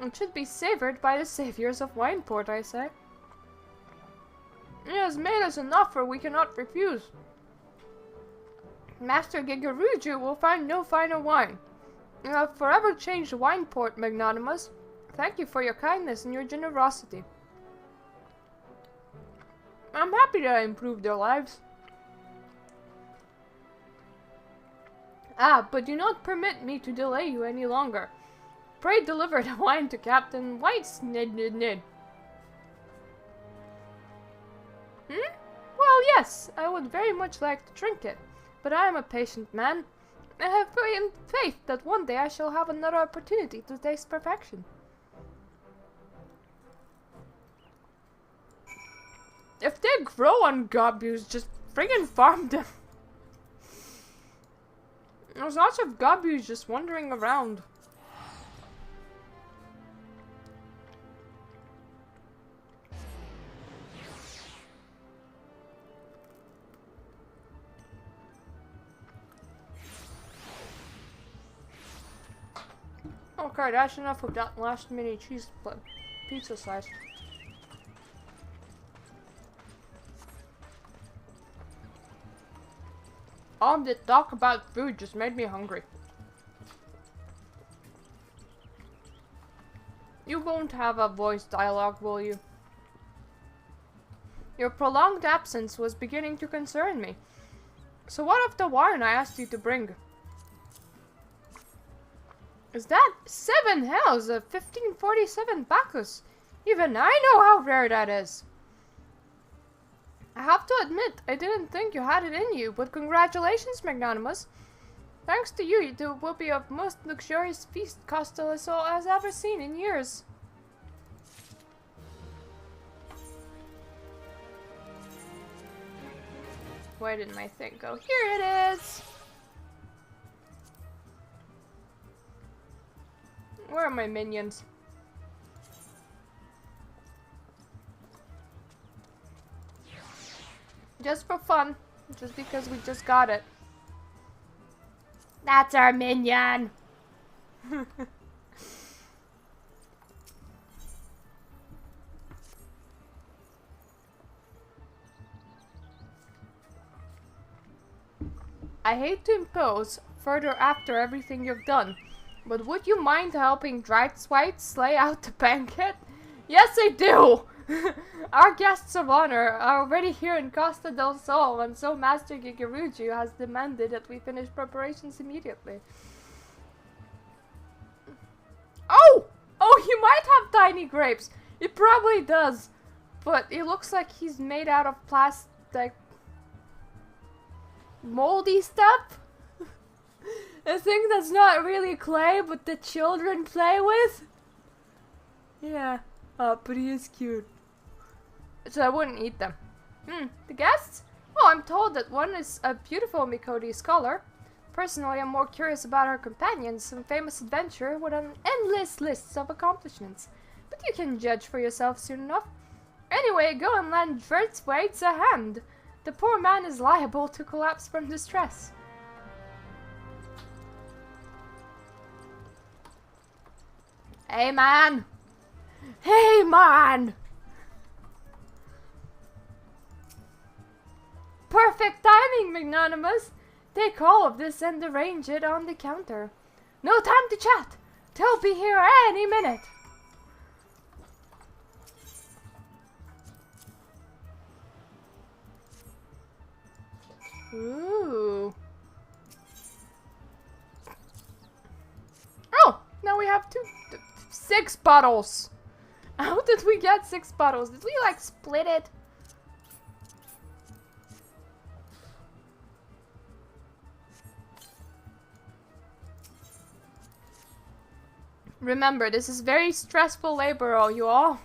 [SPEAKER 1] It should be savored by the saviors of Wineport, I say. It has made us an offer we cannot refuse. Master Gigaruju will find no finer wine. You have forever changed Wineport, Magnanimous. Thank you for your kindness and your generosity. I'm happy that I improved their lives. Ah, but do not permit me to delay you any longer. Pray deliver the wine to Captain Whitesnid. Well, yes, I would very much like to drink it, but I am a patient man. I have faith that one day I shall have another opportunity to taste perfection. If they grow on Gobus, just friggin' farm them. There's lots of Gobus just wandering around. Okay, that's enough of that last mini cheese pizza slice. All the talk about food just made me hungry. You won't have a voice dialogue, will you? Your prolonged absence was beginning to concern me. So what of the wine I asked you to bring? Is that 7 hells of 1547 Bacchus? Even I know how rare that is. I have to admit, I didn't think you had it in you, but congratulations, Magnanimous. Thanks to you, it will be a most luxurious feast Costello has ever seen in years. Where did my thing go? Here it is! Where are my minions? Just for fun. Just because we just got it. That's our minion. I hate to impose further after everything you've done, but would you mind helping Dragthwaite slay out the banquet? Yes, I do! Our guests of honor are already here in Costa del Sol, and so Master Gigeruju has demanded that we finish preparations immediately. Oh! Oh, he might have tiny grapes. He probably does. But it looks like he's made out of plastic... moldy stuff? A thing that's not really clay, but the children play with? Yeah. Oh, but he is cute. So I wouldn't eat them. The guests? Oh, I'm told that one is a beautiful Mikodi scholar. Personally, I'm more curious about her companions, some famous adventurer with an endless list of accomplishments. But you can judge for yourself soon enough. Anyway, go and lend Dragthwaite a hand. The poor man is liable to collapse from distress. Hey, man! Hey, man! Perfect timing, Magnanimous! Take all of this and arrange it on the counter. No time to chat! They'll be here any minute! Ooh. Oh! Now we have 6 bottles! How did we get 6 bottles? Did we like split it? Remember, this is very stressful labor, all you all.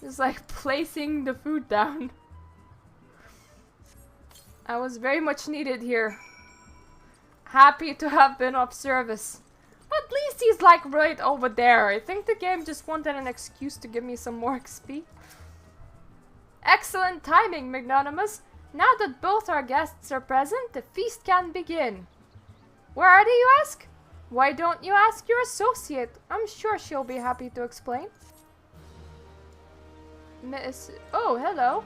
[SPEAKER 1] It's like placing the food down. I was very much needed here. Happy to have been of service. But at least he's like right over there. I think the game just wanted an excuse to give me some more XP. Excellent timing, Magnanimous. Now that both our guests are present, the feast can begin. Where are they, you ask? Why don't you ask your associate? I'm sure she'll be happy to explain. Miss... Oh, hello.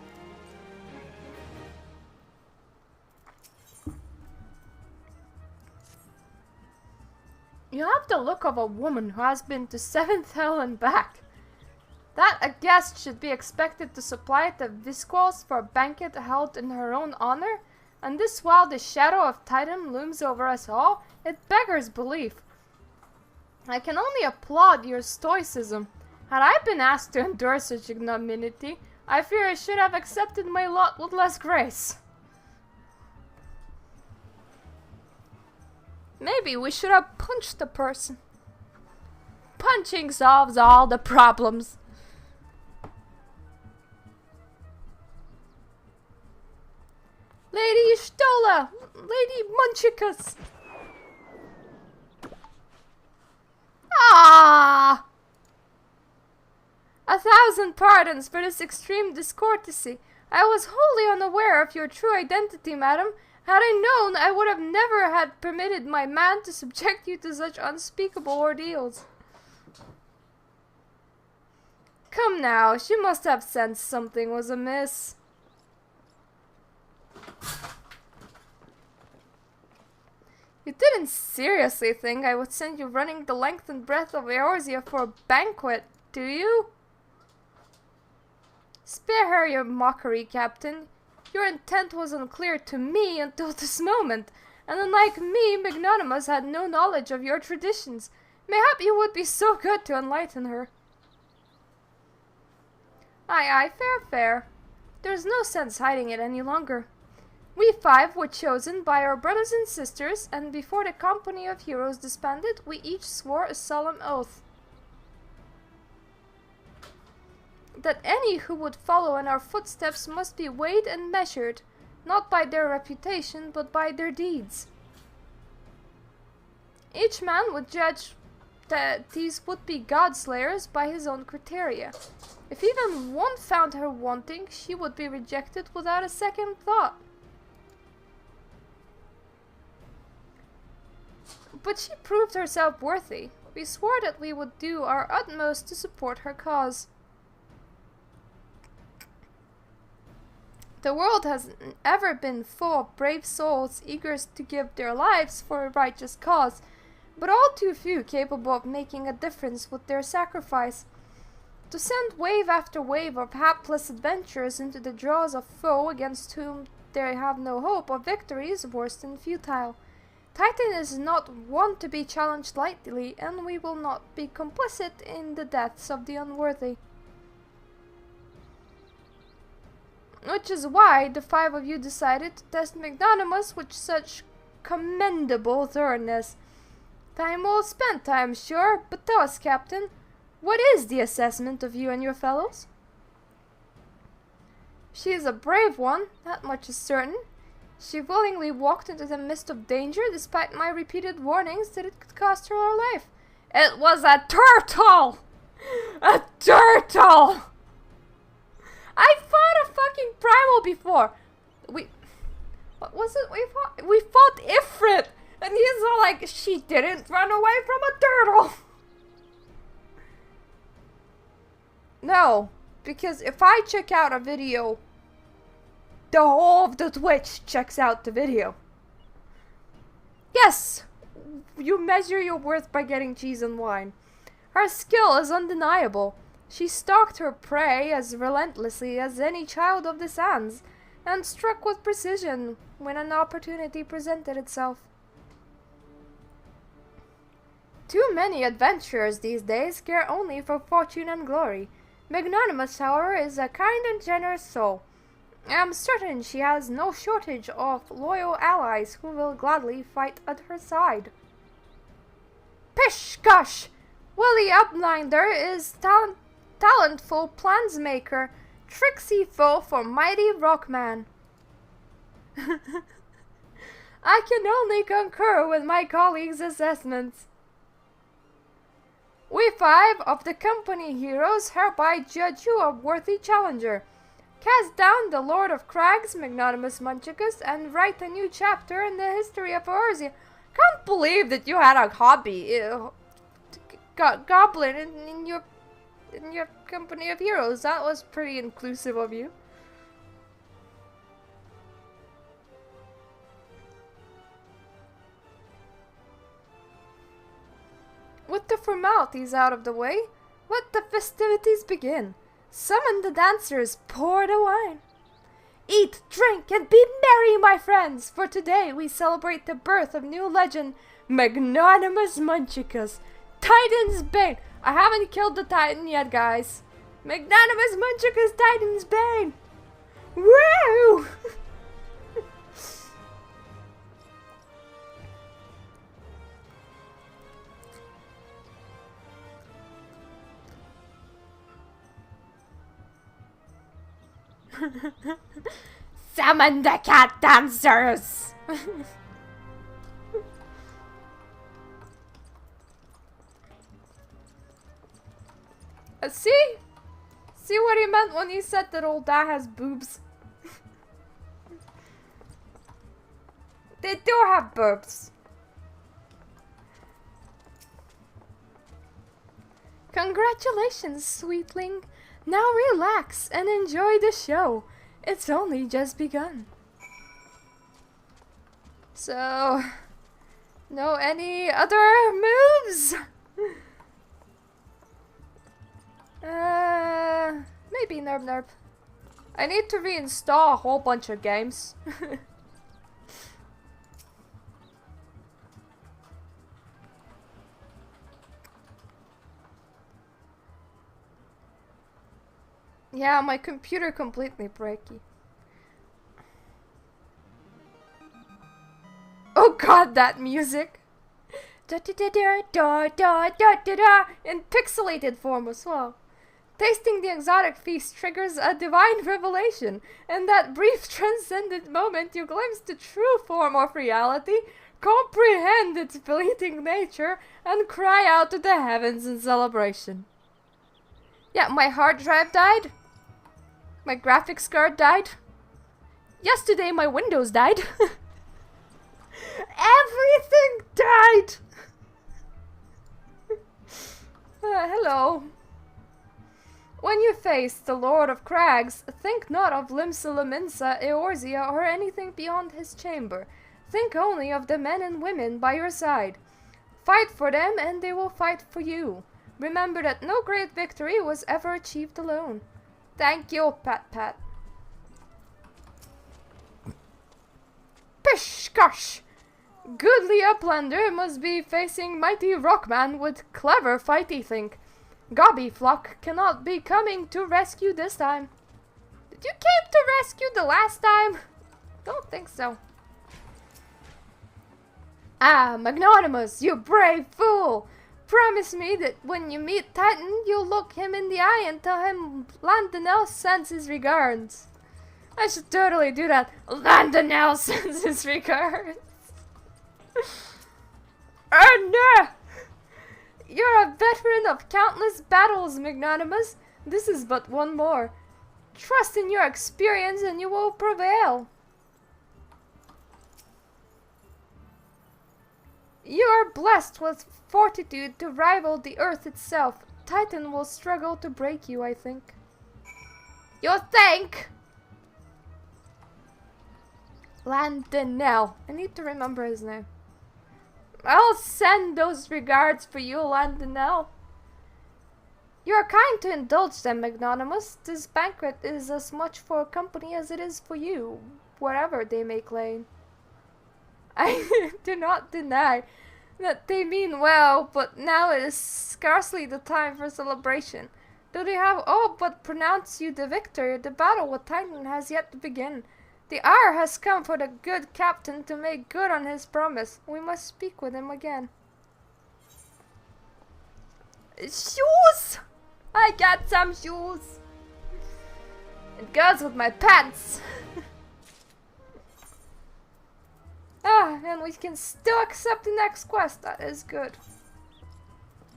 [SPEAKER 1] You have the look of a woman who has been to 7th hell and back. That a guest should be expected to supply the visquals for a banquet held in her own honor? And this while the shadow of Titan looms over us all? It beggars belief. I can only applaud your stoicism. Had I been asked to endure such ignominy, I fear I should have accepted my lot with less grace. Maybe we should have punched the person. Punching solves all the problems. Lady Stola! Lady Munchikus! Ah! 1,000 pardons for this extreme discourtesy. I was wholly unaware of your true identity, madam. Had I known, I would have never had permitted my man to subject you to such unspeakable ordeals. Come now, she must have sensed something was amiss. You didn't seriously think I would send you running the length and breadth of Eorzea for a banquet, do you? Spare her your mockery, Captain. Your intent was unclear to me until this moment, and unlike me, Magnanimous had no knowledge of your traditions. Mayhap you would be so good to enlighten her. Aye, aye, fair, fair. There's no sense hiding it any longer. We 5 were chosen by our brothers and sisters, and before the company of heroes disbanded, we each swore a solemn oath that any who would follow in our footsteps must be weighed and measured, not by their reputation, but by their deeds. Each man would judge that these would-be god-slayers by his own criteria. If even one found her wanting, she would be rejected without a second thought. But she proved herself worthy. We swore that we would do our utmost to support her cause. The world has ever been full of brave souls eager to give their lives for a righteous cause, but all too few capable of making a difference with their sacrifice. To send wave after wave of hapless adventurers into the jaws of foe against whom they have no hope of victory is worse than futile. Titan is not one to be challenged lightly, and we will not be complicit in the deaths of the unworthy. Which is why the 5 of you decided to test Magnanimous with such commendable thoroughness. Time well spent, I am sure, but tell us, Captain, what is the assessment of you and your fellows? She is a brave one, that much is certain. She willingly walked into the midst of danger despite my repeated warnings that it could cost her her life. It was a turtle! A turtle! I fought a fucking primal before! What was it we fought? We fought Ifrit! And he's all like, she didn't run away from a turtle! No, because if I check out a video, the whole of the Twitch checks out the video. Yes, you measure your worth by getting cheese and wine. Her skill is undeniable. She stalked her prey as relentlessly as any child of the sands, and struck with precision when an opportunity presented itself. Too many adventurers these days care only for fortune and glory. Magnanimous, however, is a kind and generous soul. I am certain she has no shortage of loyal allies who will gladly fight at her side. Pish! Gosh! Willie Uplinder is talentful plansmaker, tricksy foe for mighty Rockman. I can only concur with my colleagues' assessments. We 5 of the company heroes hereby judge you a worthy challenger. Cast down the Lord of Crags, Magnanimous Munchicus, and write a new chapter in the history of Eorzea. Can't believe that you had a hobby, goblin in your company of heroes. That was pretty inclusive of you. With the formalities out of the way, let the festivities begin. Summon the dancers, pour the wine. Eat, drink, and be merry, my friends, for today we celebrate the birth of new legend, Magnanimous Munchicus, Titan's Bane. I haven't killed the Titan yet, guys. Magnanimous Munchicus, Titan's Bane. Woo! Summon the cat dancers! See? See what he meant when he said that old dad has boobs? They do have boobs. Congratulations, sweetling. Now relax and enjoy the show. It's only just begun. So, no any other moves? Maybe Nerb. I need to reinstall a whole bunch of games. Yeah, my computer completely breaky. Oh god, that music! Da da da da da da da da da in pixelated form as well. Tasting the exotic feast triggers a divine revelation. In that brief transcendent moment you glimpse the true form of reality, comprehend its fleeting nature, and cry out to the heavens in celebration. Yeah, my hard drive died. My graphics card died. Yesterday my Windows died. Everything died! Hello. When you face the Lord of Crags, think not of Limsa Laminsa, Eorzea, or anything beyond his chamber. Think only of the men and women by your side. Fight for them and they will fight for you. Remember that no great victory was ever achieved alone. Thank you, Pat Pat. Pish gosh! Goodly Uplander must be facing mighty Rockman with clever fighty think. Brayflox cannot be coming to rescue this time. Did you came to rescue the last time? Don't think so. Ah, Magnanimous, you brave fool! Promise me that when you meet Titan, you'll look him in the eye and tell him Landonel sends his regards. I should totally do that. Landonel sends his regards. No! You're a veteran of countless battles, Magnanimous. This is but one more. Trust in your experience and you will prevail. You are blessed with fortitude to rival the earth itself. Titan will struggle to break you, I think. You think? Landonel. I need to remember his name. I'll send those regards for you, Landonel. You are kind to indulge them, Magnanimous. This banquet is as much for company as it is for you, whatever they may claim. I do not deny that they mean well, but now it is scarcely the time for celebration. Though they have all but pronounced you the victor, the battle with Titan has yet to begin. The hour has come for the good captain to make good on his promise. We must speak with him again. Shoes! I got some shoes! It goes with my pants! And we can still accept the next quest. That is good.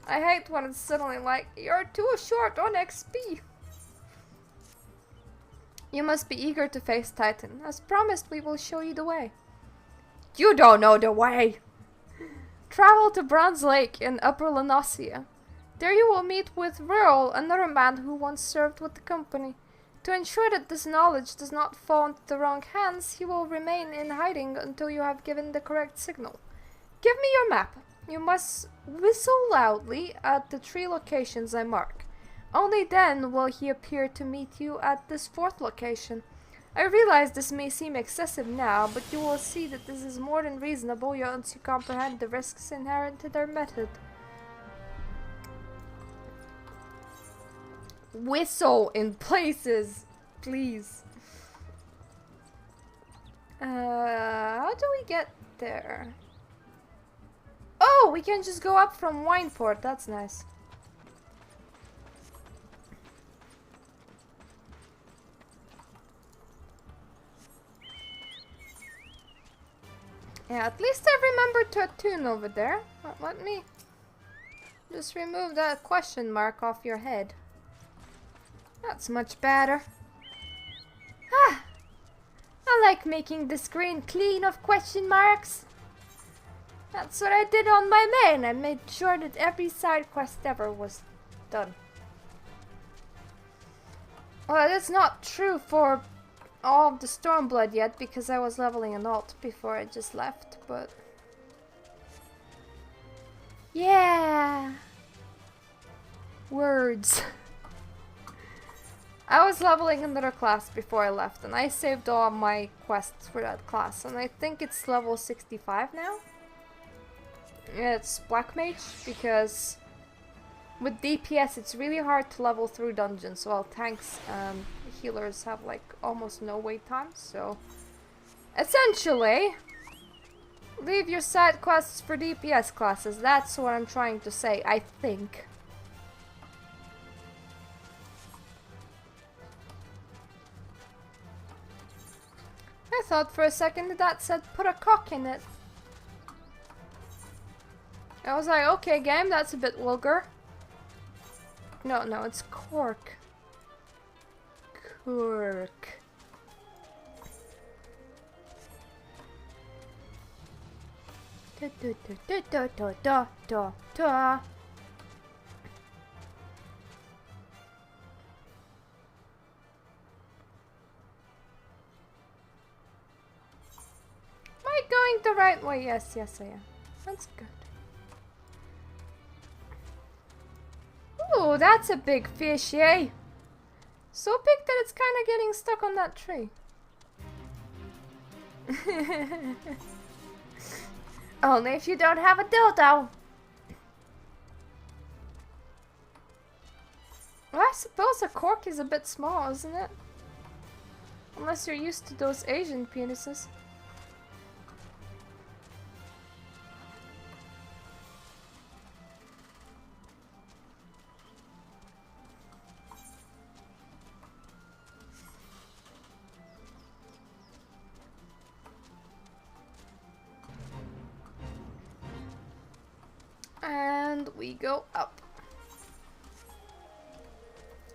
[SPEAKER 1] I hate when it's suddenly like, you're too short on XP. You must be eager to face Titan. As promised, we will show you the way. You don't know the way! Travel to Bronze Lake in Upper Lanosia. There you will meet with Rural, another man who once served with the company. To ensure that this knowledge does not fall into the wrong hands, he will remain in hiding until you have given the correct signal. Give me your map. You must whistle loudly at the 3 locations I mark. Only then will he appear to meet you at this 4th location. I realize this may seem excessive now, but you will see that this is more than reasonable once you comprehend the risks inherent to their method. Whistle in places, please. How do we get there? Oh, we can just go up from Wineport. That's nice. Yeah, at least I remembered to attune over there. Let me just remove that question mark off your head. That's much better. Ah! I like making the screen clean of question marks. That's what I did on my main. I made sure that every side quest ever was done. Well, that's not true for all of the Stormblood yet, because I was leveling an alt before I just left, but... yeah! Words. I was leveling another class before I left, and I saved all my quests for that class, and I think it's level 65 now? Yeah, it's Black Mage, because with DPS it's really hard to level through dungeons, while tanks and healers have like almost no wait times, so essentially leave your side quests for DPS classes. That's what I'm trying to say, I think. I thought for a second that said put a cock in it. I was like, okay game, that's a bit vulgar. No, it's cork. Cork. the right way? Yes, yes I am. That's good. Ooh, that's a big fish, yay! So big that it's kind of getting stuck on that tree. Only if you don't have a dildo. Well, I suppose a cork is a bit small, isn't it? Unless you're used to those Asian penises. And we go up.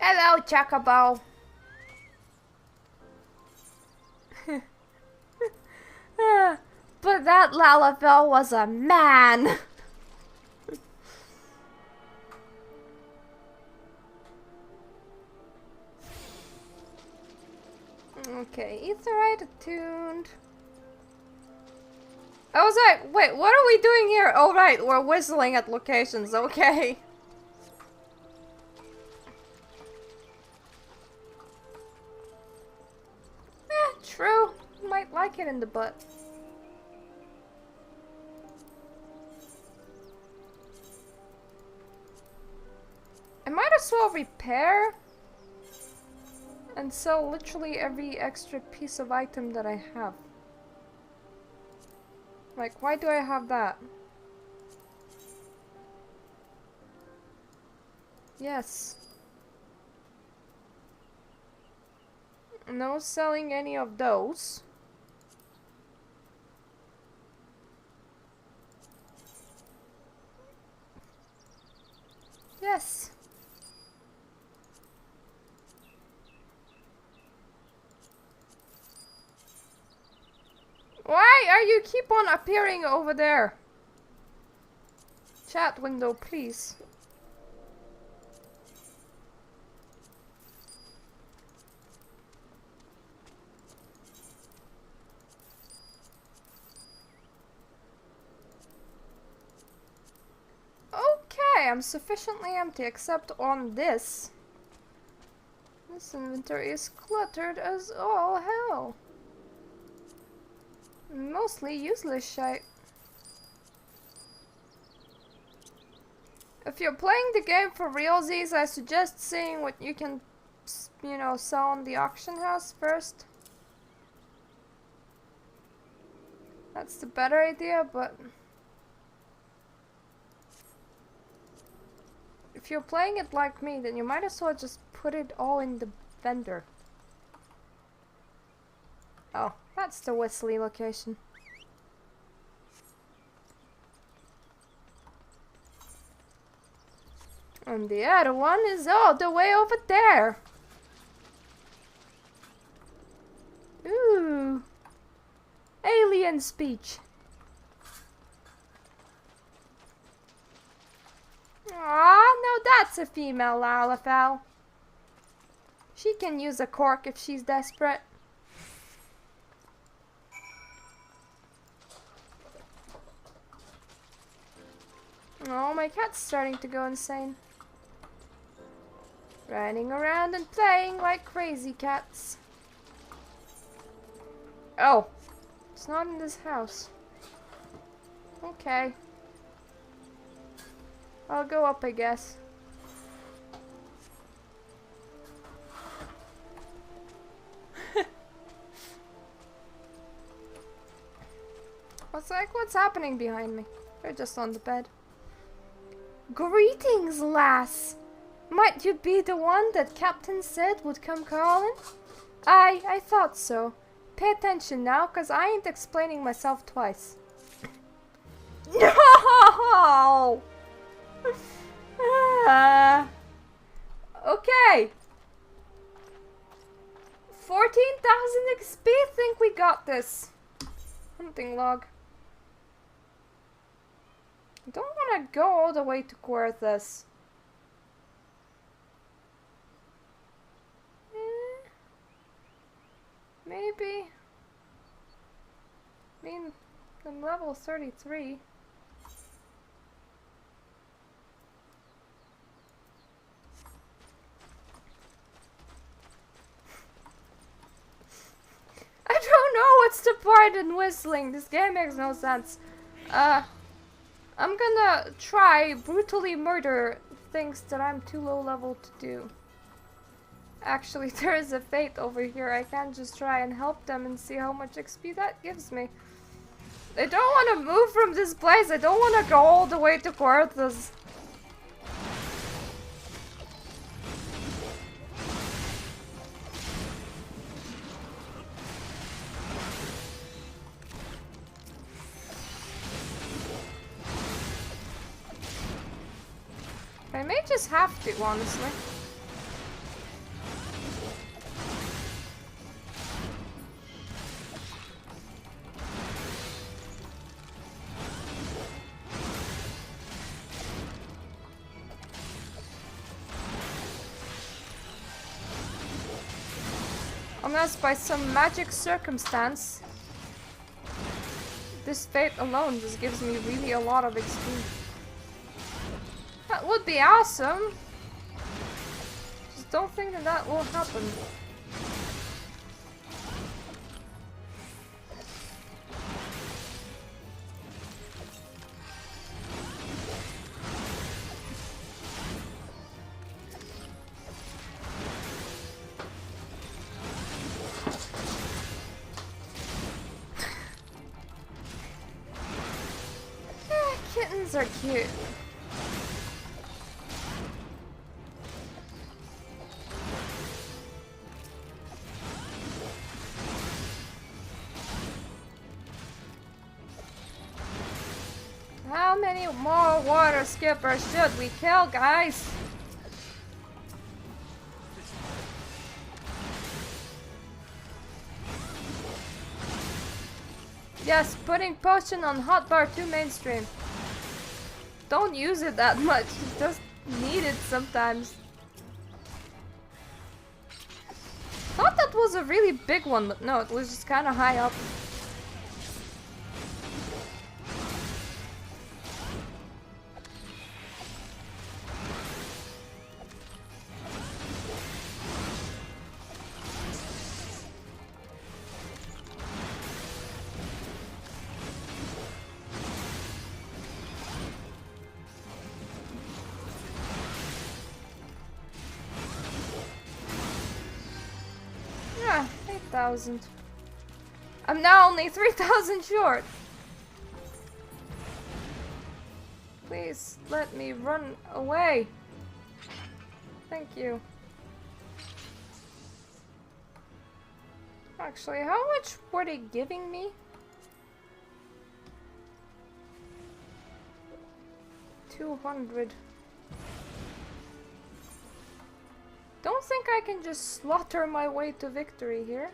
[SPEAKER 1] Hello, Chocobo. But that Lalafell was a man. Okay, Etherite attuned. I was like, wait, what are we doing here? Oh right, we're whistling at locations, okay. True. Might like it in the butt. I might as well repair and sell literally every extra piece of item that I have. Like, why do I have that? Yes. No selling any of those. Yes. Why are you keep on appearing over there? Chat window, please. Okay, I'm sufficiently empty except on this. This inventory is cluttered as all hell. Mostly useless shit. If you're playing the game for realsies, I suggest seeing what you can, you know, sell on the auction house first. That's the better idea, but if you're playing it like me, then you might as well just put it all in the vendor. Oh, that's the Wesley location. And the other one is all the way over there. Ooh. Alien speech. Ah, no, that's a female Lalafell. She can use a cork if she's desperate. Oh, my cat's starting to go insane. Running around and playing like crazy cats. Oh, it's not in this house. Okay. I'll go up, I guess. What's happening behind me? They're just on the bed. Greetings, lass! Might you be the one that Captain said would come calling? Aye, I thought so. Pay attention now, cause I ain't explaining myself twice. No! Okay. 14,000 XP, think we got this. Hunting log. I don't want to go all the way to Querthus. Maybe. I mean, I'm level 33. I don't know what's the point in whistling. This game makes no sense. I'm gonna try brutally murder things that I'm too low level to do. Actually, there is a fate over here. I can just try and help them and see how much XP that gives me. I don't want to move from this place. I don't want to go all the way to Quarthus. I may just have to, honestly. Unless by some magic circumstance, this fate alone just gives me really a lot of XP. That would be awesome. Just don't think that that will happen. Kittens are cute. How many more water skippers should we kill, guys? Yes, putting potion on hotbar too mainstream. Don't use it that much, you just need it sometimes. Thought that was a really big one, but no, it was just kind of high up. Yeah, 8,000. I'm now only 3,000 short. Please let me run away. Thank you. Actually, how much were they giving me? 200. Don't think I can just slaughter my way to victory here.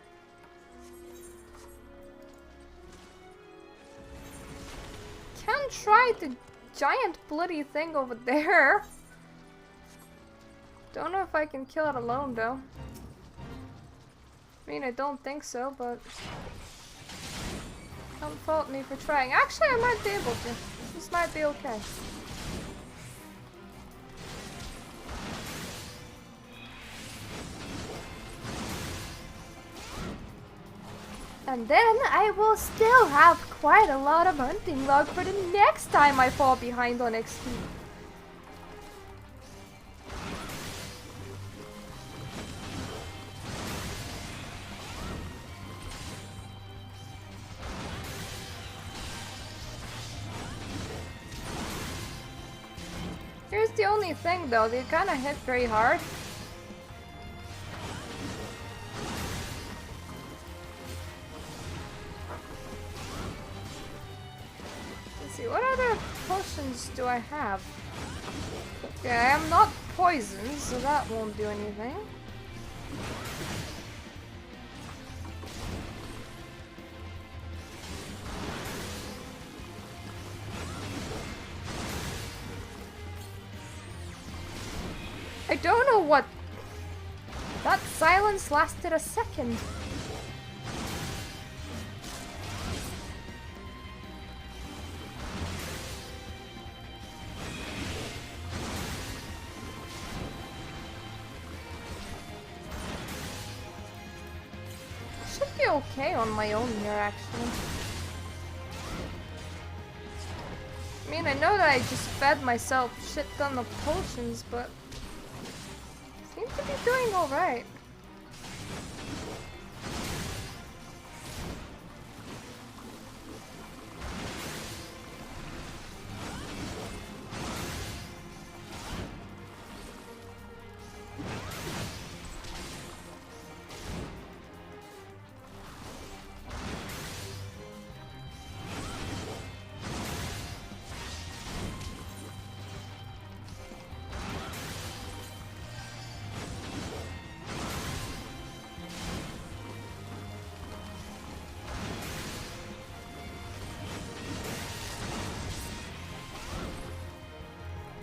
[SPEAKER 1] Can try the giant bloody thing over there. Don't know if I can kill it alone though. I mean, I don't think so, but don't fault me for trying. Actually, I might be able to. This might be okay. And then I will still have quite a lot of hunting log for the next time I fall behind on XP. Here's the only thing though, they kind of hit very hard. What other potions do I have? Okay, I am not poisoned, so that won't do anything. I don't know what... That silence lasted a second. might be okay on my own here, actually. I mean, I know that I just fed myself shit ton of potions, but I seem to be doing alright.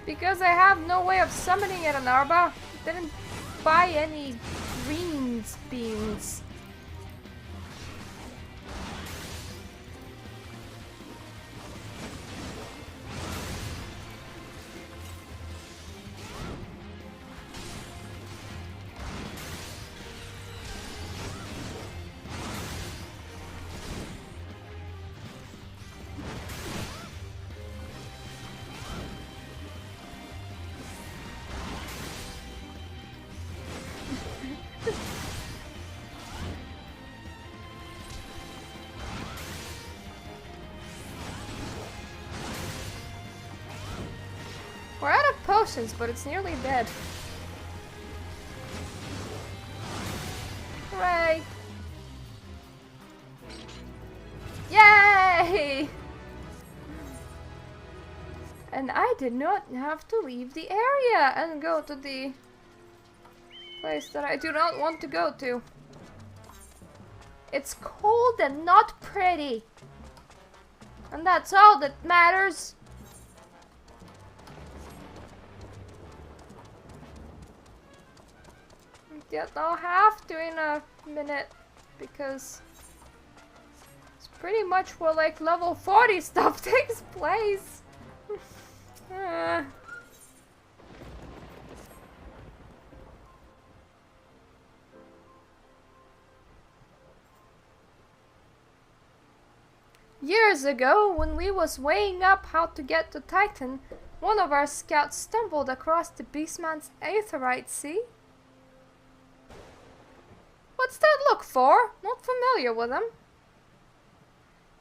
[SPEAKER 1] Because I have no way of summoning it in Arba, didn't buy any greens beans. We're out of potions, but it's nearly dead. Hooray! Yay! And I did not have to leave the area and go to the place that I do not want to go to. It's cold and not pretty. And that's all that matters. Yet I'll have to in a minute because it's pretty much where like level 40 stuff takes place. Years ago, when we was weighing up how to get to Titan, one of our scouts stumbled across the Beastman's aetheryte, see? What's that look for? Not familiar with him.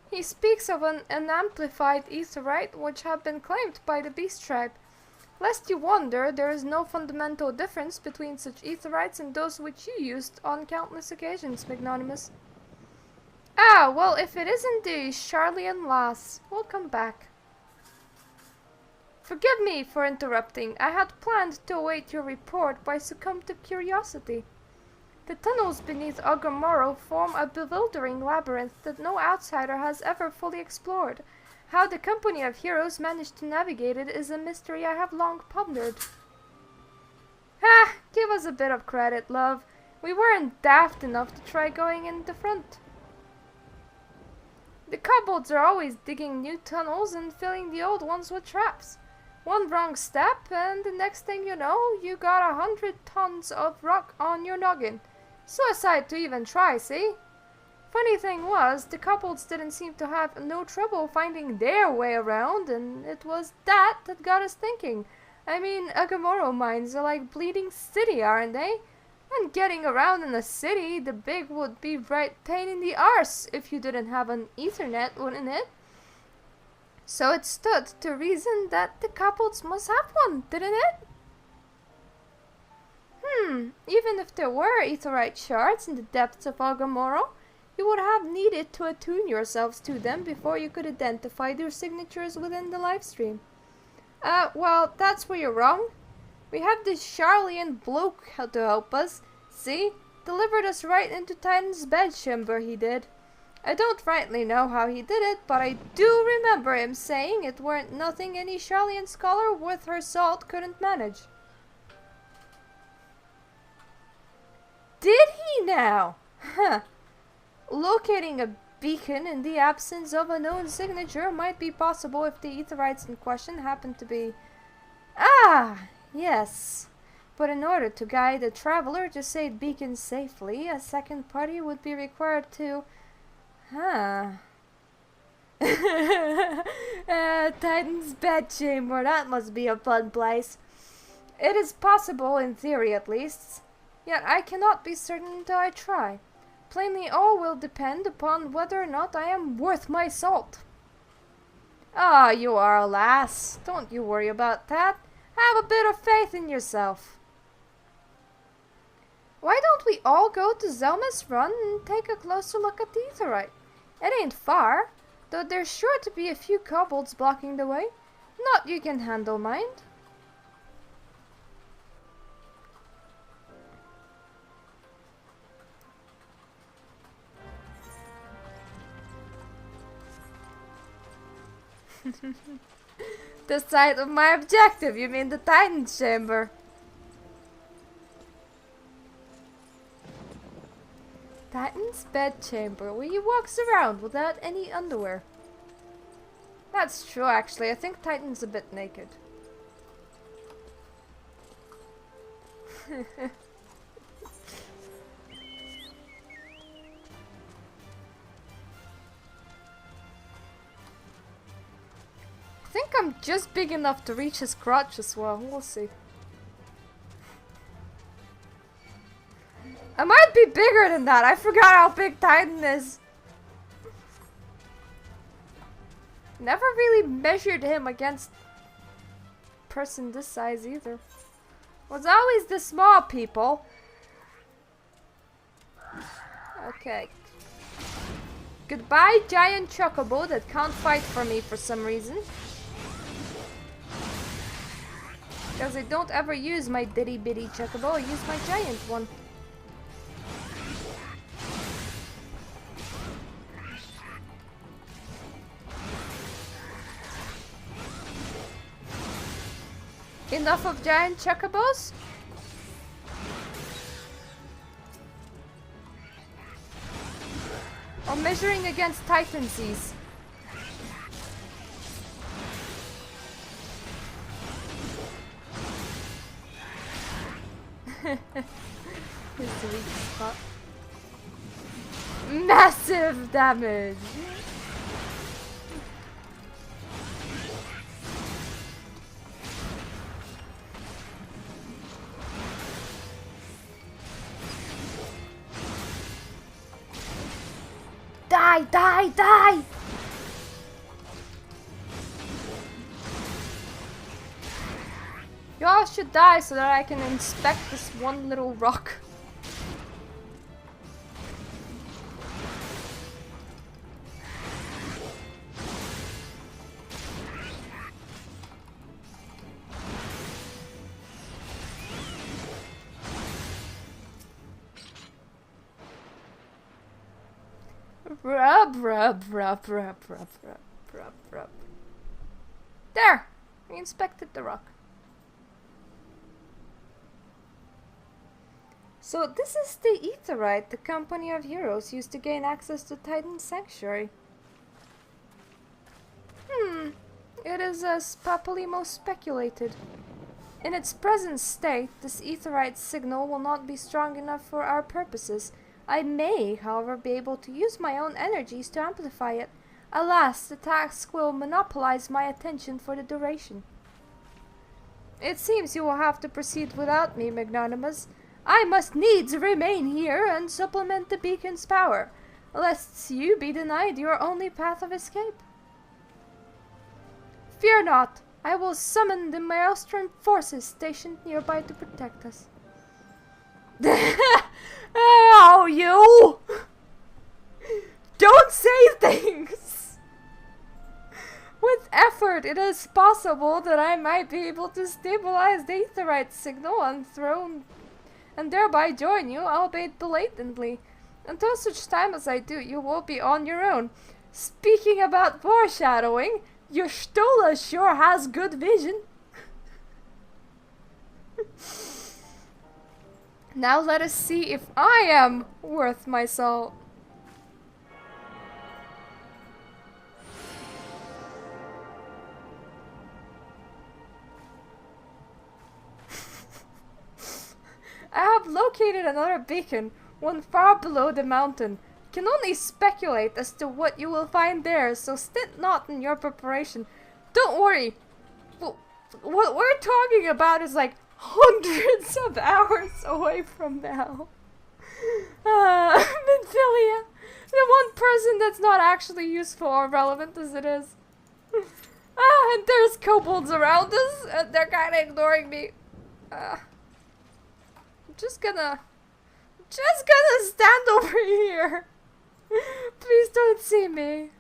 [SPEAKER 1] He speaks of an unamplified aetheryte which have been claimed by the beast tribe. Lest you wonder, there is no fundamental difference between such aetherites and those which you used on countless occasions, Magnanimous. Ah, well, if it isn't the Charlian lass, welcome back. Forgive me for interrupting. I had planned to await your report, but I succumbed to curiosity. The tunnels beneath Agamoro form a bewildering labyrinth that no outsider has ever fully explored. How the company of heroes managed to navigate it is a mystery I have long pondered. Ha! Give us a bit of credit, love. We weren't daft enough to try going in the front. The kobolds are always digging new tunnels and filling the old ones with traps. One wrong step and the next thing you know, you got 100 tons of rock on your noggin. Suicide to even try, see? Funny thing was, the kobolds didn't seem to have no trouble finding their way around, and it was that got us thinking. I mean, Agamoro mines are like bleeding city, aren't they? And getting around in a city, the big would be right pain in the arse if you didn't have an Ethernet, wouldn't it? So it stood to reason that the kobolds must have one, didn't it? Even if there were aetheryte shards in the depths of Agamoro, you would have needed to attune yourselves to them before you could identify their signatures within the livestream. Well, that's where you're wrong. We have this Charlian bloke to help us. See? Delivered us right into Titan's bedchamber, he did. I don't rightly know how he did it, but I do remember him saying it weren't nothing any Charlian scholar worth her salt couldn't manage. Did he now? Huh. Locating a beacon in the absence of a known signature might be possible if the aetherites in question happen to be... Ah, yes. But in order to guide a traveler to said beacon safely, a second party would be required to... Titan's bedchamber, that must be a fun place. It is possible, in theory at least, yet I cannot be certain until I try. Plainly, all will depend upon whether or not I am worth my salt. Ah, you are a lass. Don't you worry about that. Have a bit of faith in yourself. Why don't we all go to Zelma's Run and take a closer look at the Aetheryte? It ain't far, though there's sure to be a few kobolds blocking the way. Not you can handle, mind. The site of my objective, you mean the Titan's chamber? Titan's bedchamber, where he walks around without any underwear. That's true, actually. I think Titan's a bit naked. I think I'm just big enough to reach his crotch as well. We'll see. I might be bigger than that. I forgot how big Titan is. Never really measured him against a person this size either. Was always the small people. Okay. Goodbye, giant chocobo that can't fight for me for some reason. Because I don't ever use my ditty bitty chocobo, I use my giant one. Enough of giant chocobos? Or measuring against Titanseas? His weak spot. Massive damage! Die! Die! Die! You all should die so that I can inspect this one little rock. Rub, rub, rub, rub, rub, rub, rub, rub. There! We inspected the rock. So this is the Aetheryte the company of heroes used to gain access to Titan's sanctuary. It is as Papalymo speculated. In its present state, this Aetheryte signal will not be strong enough for our purposes. I may, however, be able to use my own energies to amplify it. Alas, the task will monopolize my attention for the duration. It seems you will have to proceed without me, Magnanimous. I must needs remain here and supplement the beacon's power, lest you be denied your only path of escape. Fear not, I will summon the Maelstrom forces stationed nearby to protect us. Oh, you! Don't say things! With effort, it is possible that I might be able to stabilize the Aetheryte signal on throne and thereby join you, albeit belatedly. Until such time as I do, you will be on your own. Speaking about foreshadowing, your Stola sure has good vision. Now let us see if I am worth my salt. have located another beacon, one far below the mountain. Can only speculate as to what you will find there, so stint not in your preparation. Don't worry. What we're talking about is like hundreds of hours away from now. Minfilia. The one person that's not actually useful or relevant as it is. And there's kobolds around us, and they're kinda ignoring me. I'm just gonna stand over here. Please don't see me.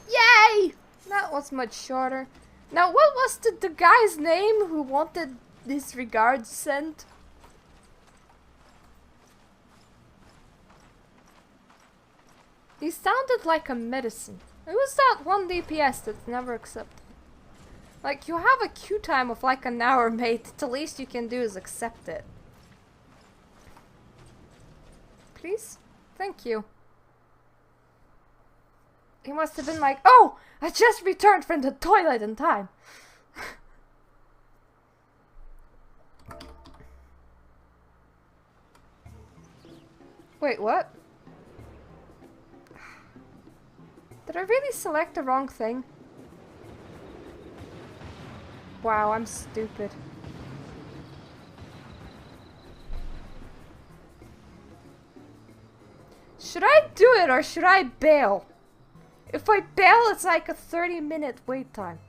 [SPEAKER 1] Yay! That was much shorter. Now, what was the guy's name who wanted this regards sent? He sounded like a medicine. It was that one DPS that's never accepted. Like, you have a queue time of like an hour, mate. The least you can do is accept it. Please? Thank you. He must have been like, oh, I just returned from the toilet in time. Wait, what? Did I really select the wrong thing? Wow, I'm stupid. Should I do it or should I bail? If I bail, it's like a 30-minute wait time.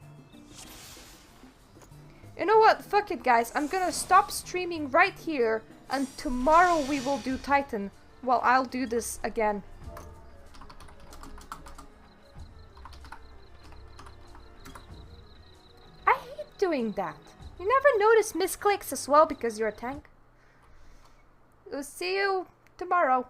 [SPEAKER 1] You know what? Fuck it, guys. I'm gonna stop streaming right here, and tomorrow we will do Titan. Well, I'll do this again. I hate doing that. You never notice misclicks as well because you're a tank. We'll see you tomorrow.